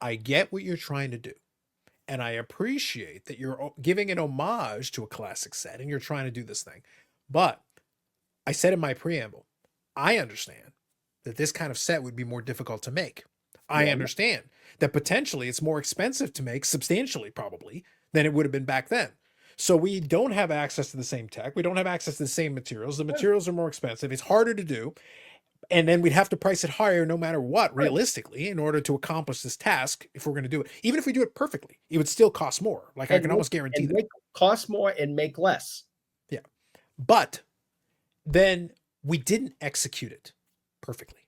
S1: I get what you're trying to do. And I appreciate that you're giving an homage to a classic set and you're trying to do this thing. But I said in my preamble, I understand that this kind of set would be more difficult to make. I understand that potentially it's more expensive to make, substantially probably, than it would have been back then. So we don't have access to the same tech. We don't have access to the same materials. The materials are more expensive. It's harder to do. And then we'd have to price it higher no matter what, realistically, in order to accomplish this task if we're going to do it. Even if we do it perfectly, it would still cost more. Like I can almost guarantee that.
S2: Cost more and make less.
S1: Yeah. But then we didn't execute it perfectly.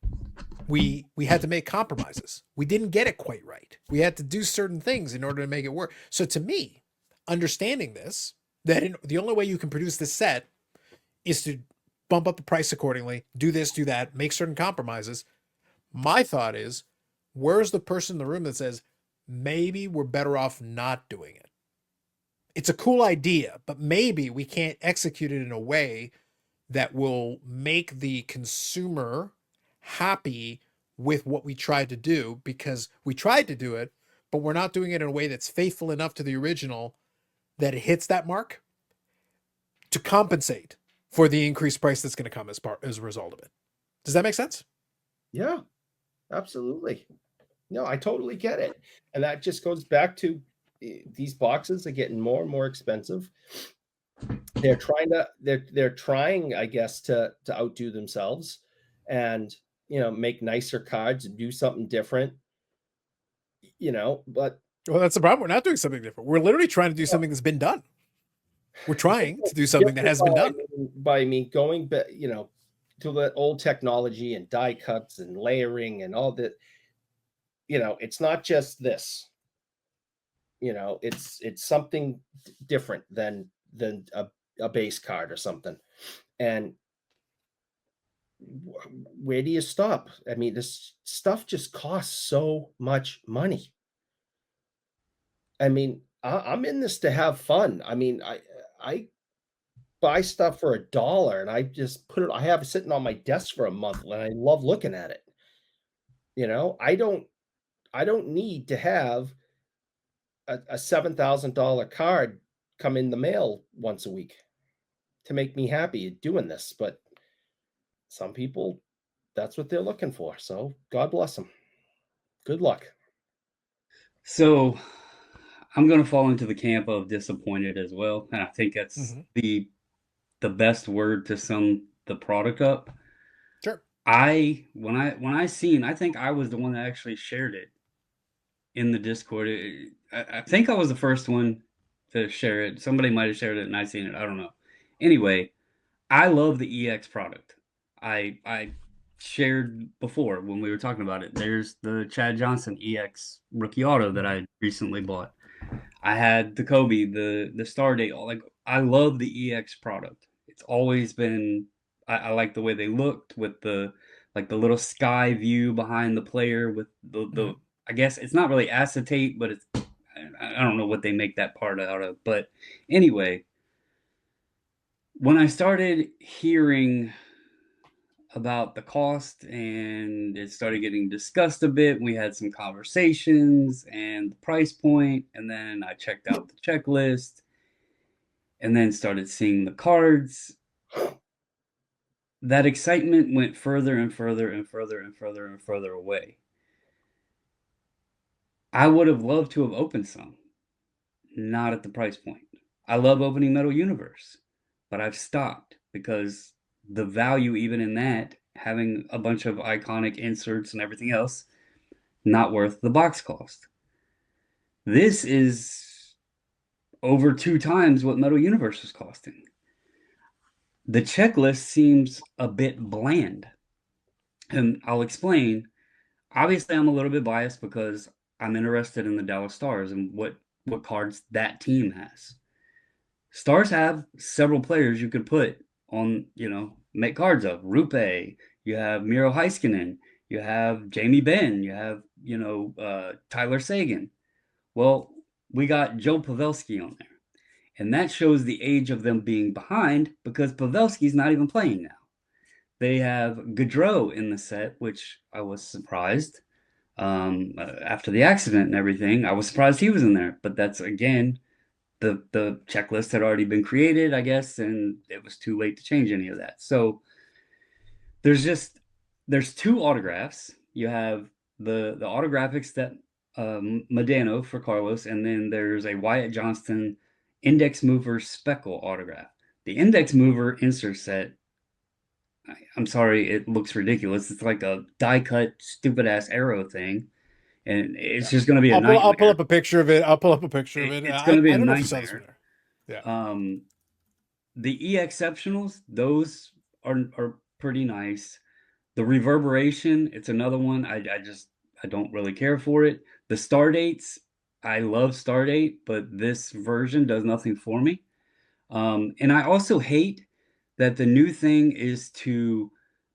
S1: We had to make compromises. We didn't get it quite right. We had to do certain things in order to make it work. So to me, understanding this, that the only way you can produce this set is to bump up the price accordingly, do this, do that, make certain compromises. My thought is, where's the person in the room that says, maybe we're better off not doing it? It's a cool idea, but maybe we can't execute it in a way that will make the consumer happy with what we tried to do, because we tried to do it, but we're not doing it in a way that's faithful enough to the original that it hits that mark to compensate for the increased price that's going to come as a result of it. Does that make sense?
S2: Yeah, absolutely. No, I totally get it. And that just goes back to these boxes are getting more and more expensive. They're trying, I guess, to outdo themselves and, make nicer cards and do something different, but.
S1: Well, that's the problem. We're not doing something different. We're literally trying to do something that's been done. We're trying to do something that has been done.
S2: By me going back, to the old technology and die cuts and layering and all that, it's not just this. It's something different than a base card or something. And where do you stop? I mean, this stuff just costs so much money. I mean, I'm in this to have fun. I mean, I buy stuff for $1 and I just put it, I have it sitting on my desk for a month and I love looking at it. I don't need to have a $7,000 card come in the mail once a week to make me happy doing this. But some people, that's what they're looking for. So God bless them. Good luck.
S3: So I'm going to fall into the camp of disappointed as well. And I think that's the best word to sum the product up.
S1: Sure.
S3: When I seen, I think I was the one that actually shared it in the Discord. I think I was the first one to share it. Somebody might have shared it and I seen it. I don't know. Anyway, I love the EX product. I shared before when we were talking about it. There's the Chad Johnson EX rookie auto that I recently bought. I had the Kobe, the Star Date. Like, I love the EX product. It's always been, I like the way they looked with the little sky view behind the player with the I guess it's not really acetate, but it's, I don't know what they make that part out of. But anyway, when I started hearing about the cost and it started getting discussed a bit, we had some conversations and the price point, and then I checked out the checklist and then started seeing the cards. That excitement went further and further and further and further and further away. I would have loved to have opened some, not at the price point. I love opening Metal Universe, but I've stopped because the value even in that, having a bunch of iconic inserts and everything else, not worth the box cost. This is over 2 times what Metal Universe was costing. The checklist seems a bit bland, and I'll explain. Obviously, I'm a little bit biased because I'm interested in the Dallas Stars and what cards that team has. Stars have several players you could put on, make cards of. Rupe, you have Miro Heiskanen, you have Jamie Benn, you have, Tyler Sagan. Well, we got Joe Pavelski on there. And that shows the age of them being behind because Pavelski's not even playing now. They have Gaudreau in the set, which I was surprised. After the accident and everything, I was surprised he was in there. But that's, again, the checklist had already been created, I guess, and it was too late to change any of that. So there's 2 autographs. You have the autographics that Medano for Carlos, and then there's a Wyatt Johnston Index Mover Speckle autograph. The Index Mover insert set, I'm sorry, it looks ridiculous. It's like a die-cut, stupid-ass arrow thing, and it's just going to be a nightmare.
S1: I'll pull up a picture of it.
S3: It's going to be a nightmare.
S1: Yeah.
S3: The E-Exceptionals, those are pretty nice. The Reverberation, it's another one. I don't really care for it. The Star Dates, I love Star Date, but this version does nothing for me. And I also hate that the new thing is to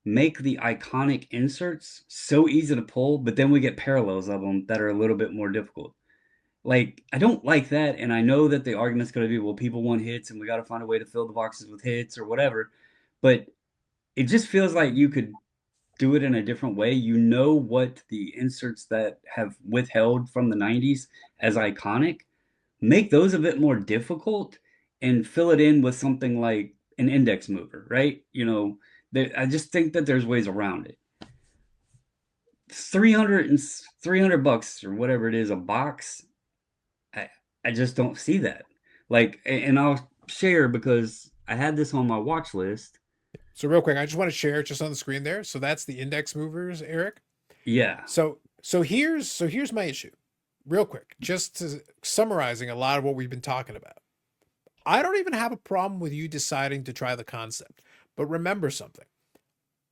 S3: make the iconic inserts so easy to pull, but then we get parallels of them that are a little bit more difficult. Like, I don't like that, and I know that the argument's going to be, well, people want hits, and we got to find a way to fill the boxes with hits or whatever, but it just feels like you could do it in a different way. You know what the inserts that have withheld from the 90s as iconic, make those a bit more difficult and fill it in with something like an index mover, right? I just think that there's ways around it. 300 bucks or whatever it is a box, I just don't see that. Like, and I'll share because I had this on my watch list.
S1: So real quick, I just want to share it just on the screen there. So that's the index movers, Eric.
S3: Yeah.
S1: So here's my issue. Real quick, just summarizing a lot of what we've been talking about. I don't even have a problem with you deciding to try the concept, but remember something.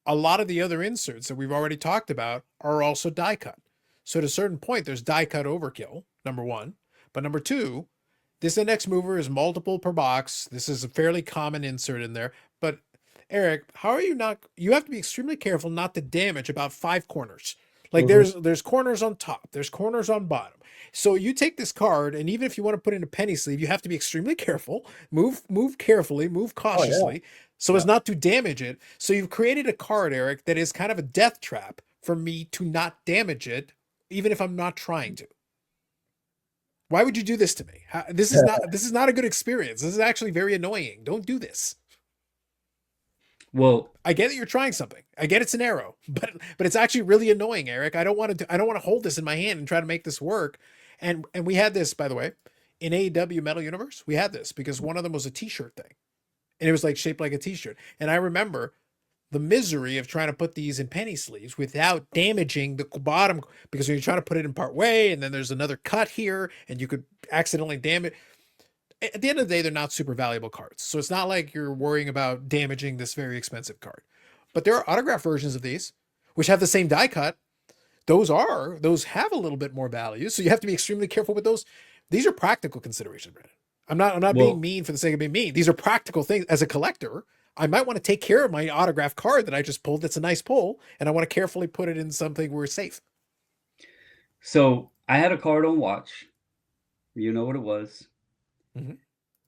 S1: A lot of the other inserts that we've already talked about are also die cut. So at a certain point, there's die cut overkill, number one. But number two, this index mover is multiple per box. This is a fairly common insert in there. But Eric, how are you not? You have to be extremely careful not to damage about 5 corners. Like there's corners on top, there's corners on bottom. So you take this card, and even if you want to put in a penny sleeve, you have to be extremely careful. Move carefully, move cautiously, so as not to damage it. So you've created a card, Eric, that is kind of a death trap for me to not damage it, even if I'm not trying to. Why would you do this to me? This is not a good experience. This is actually very annoying. Don't do this.
S3: Well,
S1: I get that you're trying something. I get it's an arrow, but it's actually really annoying, Eric. I don't want to hold this in my hand and try to make this work. And we had this, by the way, in AEW Metal Universe. We had this because one of them was a t-shirt thing. And it was like shaped like a t-shirt. And I remember the misery of trying to put these in penny sleeves without damaging the bottom, because when you're trying to put it in part way and then there's another cut here and you could accidentally damage. At the end of the day, they're not super valuable cards. So it's not like you're worrying about damaging this very expensive card. But there are autograph versions of these, which have the same die cut. Those have a little bit more value. So you have to be extremely careful with those. These are practical considerations, Brandon. I'm not being mean for the sake of being mean. These are practical things. As a collector, I might want to take care of my autograph card that I just pulled. That's a nice pull. And I want to carefully put it in something where it's safe.
S3: So I had a card on watch. You know what it was.
S1: Mm-hmm.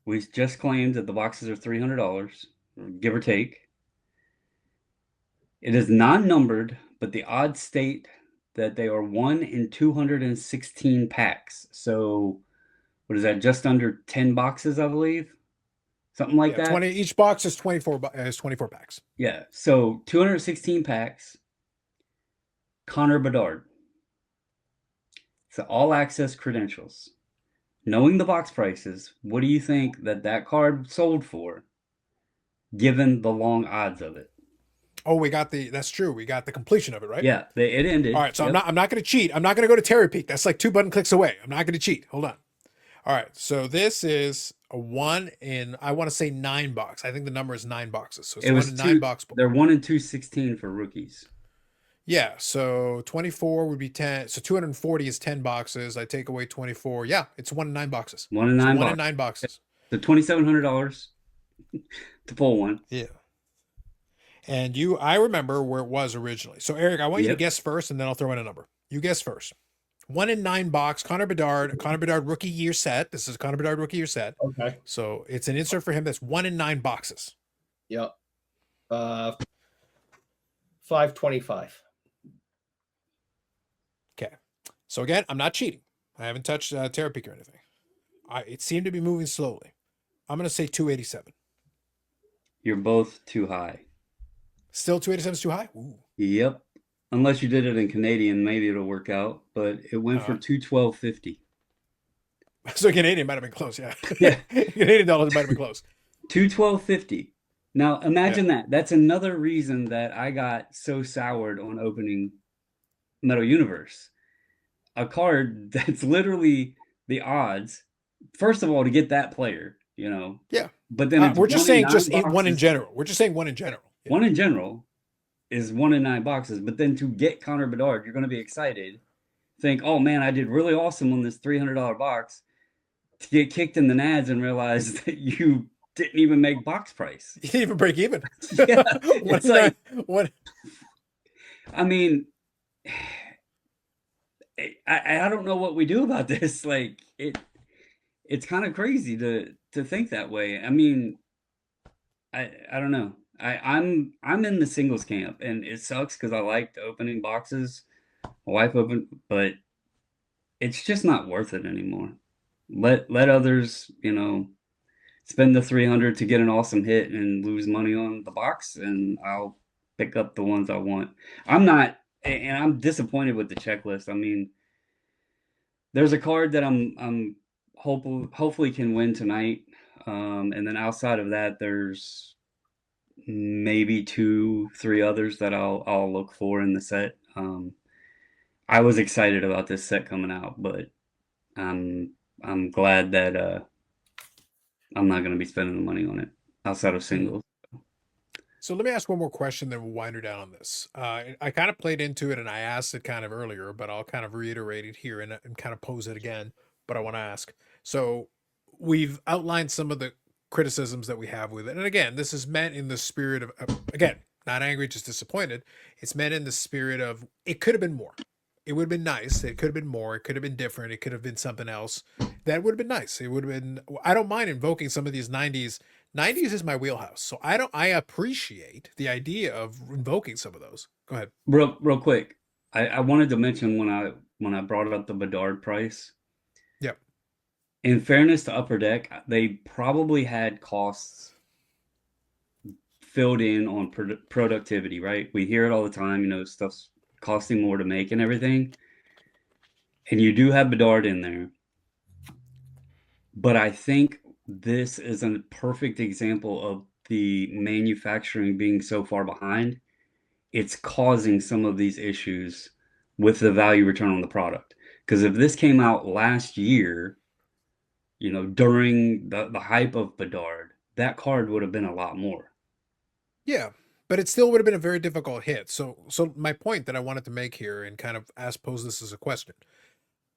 S3: We just claimed that the boxes are $300, give or take. It is non-numbered, but the odds state that they are 1 in 216 packs. So what is that? Just under 10 boxes, I believe. Something like that.
S1: 20. Each box is 24 packs.
S3: Yeah. So 216 packs. Connor Bedard. So all access credentials. Knowing the box prices, what do you think that card sold for, given the long odds of it?
S1: Oh, that's true. We got the completion of it, right?
S3: Yeah, it ended.
S1: All right, so yep. I'm not going to cheat. I'm not going to go to Terapeak. That's like 2 button clicks away. I'm not going to cheat. Hold on. All right, so this is a 1 in, I want to say 9 box. I think the number is 9 boxes. So it's 1 in 9 box.
S3: They're 1 in 216 for rookies.
S1: Yeah, so 24 would be 10. So 240 is 10 boxes. I take away 24. Yeah, it's 1 in 9 boxes.
S3: 1 in 9
S1: 1 in
S3: box.
S1: 9 boxes.
S3: So $2,700 to pull one.
S1: Yeah. And I remember where it was originally. So Eric, I want you to
S3: Yep.
S1: guess first, and then I'll throw in a number. You guess first. 1 in 9 box, Connor Bedard rookie year set. This is Connor Bedard rookie year set.
S2: Okay.
S1: So it's an insert for him that's 1 in 9 boxes.
S2: Yep. 525.
S1: Okay. So again, I'm not cheating. I haven't touched Terapeak or anything. It seemed to be moving slowly. I'm going to say 287.
S3: You're both too high.
S1: Still 287 is too high? Ooh.
S3: Yep. Unless you did it in Canadian, maybe it'll work out. But it went for $212.50.
S1: So Canadian might have been close, yeah.
S3: Yeah.
S1: Canadian dollars might have been close.
S3: $212.50. Now imagine that. That's another reason that I got so soured on opening Metal Universe. A card that's literally the odds. First of all, to get that player,
S1: Yeah.
S3: But then
S1: we're just saying just
S3: boxes.
S1: one in general. We're just saying one in general. Yeah.
S3: One in general is 1 in 9 boxes. But then to get Connor Bedard, you're going to be excited. Think, oh man, I did really awesome on this $300 box. To get kicked in the nads and realize that you didn't even make box price.
S1: You didn't even break even.
S3: Yeah, it's like
S1: what?
S3: I mean, I don't know what we do about this. Like it's kind of crazy to think that way. I mean, I don't know. I'm in the singles camp, and it sucks because I liked opening boxes. My wife opened, but it's just not worth it anymore. Let others, spend the 300 to get an awesome hit and lose money on the box, and I'll pick up the ones I want. I'm disappointed with the checklist. I mean, there's a card that I'm hopefully can win tonight. And then outside of that, there's maybe 2-3 others that I'll look for in the set. I was excited about this set coming out, but I'm glad that I'm not going to be spending the money on it outside of singles.
S1: So let me ask one more question, then we'll wind her down on this. I kind of played into it and I asked it kind of earlier, but I'll kind of reiterate it here and kind of pose it again. But I want to ask. So we've outlined some of the criticisms that we have with it. And again, this is meant in the spirit of, again, not angry, just disappointed. It's meant in the spirit of it could have been more. It would have been nice. It could have been more. It could have been different. It could have been something else. That would have been nice. It would have been, I don't mind invoking some of these 90s. 90s is my wheelhouse. So I appreciate the idea of invoking some of those. Go ahead.
S3: Real quick. I wanted to mention when I brought up the Bedard price.
S1: Yep.
S3: In fairness to Upper Deck, they probably had costs filled in on productivity, right? We hear it all the time, stuff's costing more to make and everything. And you do have Bedard in there. But I think this is a perfect example of the manufacturing being so far behind. It's causing some of these issues with the value return on the product. Because if this came out last year, during the hype of Bedard, that card would have been a lot more.
S1: Yeah, but it still would have been a very difficult hit. So my point that I wanted to make here and kind of pose this as a question.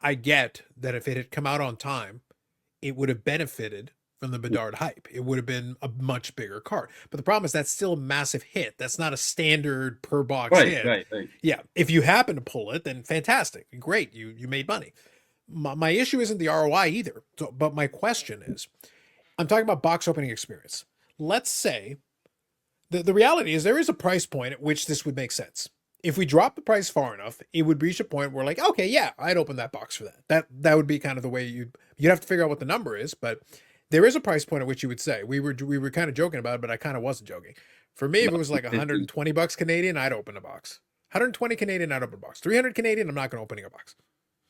S1: I get that if it had come out on time, it would have benefited from the Bedard hype. It would have been a much bigger card. But the problem is that's still a massive hit. That's not a standard per box hit.
S3: Right.
S1: Yeah. If you happen to pull it, then fantastic. Great. You made money. My issue isn't the ROI either. But my question is, I'm talking about box opening experience. Let's say the reality is there is a price point at which this would make sense. If we drop the price far enough, it would reach a point where like, okay, yeah, I'd open that box for that. That would be kind of the way you'd have to figure out what the number is, but there is a price point at which you would say we were kind of joking about it, but I kind of wasn't joking. For me, if it was like $120 Canadian, I'd open a box. 120 Canadian, I'd open a box. 300 Canadian, I'm not going to open a box.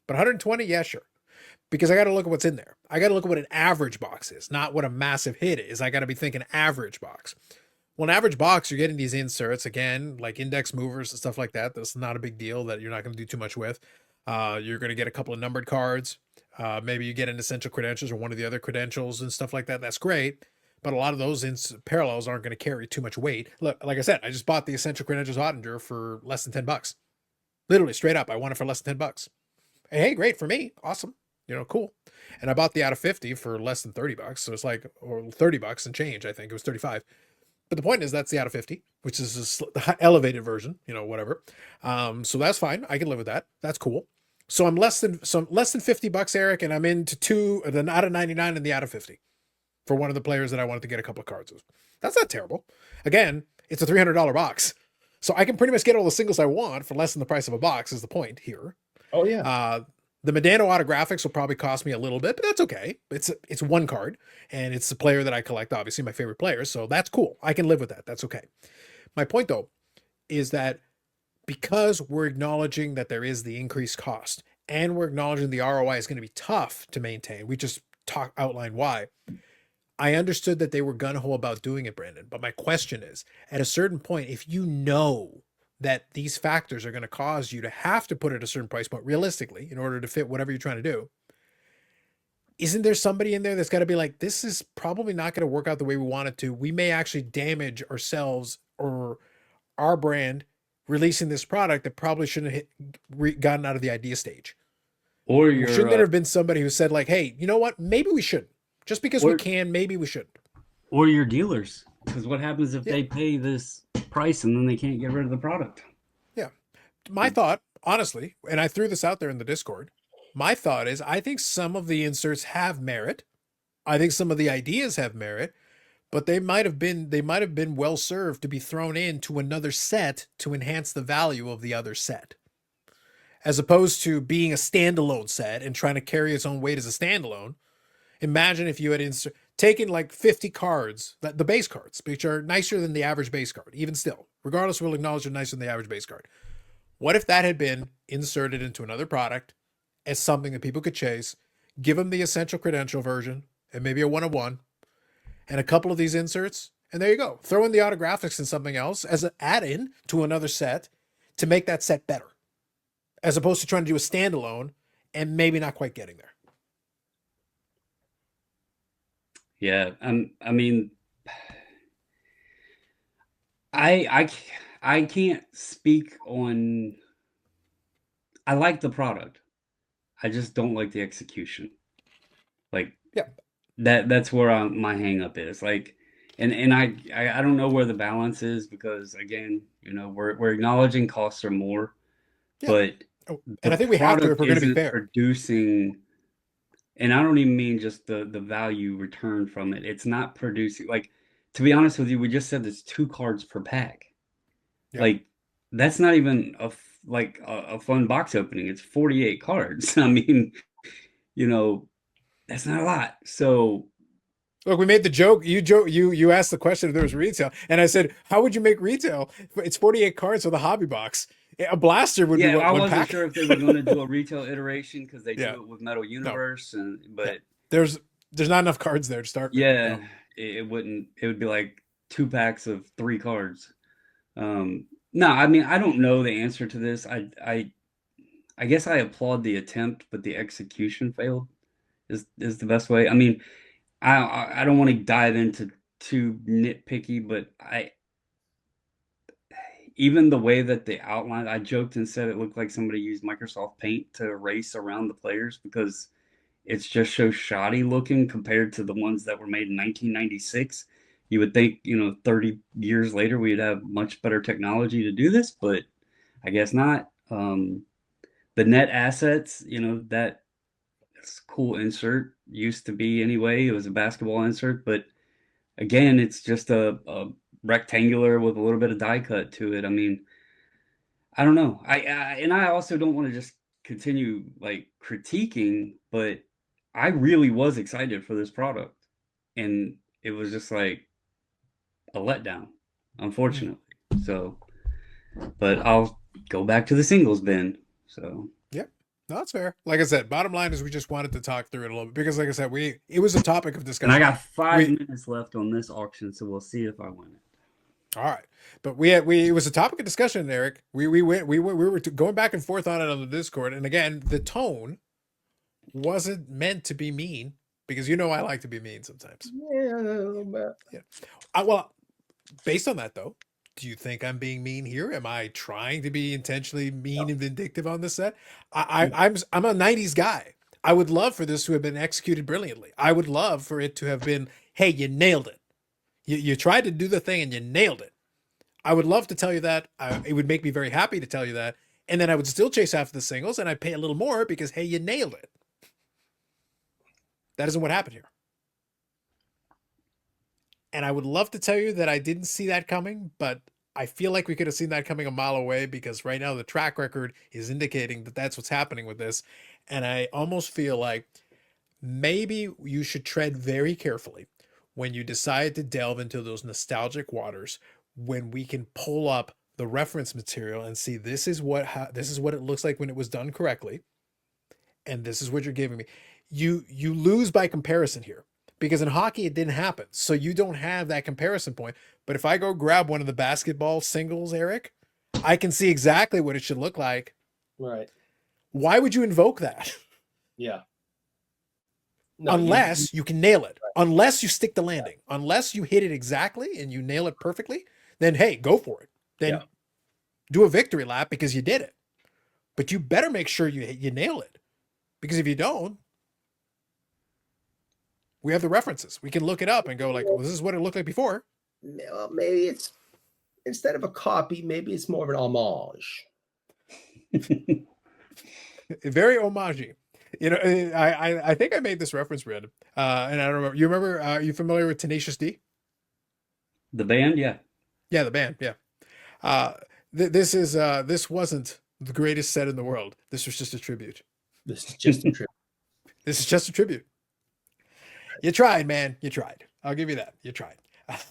S1: But 120, yeah, sure. Because I got to look at what's in there. I got to look at what an average box is, not what a massive hit is. I got to be thinking average box. Well, an average box, you're getting these inserts, again, like index movers and stuff like that. That's not a big deal that you're not going to do too much with. You're going to get a couple of numbered cards. Maybe you get an essential credentials or one of the other credentials and stuff like that. That's great. But a lot of those parallels aren't going to carry too much weight. Look, like I said, I just bought the essential credentials Ottinger for less than $10. Literally straight up. I want it for less than $10. Hey, great for me. Awesome. Cool. And I bought the out of 50 for less than $30. So it's like, or $30 and change. I think it was 35. But the point is that's the out of 50, which is the elevated version, whatever. So that's fine. I can live with that. That's cool. So I'm less than $50, Eric, and I'm into the out of 99 and the out of 50 for one of the players that I wanted to get a couple of cards of. That's not terrible. Again, it's a $300 box. So I can pretty much get all the singles I want for less than the price of a box is the point here.
S2: Oh yeah.
S1: The Medano autographics will probably cost me a little bit, but that's okay. It's one card, and it's the player that I collect, obviously my favorite player, so that's cool. I can live with that. That's okay. My point, though, is that because we're acknowledging that there is the increased cost, and we're acknowledging the ROI is going to be tough to maintain, we just outlined why. I understood that they were gung-ho about doing it, Brandon, but my question is, at a certain point, if you know that these factors are going to cause you to have to put at a certain price point realistically in order to fit whatever you're trying to do, isn't there somebody in there that's got to be like, this is probably not going to work out the way we want it to. We may actually damage ourselves or our brand releasing this product that probably shouldn't have gotten out of the idea stage.
S3: Or
S1: shouldn't there have been somebody who said like, hey, you know what? Maybe we shouldn't. Just because we can, maybe we shouldn't.
S3: Or your dealers. Because what happens if they pay this price and then they can't get rid of the product?
S1: Yeah. My thought, honestly, and I threw this out there in the Discord, my thought is I think some of the inserts have merit. I think some of the ideas have merit, but they might have been well served to be thrown into another set to enhance the value of the other set. As opposed to being a standalone set and trying to carry its own weight as a standalone. Imagine if you had taken like 50 cards, the base cards, which are nicer than the average base card, even still. Regardless, we'll acknowledge they're nicer than the average base card. What if that had been inserted into another product as something that people could chase, give them the essential credential version, and maybe a one-of-one, and a couple of these inserts, and there you go. Throw in the autographics and something else as an add-in to another set to make that set better, as opposed to trying to do a standalone and maybe not quite getting there.
S3: Yeah, I mean, I can't speak on. I like the product. I just don't like the execution. Like,
S1: yeah,
S3: that's where my hang up is. Like, and I don't know where the balance is because again, we're acknowledging costs are more, but
S1: and I think we have to if we're going to be fair.
S3: Producing. And I don't even mean just the value return from it. It's not producing, like, to be honest with you, we just said there's 2 cards per pack. Yeah. Like, that's not even a fun box opening. It's 48 cards. I mean, that's not a lot. So
S1: look, we made the joke. You asked the question if there was retail, and I said, how would you make retail? It's 48 cards with a hobby box. A blaster would be one pack.
S3: I wasn't sure if they were going to do a retail iteration because they do it with Metal Universe, but
S1: there's not enough cards there to start.
S3: Yeah, it wouldn't. It would be like 2 packs of 3 cards. No, I mean I don't know the answer to this. I guess I applaud the attempt, but the execution failed. Is the best way. I mean, I don't want to dive into too nitpicky, but even the way that they outlined, I joked and said it looked like somebody used Microsoft Paint to erase around the players because it's just so shoddy looking compared to the ones that were made in 1996. You would think, 30 years later, we'd have much better technology to do this, but I guess not. The net assets, that's a cool insert. Used to be anyway. It was a basketball insert, but again, it's just a rectangular with a little bit of die cut to it. I mean, I don't know. I also don't want to just continue like critiquing, but I really was excited for this product, and it was just like a letdown, unfortunately. So, but I'll go back to the singles bin. So
S1: yep, no, that's fair. Like I said, bottom line is we just wanted to talk through it a little bit because, like I said, it was a topic of discussion.
S3: And I got 5 minutes left on this auction, so we'll see if I win it.
S1: All right, but it was a topic of discussion, Eric. We were going back and forth on it on the Discord, and again, the tone wasn't meant to be mean because I like to be mean sometimes.
S2: Yeah, a little bit.
S1: Yeah. Well, based on that though, Do you think I'm being mean here? Am I trying to be intentionally mean and vindictive on this set? I'm a 90s guy. I would love for this to have been executed brilliantly. I would love for it to have been, hey, you nailed it. You tried to do the thing and you nailed it. I would love to tell you that. It would make me very happy to tell you that. And then I would still chase after the singles and I'd pay a little more because, hey, you nailed it. That isn't what happened here. And I would love to tell you that I didn't see that coming, but I feel like we could have seen that coming a mile away because right now the track record is indicating that that's what's happening with this. And I almost feel like maybe you should tread very carefully when you decide to delve into those nostalgic waters, when we can pull up the reference material and see this is what it looks like when it was done correctly, and this is what you're giving me. You lose by comparison here, because in hockey it didn't happen, so you don't have that comparison point. But if I go grab one of the basketball singles, Eric, I can see exactly what it should look like.
S2: Right.
S1: Why would you invoke that?
S2: Yeah. No,
S1: Unless you can nail it, unless you stick the landing, unless you hit it exactly and you nail it perfectly, then hey, go for it. Then do a victory lap because you did it. But you better make sure you nail it, because if you don't, we have the references. We can look it up and go like, well, this is what it looked like before.
S2: Well, maybe it's, instead of a copy, maybe it's more of an homage.
S1: Very homagey. You know, I think I made this reference, Brandon. And I don't remember. You remember? Are you familiar with Tenacious D?
S3: The band, yeah.
S1: Yeah, the band. Yeah. This wasn't the greatest set in the world. This was just a tribute.
S2: This is just a trip.
S1: This is just a tribute. You tried, man. You tried. I'll give you that. You tried.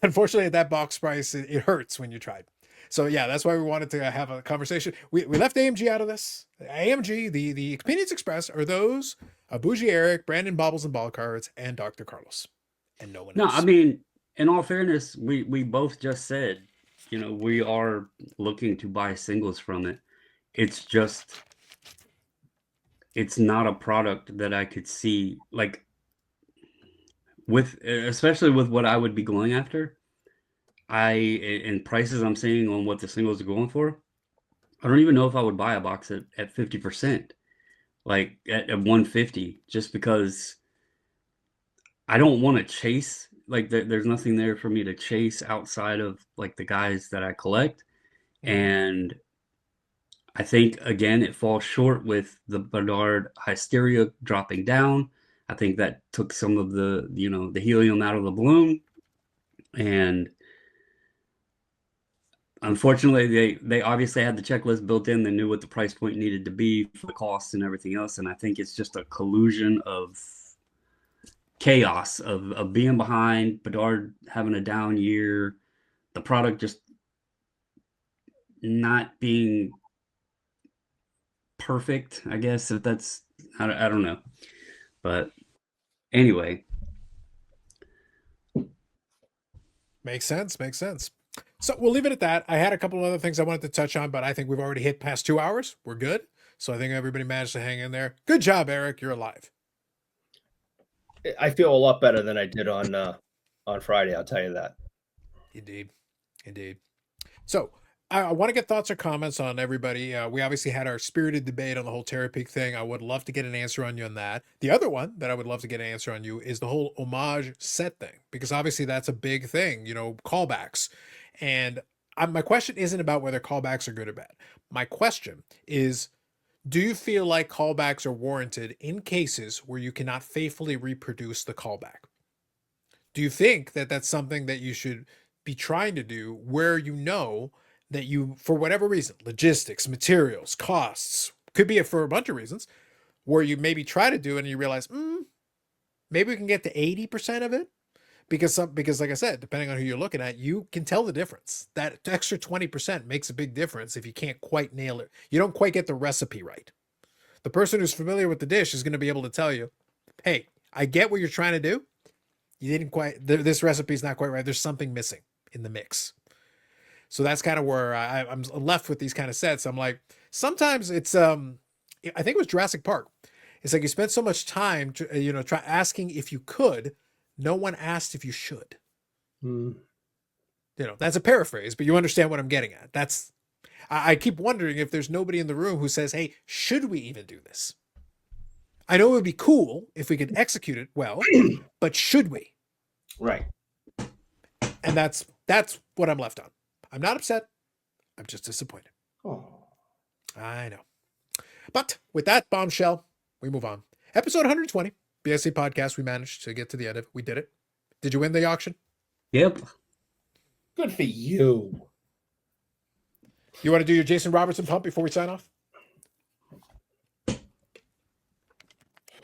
S1: Unfortunately, at that box price, it hurts when you tried. So yeah, that's why we wanted to have a conversation. We left AMG out of this. AMG, the opinions expressed are those of Bougie Eric, Brandon Bobbles and Ball Cards, and Dr. Carlos, and no one else.
S3: No, I mean, in all fairness, we both just said, you know, we are looking to buy singles from it. It's just, it's not a product that I could see, like, with, especially with what I would be going after. And prices I'm seeing on what the singles are going for, I don't even know if I would buy a box at 50%, like at 150, just because I don't want to chase, like there's nothing there for me to chase outside of like the guys that I collect. And I think, again, it falls short with the Bedard hysteria dropping down. I think that took some of the, you know, the helium out of the balloon. And unfortunately, they obviously had the checklist built in. They knew what the price point needed to be for the costs and everything else. And I think it's just a collusion of chaos of being behind, Bedard having a down year, the product just not being perfect, I guess, if that's, I don't know. But anyway.
S1: Makes sense. So we'll leave it at that. I had a couple of other things I wanted to touch on, but I think we've already hit past 2 hours. We're good. So I think everybody managed to hang in there. Good job, Eric. You're alive.
S2: I feel a lot better than I did on Friday. I'll tell you that.
S1: Indeed. So I want to get thoughts or comments on everybody. We obviously had our spirited debate on the whole Terapeak thing. I would love to get an answer on you on that. The other one that I would love to get an answer on you is the whole homage set thing, because obviously that's a big thing, you know, callbacks. And my question isn't about whether callbacks are good or bad. My question is, do you feel like callbacks are warranted in cases where you cannot faithfully reproduce the callback? Do you think that that's something that you should be trying to do where you know that you, for whatever reason, logistics, materials, costs, could be for a bunch of reasons, where you maybe try to do it and you realize, maybe we can get to 80% of it? Because like I said, depending on who you're looking at, you can tell the difference. That extra 20% makes a big difference if you can't quite nail it. You don't quite get the recipe right. The person who's familiar with the dish is going to be able to tell you, hey, I get what you're trying to do. You didn't quite, this recipe is not quite right. There's something missing in the mix. So that's kind of where I'm left with these kind of sets. I'm like, sometimes it's, I think it was Jurassic Park. It's like you spent so much time, asking if you could. No one asked if you should. That's a paraphrase, but you understand what I'm getting at. I keep wondering if there's nobody in the room who says, hey, should we even do this? I know it would be cool if we could execute it well, but should we?
S2: Right.
S1: And that's what I'm left on. I'm not upset. I'm just disappointed.
S2: Oh.
S1: I know. But with that bombshell, we move on. Episode 120, BIC podcast. We managed to get to the end of it. We did it. Did you win the auction?
S3: Yep.
S2: Good for you.
S1: You want to do your Jason Robertson pump before we sign off?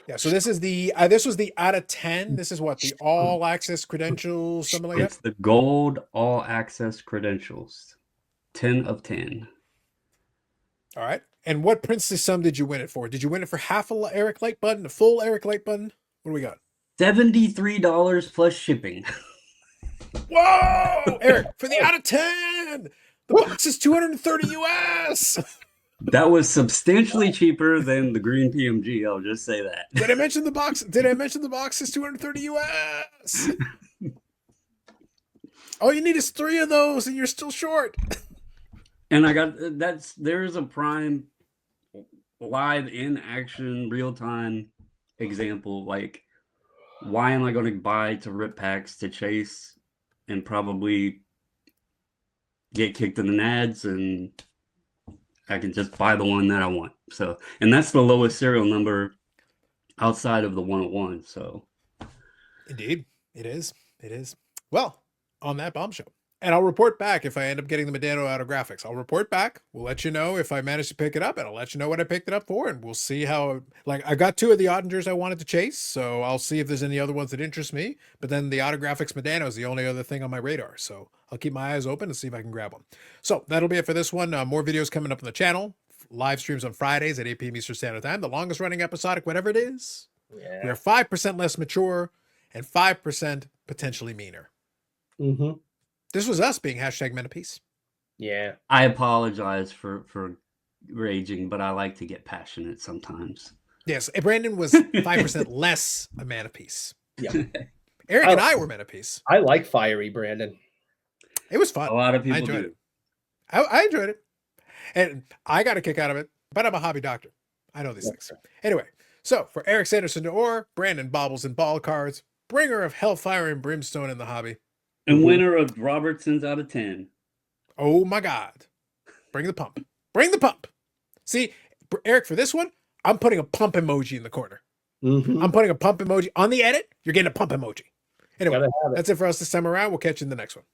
S1: Yeah, so this is this was the out of 10. This is what, the all access credentials, something like
S3: It's the gold all access credentials. 10 of 10.
S1: All right. And what princely sum did you win it for? Did you win it for half a Eric Light button, a full Eric Light button? What do we got?
S3: $73 plus shipping.
S1: Whoa! Eric, for the out of 10, the box is 230 US.
S3: That was substantially cheaper than the green PMG. I'll just say that.
S1: Did I mention the box? Did I mention the box is 230 US? All you need is 3 of those, and you're still short.
S3: And there's a prime live in action, real time example. Like, why am I going to buy to rip packs to chase and probably get kicked in the nads, and I can just buy the one that I want. So, and that's the lowest serial number outside of the 101. So,
S1: indeed, it is. It is. Well, on that bombshell. And I'll report back if I end up getting the Medano autographics. I'll report back. We'll let you know if I manage to pick it up, and I'll let you know what I picked it up for, and we'll see how, like, I got 2 of the Oddingers I wanted to chase, so I'll see if there's any other ones that interest me. But then the autographics Medano is the only other thing on my radar, so I'll keep my eyes open and see if I can grab one. So that'll be it for this one. More videos coming up on the channel. Live streams on Fridays at 8 p.m. Eastern Standard Time. The longest running episodic, whatever it is.
S2: Yeah.
S1: We are 5% less mature and 5% potentially meaner.
S2: Mm-hmm.
S1: This was us being hashtag men of peace.
S2: Yeah.
S3: I apologize for raging, but I like to get passionate sometimes.
S1: Yes, Brandon was 5% less a man of peace.
S2: Yeah.
S1: Eric and I were men of peace.
S2: I like fiery Brandon.
S1: It was fun.
S3: A lot of people
S1: I enjoyed
S3: do.
S1: it. I enjoyed it. And I got a kick out of it, but I'm a hobby doctor. I know these things. Anyway, so for Eric Sanderson or Brandon Baubles and Ball Cards, bringer of hellfire and brimstone in the hobby,
S3: And winner of Robertson's out of 10.
S1: oh my God. Bring the pump. Bring the pump. See, Eric, for this one, I'm putting a pump emoji in the corner.
S2: Mm-hmm.
S1: I'm putting a pump emoji on the edit. You're getting a pump emoji. Anyway,
S2: Gotta have it.
S1: that's it for us this time around. We'll catch you in the next one.